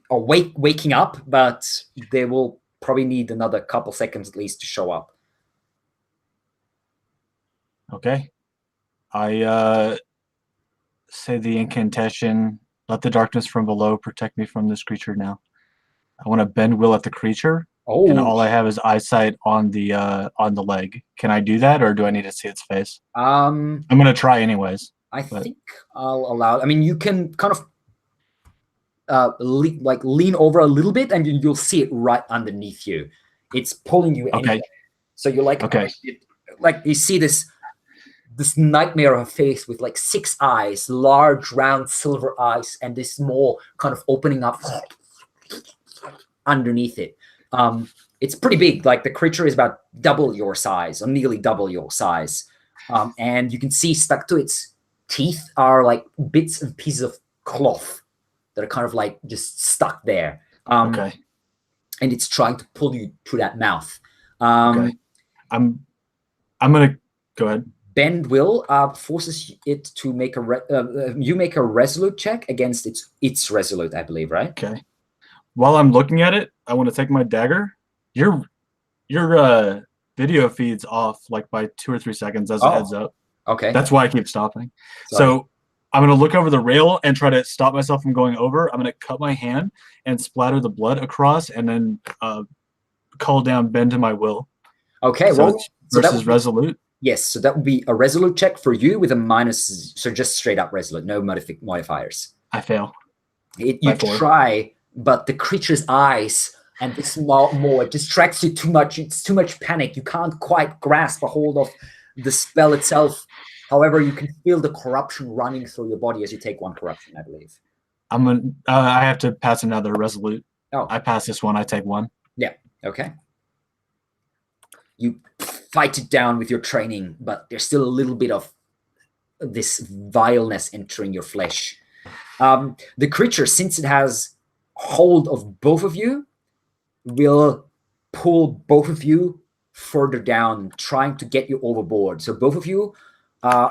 waking up, but they will probably need another couple seconds at least to show up. Okay. I say the incantation, let the darkness from below protect me from this creature now. I want to bend will at the creature, Oh, and all I have is eyesight on the leg. Can I do that, or do I need to see its face? I'm gonna try anyways. I think I'll allow. I mean, you can kind of lean over a little bit, and you'll see it right underneath you. It's pulling you. Okay. Anyway. So you're like, Okay. oh, shit. Like you see this nightmare of a face with like 6 eyes, large round silver eyes, and this small kind of opening up underneath it. It's pretty big. Like the creature is about double your size, or nearly double your size. And you can see stuck to its teeth are like bits and pieces of cloth that are kind of like just stuck there. Okay. And it's trying to pull you through that mouth. Okay. I'm gonna go ahead. Bend will forces it to make you make a resolute check against its resolute, I believe, right? Okay. While I'm looking at it, I want to take my dagger. Your video feed's off like by 2 or 3 seconds as a heads up. Okay. That's why I keep stopping. Sorry. So I'm gonna look over the rail and try to stop myself from going over. I'm gonna cut my hand and splatter the blood across, and then call down bend to my will. Okay. So Well, it's versus resolute. Yes, so that would be a resolute check for you with a minus, so just straight up resolute, no modifiers. I fail. You By 4. try, but the creature's eyes and this maw, it distracts you too much. It's too much panic. You can't quite grasp a hold of the spell itself. However, you can feel the corruption running through your body as you take 1 corruption, I believe. I have to pass another resolute. Oh. I pass this one. I take 1. Yeah. Okay. You fight it down with your training, but there's still a little bit of this vileness entering your flesh. The creature, since it has hold of both of you, will pull both of you further down, trying to get you overboard. So both of you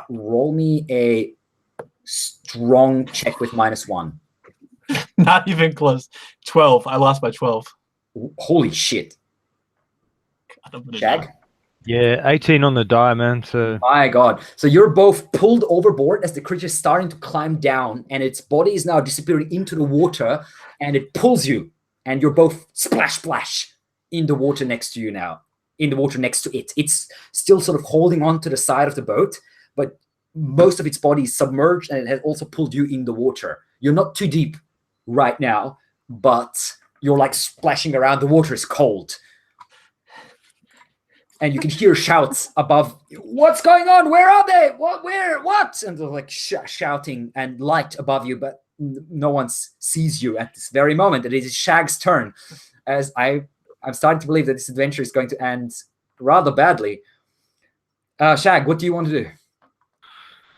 roll me a strong check with -1. Not even close. 12. I lost by 12. Holy shit. Shag? Yeah, 18 on the die, man. So My God. So you're both pulled overboard as the creature is starting to climb down, and its body is now disappearing into the water, and it pulls you, and you're both splash in the water next to you now. In the water next to it. It's still sort of holding on to the side of the boat, but most of its body is submerged, and it has also pulled you in the water. You're not too deep right now, but you're like splashing around. The water is cold. And you can hear shouts above. What's going on? Where are they? What? Where? What? And they're like shouting and light above you, but no one sees you at this very moment. It is Shag's turn, as I'm starting to believe that this adventure is going to end rather badly. Shag, what do you want to do?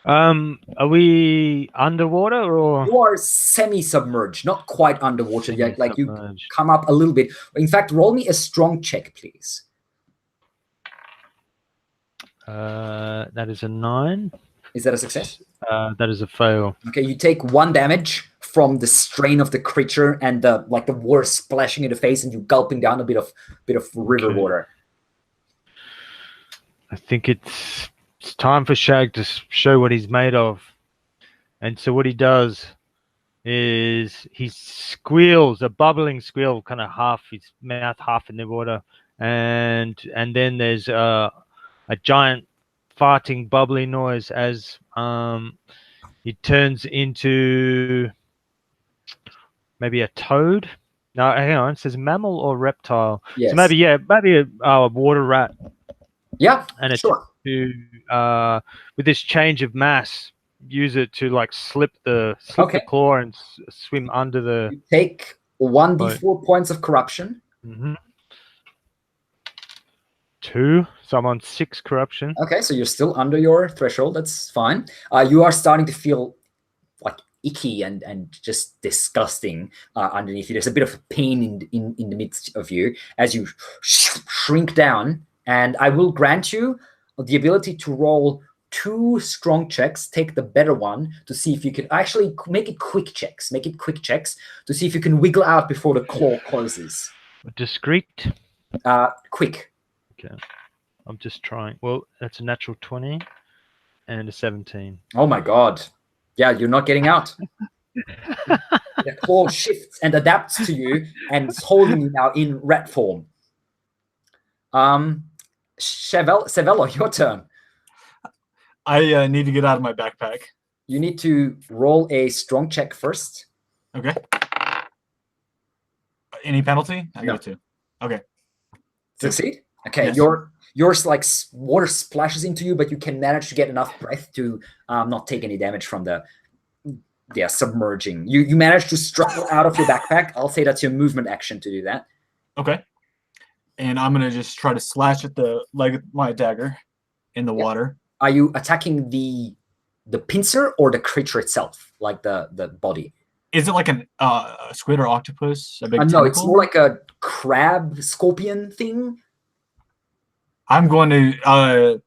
are we underwater or? You are semi-submerged, not quite underwater yet. Like you Semi-submerged. come up a little bit. In fact, roll me a strong check, please. That is a 9. Is that a success? That is a fail. Okay, you take 1 damage from the strain of the creature and the water splashing in the face, and you gulping down a bit of river Okay. water. I think it's time for Shag to show what he's made of. And so what he does is he squeals, a bubbling squeal, kind of half his mouth, half in the water, and then there's a giant farting bubbly noise as he turns into maybe a toad. No, hang on, it says mammal or reptile. Yes. So maybe a water rat. Yeah, And it's sure. to with this change of mass, use it to like slip the claw and swim under the. You take 1d4 points of corruption. 2, so I'm on 6 corruption. Okay, so you're still under your threshold. That's fine. You are starting to feel like icky and just disgusting underneath you. There's a bit of pain in the midst of you as you shrink down. And I will grant you the ability to roll 2 strong checks. Take the better one to see if you can actually make it quick checks. Make it quick checks to see if you can wiggle out before the claw closes. Discreet. Quick. Okay, I'm just trying. Well, that's a natural 20 and a 17. Oh my God. Yeah, you're not getting out. The claw shifts and adapts to you and is holding you now in rat form. Sevello, your turn. I need to get out of my backpack. You need to roll a strong check first. Okay. Any penalty? I No. got a 2. Okay. Succeed? Okay, Yes. yours like water splashes into you, but you can manage to get enough breath to not take any damage from the submerging. You manage to struggle out of your backpack. I'll say that's your movement action to do that. Okay. And I'm gonna just try to slash at the leg of my dagger in the water. Are you attacking the pincer or the creature itself, like the body? Is it like a squid or octopus? A big No, tentacle? it's more like a crab scorpion thing. I'm going to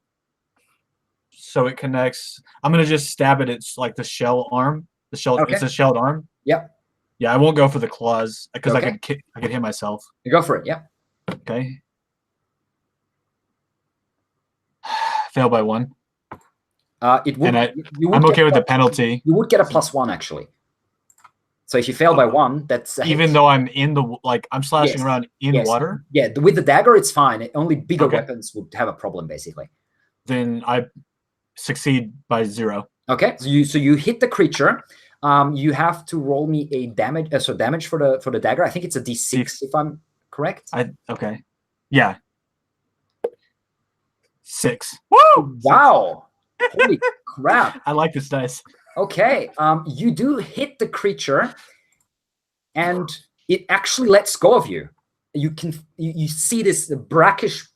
so it connects. I'm gonna just stab at its like the shell arm. The shell. Okay. It's a shelled arm. Yep. Yeah, I won't go for the claws because Okay. I could hit myself. You go for it. Yeah. Okay. Fail by 1. It would. And you would I'm get okay with the a- penalty, You would get a +1 actually. So if you fail by 1, that's a even hit. though I'm in the I'm slashing Yes. around in Yes. water. Yeah, with the dagger, it's fine. Only bigger Okay. weapons would have a problem, basically. Then I succeed by 0. Okay, so you hit the creature. You have to roll me a damage. Damage for the dagger. I think it's a D6 if I'm correct. Okay. Yeah. 6. Woo! Wow! Holy crap! I like this dice. Okay, you do hit the creature, and it actually lets go of you. You see this brackish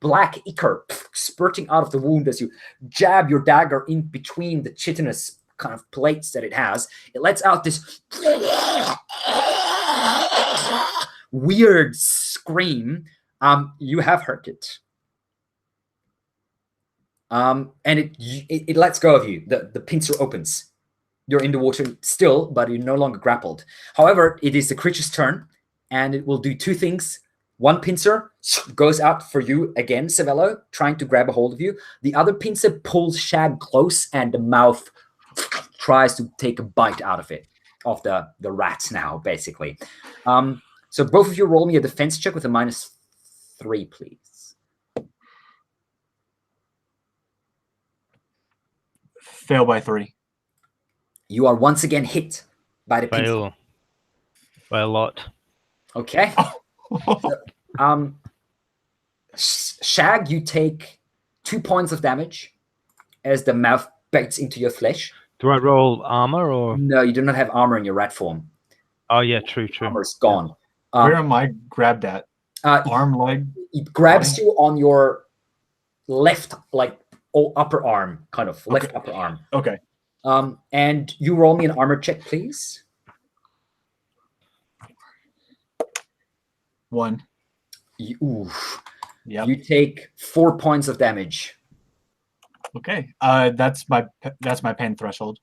black ichor spurting out of the wound as you jab your dagger in between the chitinous kind of plates that it has. It lets out this weird scream. You have hurt it. And it lets go of you. The pincer opens. You're in the water still, but you're no longer grappled. However, it is the creature's turn, and it will do 2 things. One pincer goes out for you again, Savello, trying to grab a hold of you. The other pincer pulls Shag close, and the mouth tries to take a bite out of it, of the rat now, basically. So both of you roll me a defense check with a -3, please. Fail by 3. You are once again hit by the pincer. Fail by a lot. Okay. Shag, you take 2 points of damage as the mouth bites into your flesh. Do I roll armor or? No, you do not have armor in your rat form. Oh yeah, true. Armor's gone. Where am I grabbed at? Arm, leg? It grabs you on your left, like upper arm, kind of left upper arm. Okay. And you roll me an armor check, please. 1. Oof. Yep. You take 4 points of damage. Okay. That's my pain threshold.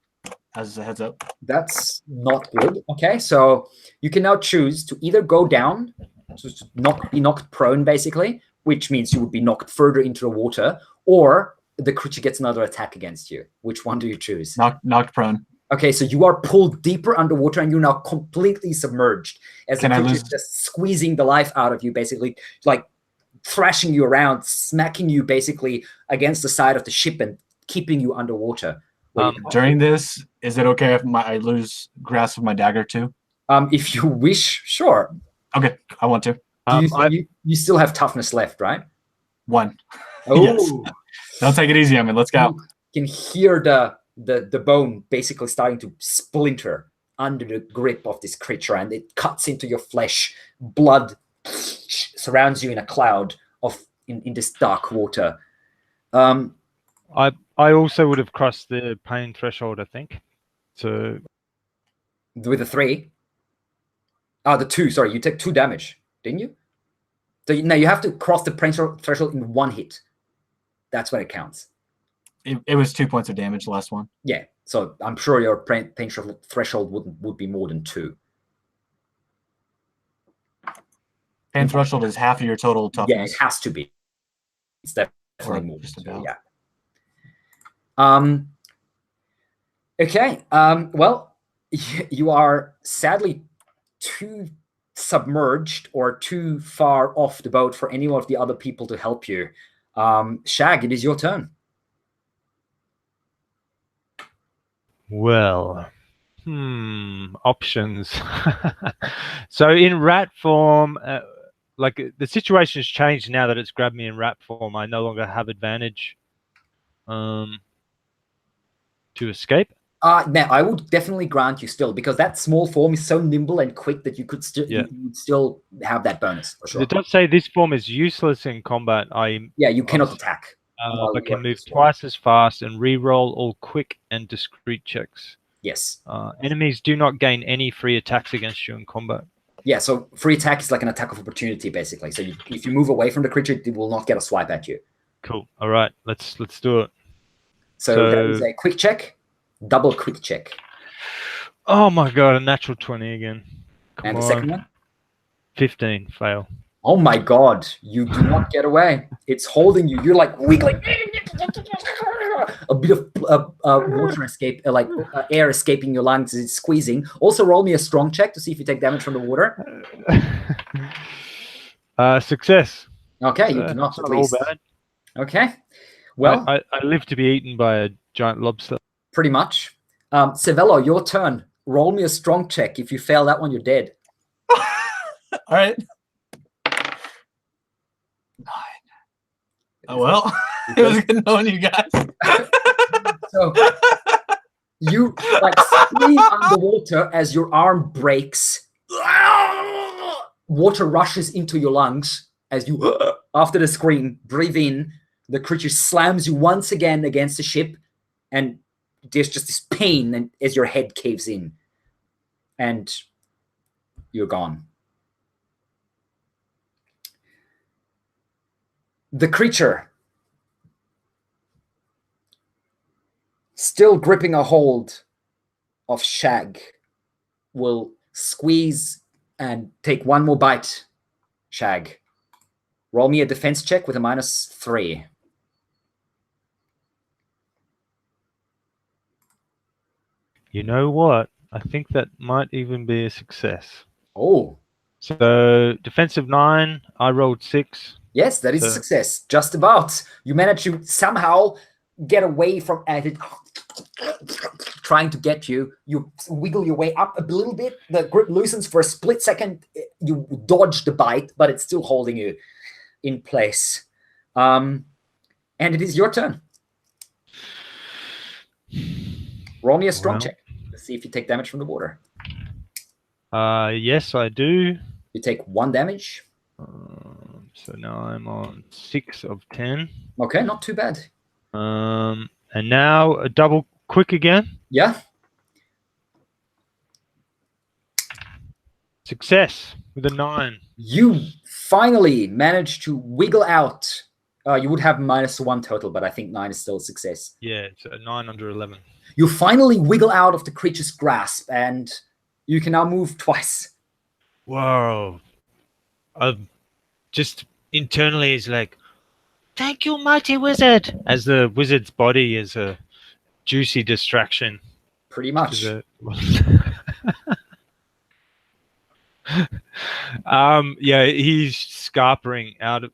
As a heads up. That's not good. Okay, so you can now choose to either go down, to be knocked prone, basically, which means you would be knocked further into the water, or the creature gets another attack against you. Which one do you choose? Knocked prone. Okay, so you are pulled deeper underwater, and you're now completely submerged as the creature is just squeezing the life out of you, basically, like thrashing you around, smacking you basically against the side of the ship and keeping you underwater. During this, is it okay if I lose grasp of my dagger too? If you wish, sure. Okay, I want to. You still have toughness left, right? 1. Oh, Yes. Don't take it easy on me. Let's go. You can hear the bone basically starting to splinter under the grip of this creature, and it cuts into your flesh. Blood surrounds you in a cloud in this dark water. I also would have crossed the pain threshold, I think. So with the 3. The 2. Sorry, you take 2 damage, didn't you? So now you have to cross the pain threshold in 1 hit. That's when it counts. It was 2 points of damage, the last one. Yeah, so I'm sure your pain threshold would be more than 2. Pain threshold is half of your total toughness. Yeah, it has to be. It's definitely more just than 2, about. yeah. Okay. Well, you are sadly too submerged or too far off the boat for any of the other people to help you. Shag, it is your turn. well, Options. So in rat form, like the situation has changed now that it's grabbed me in rat form. I no longer have advantage to escape. Now I would definitely grant you still, because that small form is so nimble and quick that you could still Yeah. you'd still have that bonus for sure. It does say this form is useless in combat. Yeah, you cannot attack. But can move twice as fast and re-roll all quick and discreet checks. Yes. Enemies do not gain any free attacks against you in combat. Yeah, so free attack is like an attack of opportunity, basically. So if you move away from the creature, it will not get a swipe at you. Cool. All right, let's do it. So that is a quick check, double quick check. Oh my god, a natural 20 again. Come And on. the second one? 15, fail. Oh my god, you do not get away. It's holding you. You're like wiggling. A bit of water escape, air escaping your lungs as it's squeezing. Also, roll me a strong check to see if you take damage from the water. Success. Okay, you do not at all least. bad. Okay, well, I live to be eaten by a giant lobster. pretty much. Cervello, your turn. Roll me a strong check. If you fail that one, you're dead. All right. 9. Oh well, it was good knowing you guys. So you like scream underwater as your arm breaks. Water rushes into your lungs as you, after the scream, breathe in. The creature slams you once again against the ship, and there's just this pain and as your head caves in, and you're gone. The creature, still gripping a hold of Shag, will squeeze and take one more bite. Shag, roll me a defense check with a -3. You know what? I think that might even be a success. Oh, So defensive 9, I rolled 6. yes, that is a success. Just about. You manage to somehow get away from it trying to get you. You wiggle your way up a little bit. The grip loosens for a split second. You dodge the bite, but it's still holding you in place. And it is your turn. Roll me a strong check. Let's see if you take damage from the water. Yes, I do. You take 1 damage. So now I'm on 6 of 10. Okay, not too bad. And now a double quick again. Yeah. Success with a 9. You finally managed to wiggle out. You would have -1 total, but I think 9 is still a success. Yeah, it's a 9 under 11. You finally wiggle out of the creature's grasp, and you can now move twice. Whoa. Just internally is like, thank you, mighty wizard. As the wizard's body is a juicy distraction. Pretty much. Yeah, he's scarpering out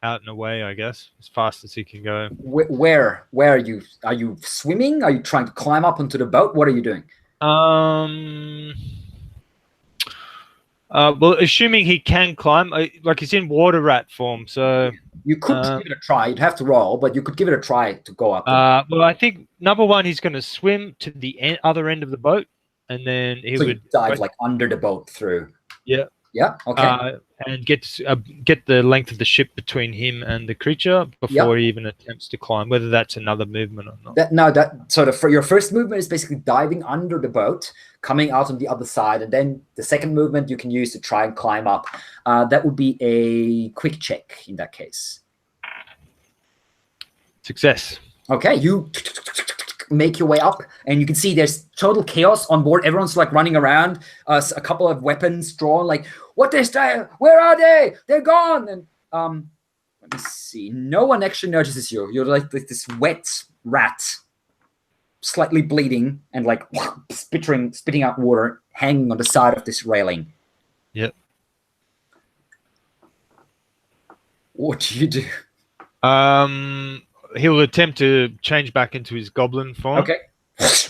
and away, I guess, as fast as he can go. Where are you? Are you swimming? Are you trying to climb up onto the boat? What are you doing? Well, assuming he can climb, like he's in water rat form, so you could give it a try. You'd have to roll, but you could give it a try to go up. Well, I think number one, he's going to swim to the other end of the boat, and then he would dive like under the boat through. Yeah. Yeah. Okay. And get the length of the ship between him and the creature before he even attempts to climb. Whether that's another movement or not. For your first movement is basically diving under the boat, coming out on the other side, and then the second movement you can use to try and climb up. That would be a quick check in that case. Success. Okay, you make your way up, and you can see there's total chaos on board. Everyone's like running around, a couple of weapons drawn, like, what is that? Where are they? They're gone. And let me see. No one actually notices you. You're like this wet rat, slightly bleeding and like spitting out water, hanging on the side of this railing. Yep. What do you do? He'll attempt to change back into his goblin form. Okay.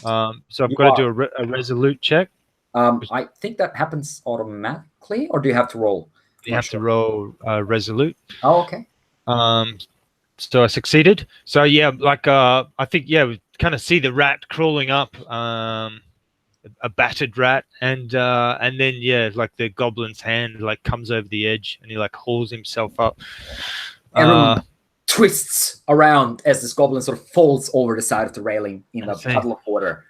So I've You got to are. do a resolute check. I think that happens automatically, or do you have to roll? You have to roll resolute. Oh, okay. So I succeeded. So yeah, like I think we kind of see the rat crawling up, a battered rat, and then like the goblin's hand like comes over the edge, and he like hauls himself up. Everyone twists around as this goblin sort of falls over the side of the railing in a puddle of water.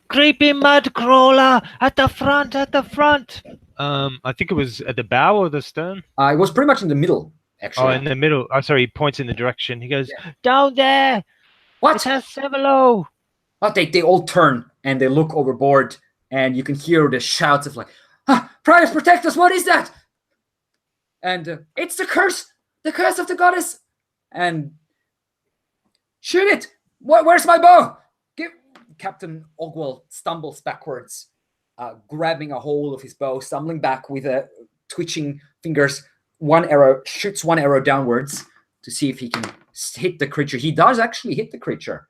Creepy mud crawler at the front, at the front. I think it was at the bow or the stern. It was pretty much in the middle, actually. Oh, in the middle. Oh, sorry. He points in the direction. He goes, Down there. What? It has Sevelo. But they all turn and they look overboard, and you can hear the shouts of like, Priors, protect us! What is that? And it's the curse of the goddess. And shoot it! Where's my bow? Captain Ogwell stumbles backwards, grabbing a hold of his bow, stumbling back with twitching fingers. Shoots one arrow downwards to see if he can hit the creature. He does actually hit the creature.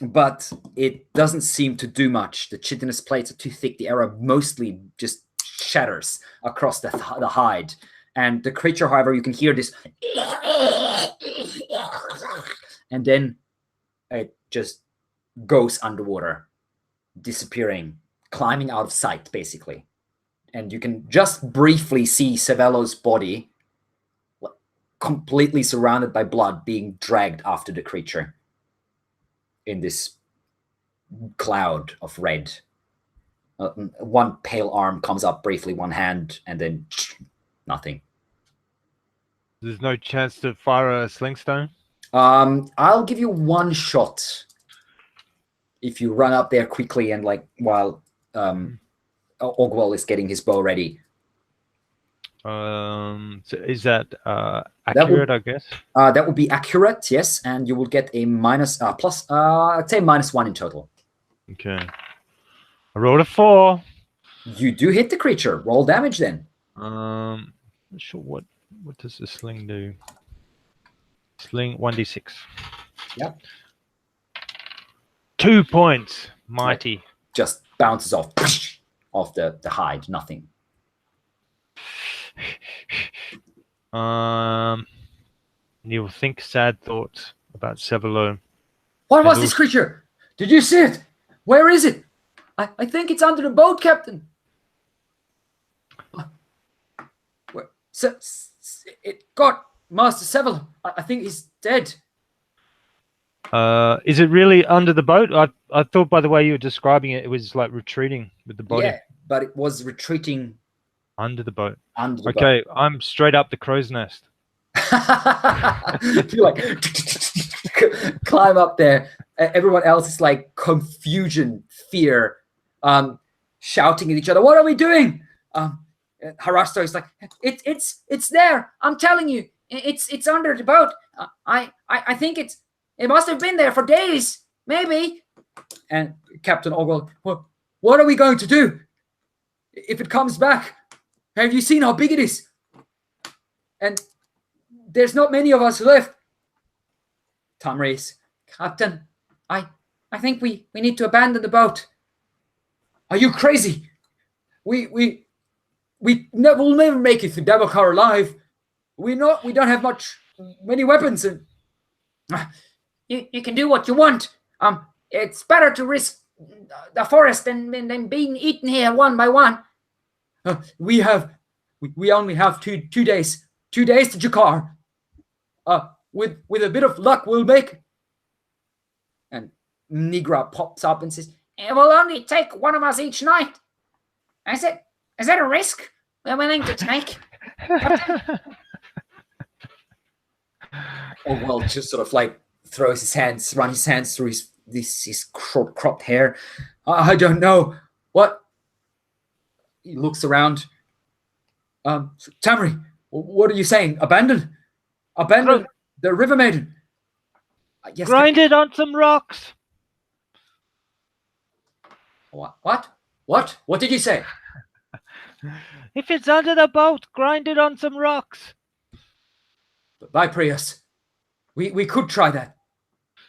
But it doesn't seem to do much. The chitinous plates are too thick. The arrow mostly just shatters across the hide. And the creature, however, you can hear this. And then it just goes underwater, disappearing, climbing out of sight, basically. And you can just briefly see Savello's body completely surrounded by blood being dragged after the creature in this cloud of red. One pale arm comes up briefly, one hand, and then nothing. There's no chance to fire a slingstone? I'll give you one shot if you run up there quickly and while Ogwell is getting his bow ready. So is that accurate, I guess? That would be accurate, yes, and you will get a plus, I'd say -1 in total. Okay. I rolled a 4. You do hit the creature. Roll damage then. Not sure what does the sling do? Sling 1d6. Yep. 2 points. Mighty. Just bounces off the hide. Nothing. You'll think sad thoughts about Sevelo. What was this creature? Did you see it? Where is it? I think it's under the boat, Captain. It got Master Sevelo. I think he's dead. Is it really under the boat? I thought by the way you were describing it, it was like retreating with the body. Yeah, but it was retreating under the boat. Boat. I'm straight up the crow's nest. You climb up there. Everyone else is like confusion, fear, shouting at each other. What are we doing? Harasto is like, it's there. I'm telling you, it's under the boat. I think it must have been there for days, maybe. And Captain Ogwell, what are we going to do if it comes back? Have you seen how big it is? And there's not many of us left. Tamris, Captain, I think we need to abandon the boat. Are you crazy? We'll never make it to Davokar alive. We don't have many weapons, and you can do what you want. It's better to risk the forest than being eaten here one by one. We only have two days. 2 days to Jakar. With a bit of luck, we'll make it. And Nigra pops up and says, "It will only take one of us each night. Is that a risk we're willing to take?" Ogwell just sort of like runs his hands through his cropped hair. I don't know what. He looks around. Tamri, what are you saying? Abandon the River Maiden. Yes. Grind it on some rocks. What? What did you say? If it's under the boat, grind it on some rocks. Bye, Prius. We could try that.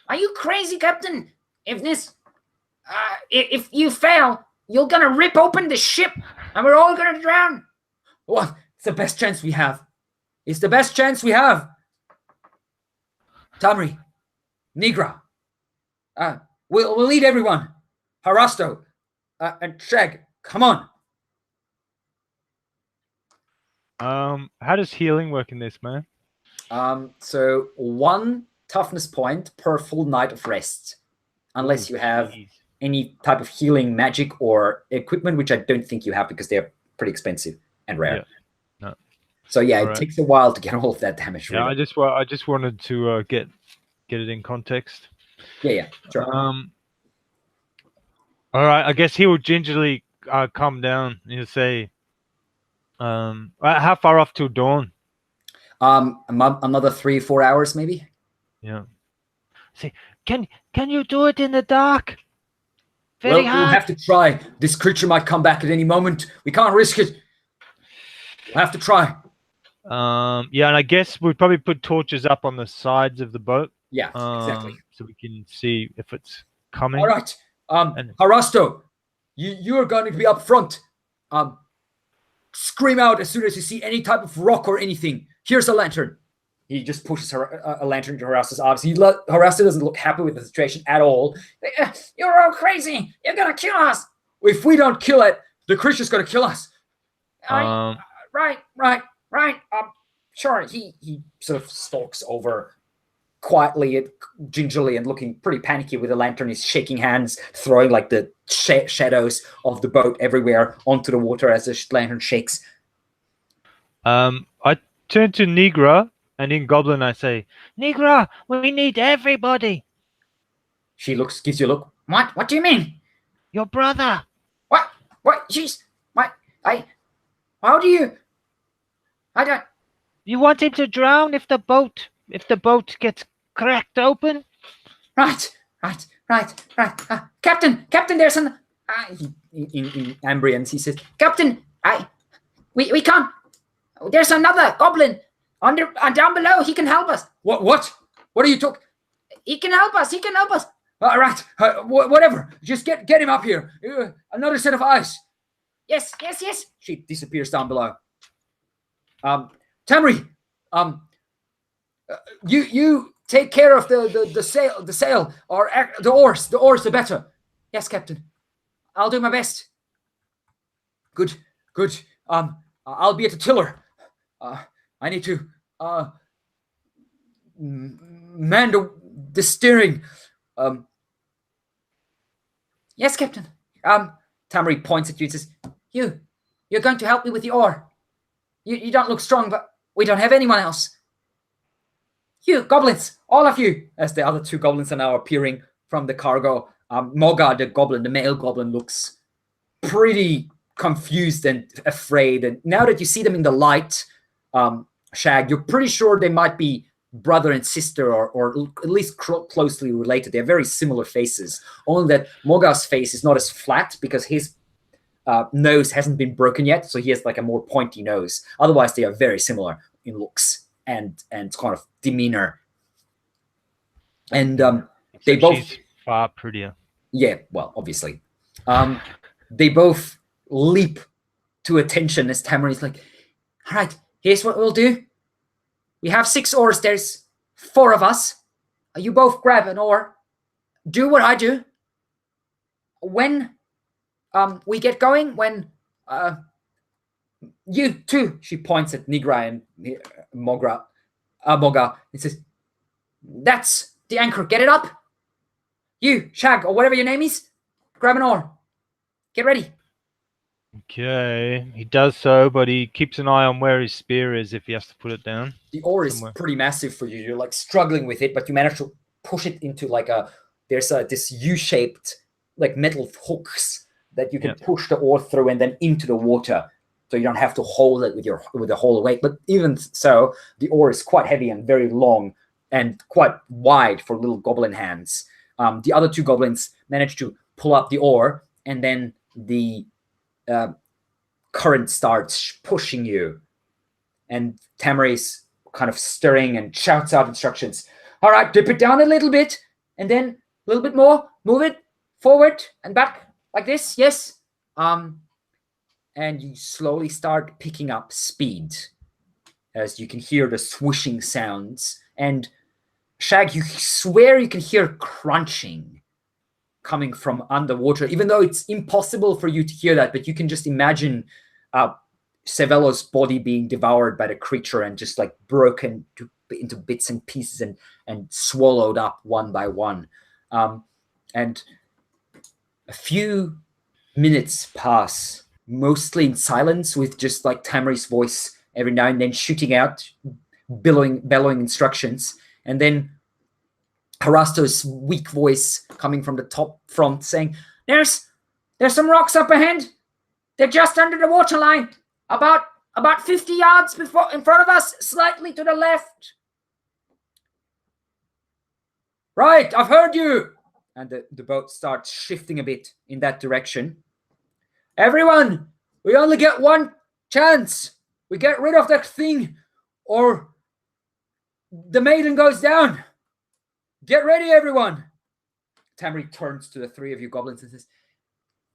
Are you crazy, Captain? If you fail, you're gonna rip open the ship, and we're all gonna drown. Well, it's the best chance we have. It's the best chance we have. Tamri, Nigra, we'll lead everyone. Harasto, and Shag, come on. How does healing work in this, man? So 1 toughness point per full night of rest, unless you have Jeez. any type of healing magic or equipment, which I don't think you have because they're pretty expensive and rare. Yeah. No. So yeah, All it right. takes a while to get all of that damage. Yeah, rid of. I just wanted to get it in context. Yeah, sure. All right, I guess he will gingerly come down. He'll say, how far off till dawn? Another 3-4 hours, maybe. Yeah. Say, can you do it in the dark? Very We'll hard. have to try. This creature might come back at any moment. We can't risk it. We'll have to try. Yeah, and I guess we'd probably put torches up on the sides of the boat. Yeah, exactly. So we can see if it's coming. All right. And- Harasto, you are going to be up front. Scream out as soon as you see any type of rock or anything. Here's a lantern. He just pushes a lantern to Harasto's arms. Harasto doesn't look happy with the situation at all. You're all crazy. You're gonna kill us. If we don't kill it, the creature's going to kill us. Right. Sure. He sort of stalks over quietly and gingerly and looking pretty panicky with the lantern. He's shaking hands, throwing like the shadows of the boat everywhere onto the water as the lantern shakes. I turn to Nigra, and in Goblin I say, Nigra, we need everybody. She gives you a look. What do you mean? Your brother. What? How do you? I don't. You want him to drown if the boat gets cracked open? Right. Captain, there's an. In Ambrians, he says, Captain, we can't. There's another goblin down below. He can help us. What are you talking? He can help us. All right, whatever. Just get him up here. Another set of eyes. Yes. She disappears down below. Tamri, you take care of the sail, or the oars. The oars are better. Yes, Captain. I'll do my best. Good. I'll be at the tiller. I need to man the steering. Yes, Captain. Tamri points at you and says, You're going to help me with the oar. You don't look strong, but we don't have anyone else. You goblins, all of you, as the other 2 goblins are now appearing from the cargo. Moga, the male goblin, looks pretty confused and afraid. And now that you see them in the light, Shag, you're pretty sure they might be brother and sister, or at least closely related. They have very similar faces. Only that Moga's face is not as flat because his nose hasn't been broken yet, so he has like a more pointy nose. Otherwise, they are very similar in looks and kind of demeanor. And they both. she's far prettier. Yeah, well, obviously. They both leap to attention as Tamari's like, All right, here's what we'll do. We have 6 oars. There's 4 of us. You both grab an oar. Do what I do. When we get going, when you too, she points at Nigra and Moga, and says, that's the anchor. Get it up. You, Shag, or whatever your name is, grab an oar. Get ready. Okay, he does so, but he keeps an eye on where his spear is if he has to put it down. The oar is somewhere. pretty massive for you. You're like struggling with it, but you manage to push it into like this U-shaped like metal hooks that you can push the oar through and then into the water. So you don't have to hold it with the whole weight. But even so, the oar is quite heavy and very long and quite wide for little goblin hands. The other 2 goblins manage to pull up the oar, and then the current starts pushing you. And Tamari's kind of stirring and shouts out instructions. All right, dip it down a little bit, and then a little bit more. Move it forward and back like this. Yes. And you slowly start picking up speed as you can hear the swooshing sounds. And Shag, you swear you can hear crunching coming from underwater, even though it's impossible for you to hear that, but you can just imagine Cervello's body being devoured by the creature and just like broken into bits and pieces and swallowed up one by one. And a few minutes pass, mostly in silence, with just like Tamri's voice every now and then shooting out, bellowing instructions. And then Harasto's weak voice coming from the top front saying, There's some rocks up ahead. They're just under the waterline. About 50 yards in front of us, slightly to the left. Right, I've heard you. And the boat starts shifting a bit in that direction. Everyone, we only get one chance. We get rid of that thing, or the Maiden goes down. Get ready, everyone. Tamri turns to the three of you goblins and says,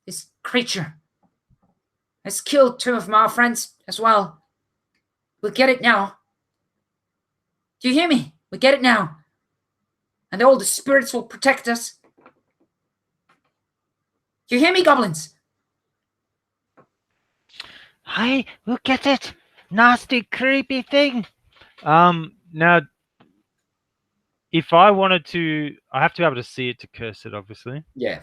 This creature has killed two of my friends as well. We'll get it now. Do you hear me? We get it now. And all the spirits will protect us. Do you hear me, goblins? Hi, we'll get it. Nasty, creepy thing. Now, if I wanted to, I have to be able to see it to curse it, obviously. Yeah.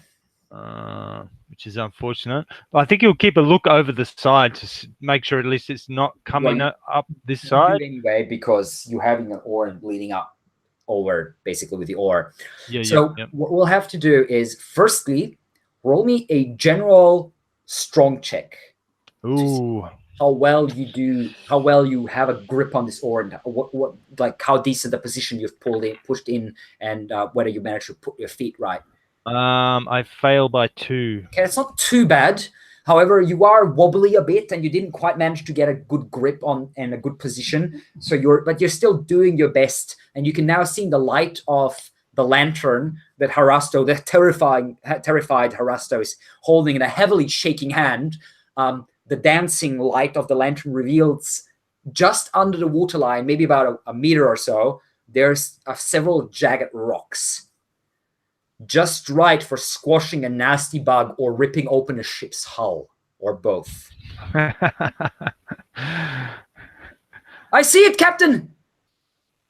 Which is unfortunate. But I think you'll keep a look over the side to make sure at least it's not coming up this side. Anyway, because you're having an oar and bleeding up over basically with the oar. Yeah. What we'll have to do is, firstly, roll me a general strong check. Ooh. How well you have a grip on this oar, and what like how decent the position you've pushed in, and whether you manage to put your feet right. I fail by 2. Okay, it's not too bad. However, you are wobbly a bit, and you didn't quite manage to get a good grip on and a good position. So you're still doing your best, and you can now see the light of the lantern that Harasto, the terrified Harasto, is holding in a heavily shaking hand. The dancing light of the lantern reveals just under the waterline, maybe about a meter or so, there's several jagged rocks. Just right for squashing a nasty bug or ripping open a ship's hull, or both. I see it, Captain!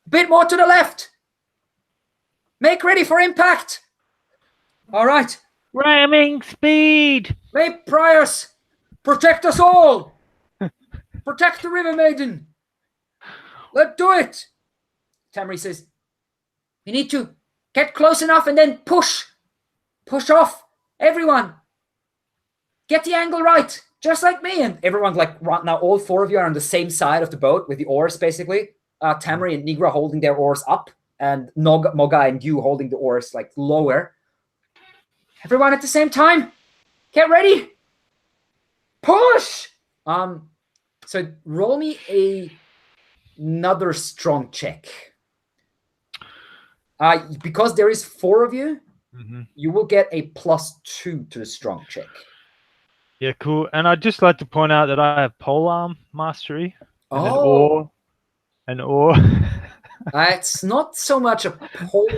A bit more to the left. Make ready for impact. All right. Ramming speed. May Priors protect us all. Protect the River Maiden. Let's do it. Tamri says, we need to get close enough and then push. Push off. Everyone. Get the angle right. Just like me. And everyone's like, now all 4 of you are on the same side of the boat with the oars, basically. Tamri and Nigra holding their oars up, and Moga and you holding the oars like lower. Everyone at the same time. Get ready. Push! So roll me another strong check. Because there is 4 of you, you will get a +2 to the strong check. Yeah, cool. And I'd just like to point out that I have polearm mastery. And an oar. It's not so much a pole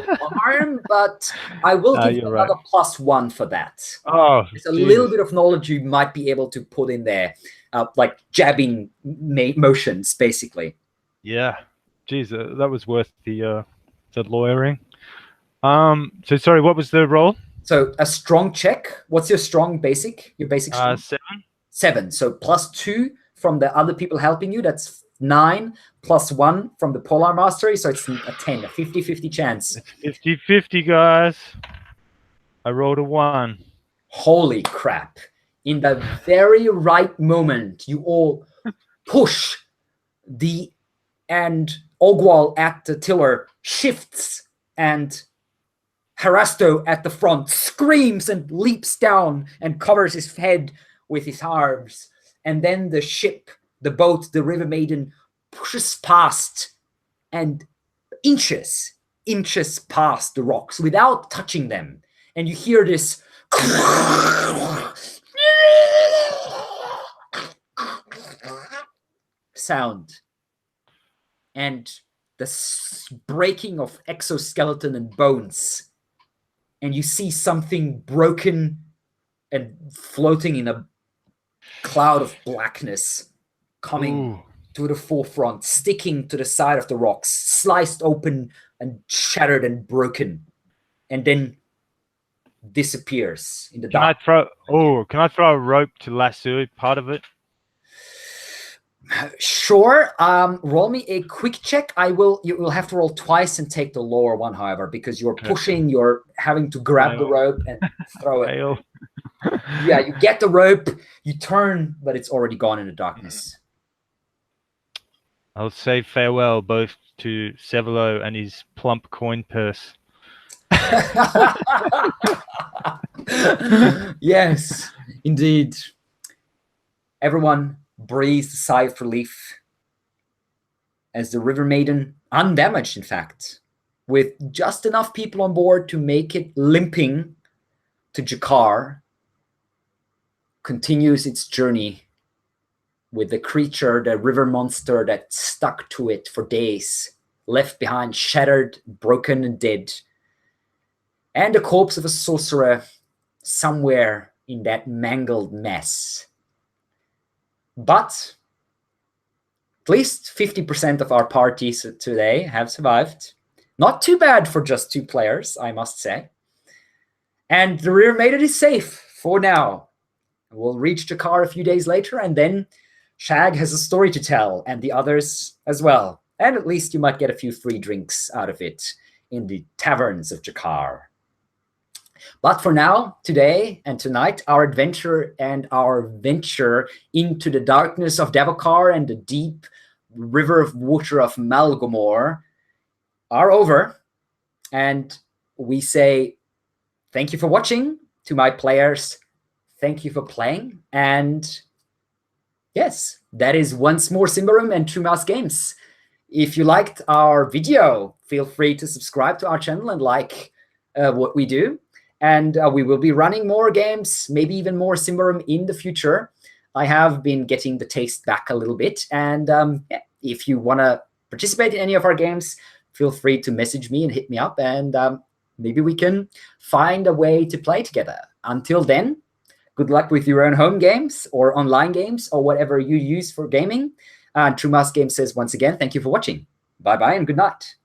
arm, but I will give you another +1 for that. Oh, there's a little bit of knowledge you might be able to put in there, like jabbing motions, basically. Yeah, geez, that was worth the lawyering. So sorry, what was the roll? So a strong check. What's your strong basic? Your basic strong? 7. 7. So +2 from the other people helping you. That's 9 +1 from the polar mastery. So it's a 10, a 50-50 chance. It's 50-50, guys. I rolled a 1. Holy crap. In the very right moment, you all push and Ogwal at the tiller shifts, and Harasto at the front screams and leaps down and covers his head with his arms. And then the ship, the boat, the River Maiden pushes past and inches past the rocks without touching them. And you hear this sound and the breaking of exoskeleton and bones. And you see something broken and floating in a cloud of blackness coming to the forefront, sticking to the side of the rocks, sliced open and shattered and broken, and then disappears in the dark. Can I throw a rope to lasso part of it? Sure. Roll me a quick check. You will have to roll twice and take the lower one, however, because you're pushing, you're having to grab the rope and throw it. Fail. Yeah, you get the rope, you turn, but it's already gone in the darkness. I'll say farewell both to Sevelo and his plump coin purse. Yes, indeed. Everyone breathes a sigh of relief as the River Maiden, undamaged in fact, with just enough people on board to make it limping to Jakar, continues its journey with the creature, the river monster that stuck to it for days, left behind shattered, broken, and dead, and the corpse of a sorcerer somewhere in that mangled mess. But at least 50% of our parties today have survived. Not too bad for just 2 players, I must say. And the River Maiden is safe for now. We'll reach Jakar a few days later, and then Shag has a story to tell, and the others as well. And at least you might get a few free drinks out of it in the taverns of Jakar. But for now, today and tonight, our adventure and our venture into the darkness of Davokar and the deep river of water of Malgomor are over. And we say thank you for watching. To my players, thank you for playing. And yes, that is once more Symbaroum and True Mouse Games. If you liked our video, feel free to subscribe to our channel and like what we do. And we will be running more games, maybe even more Symbaroum in the future. I have been getting the taste back a little bit. And yeah, if you want to participate in any of our games, feel free to message me and hit me up. And maybe we can find a way to play together. Until then, good luck with your own home games or online games or whatever you use for gaming. True Mouse Games says once again, thank you for watching. Bye-bye and good night.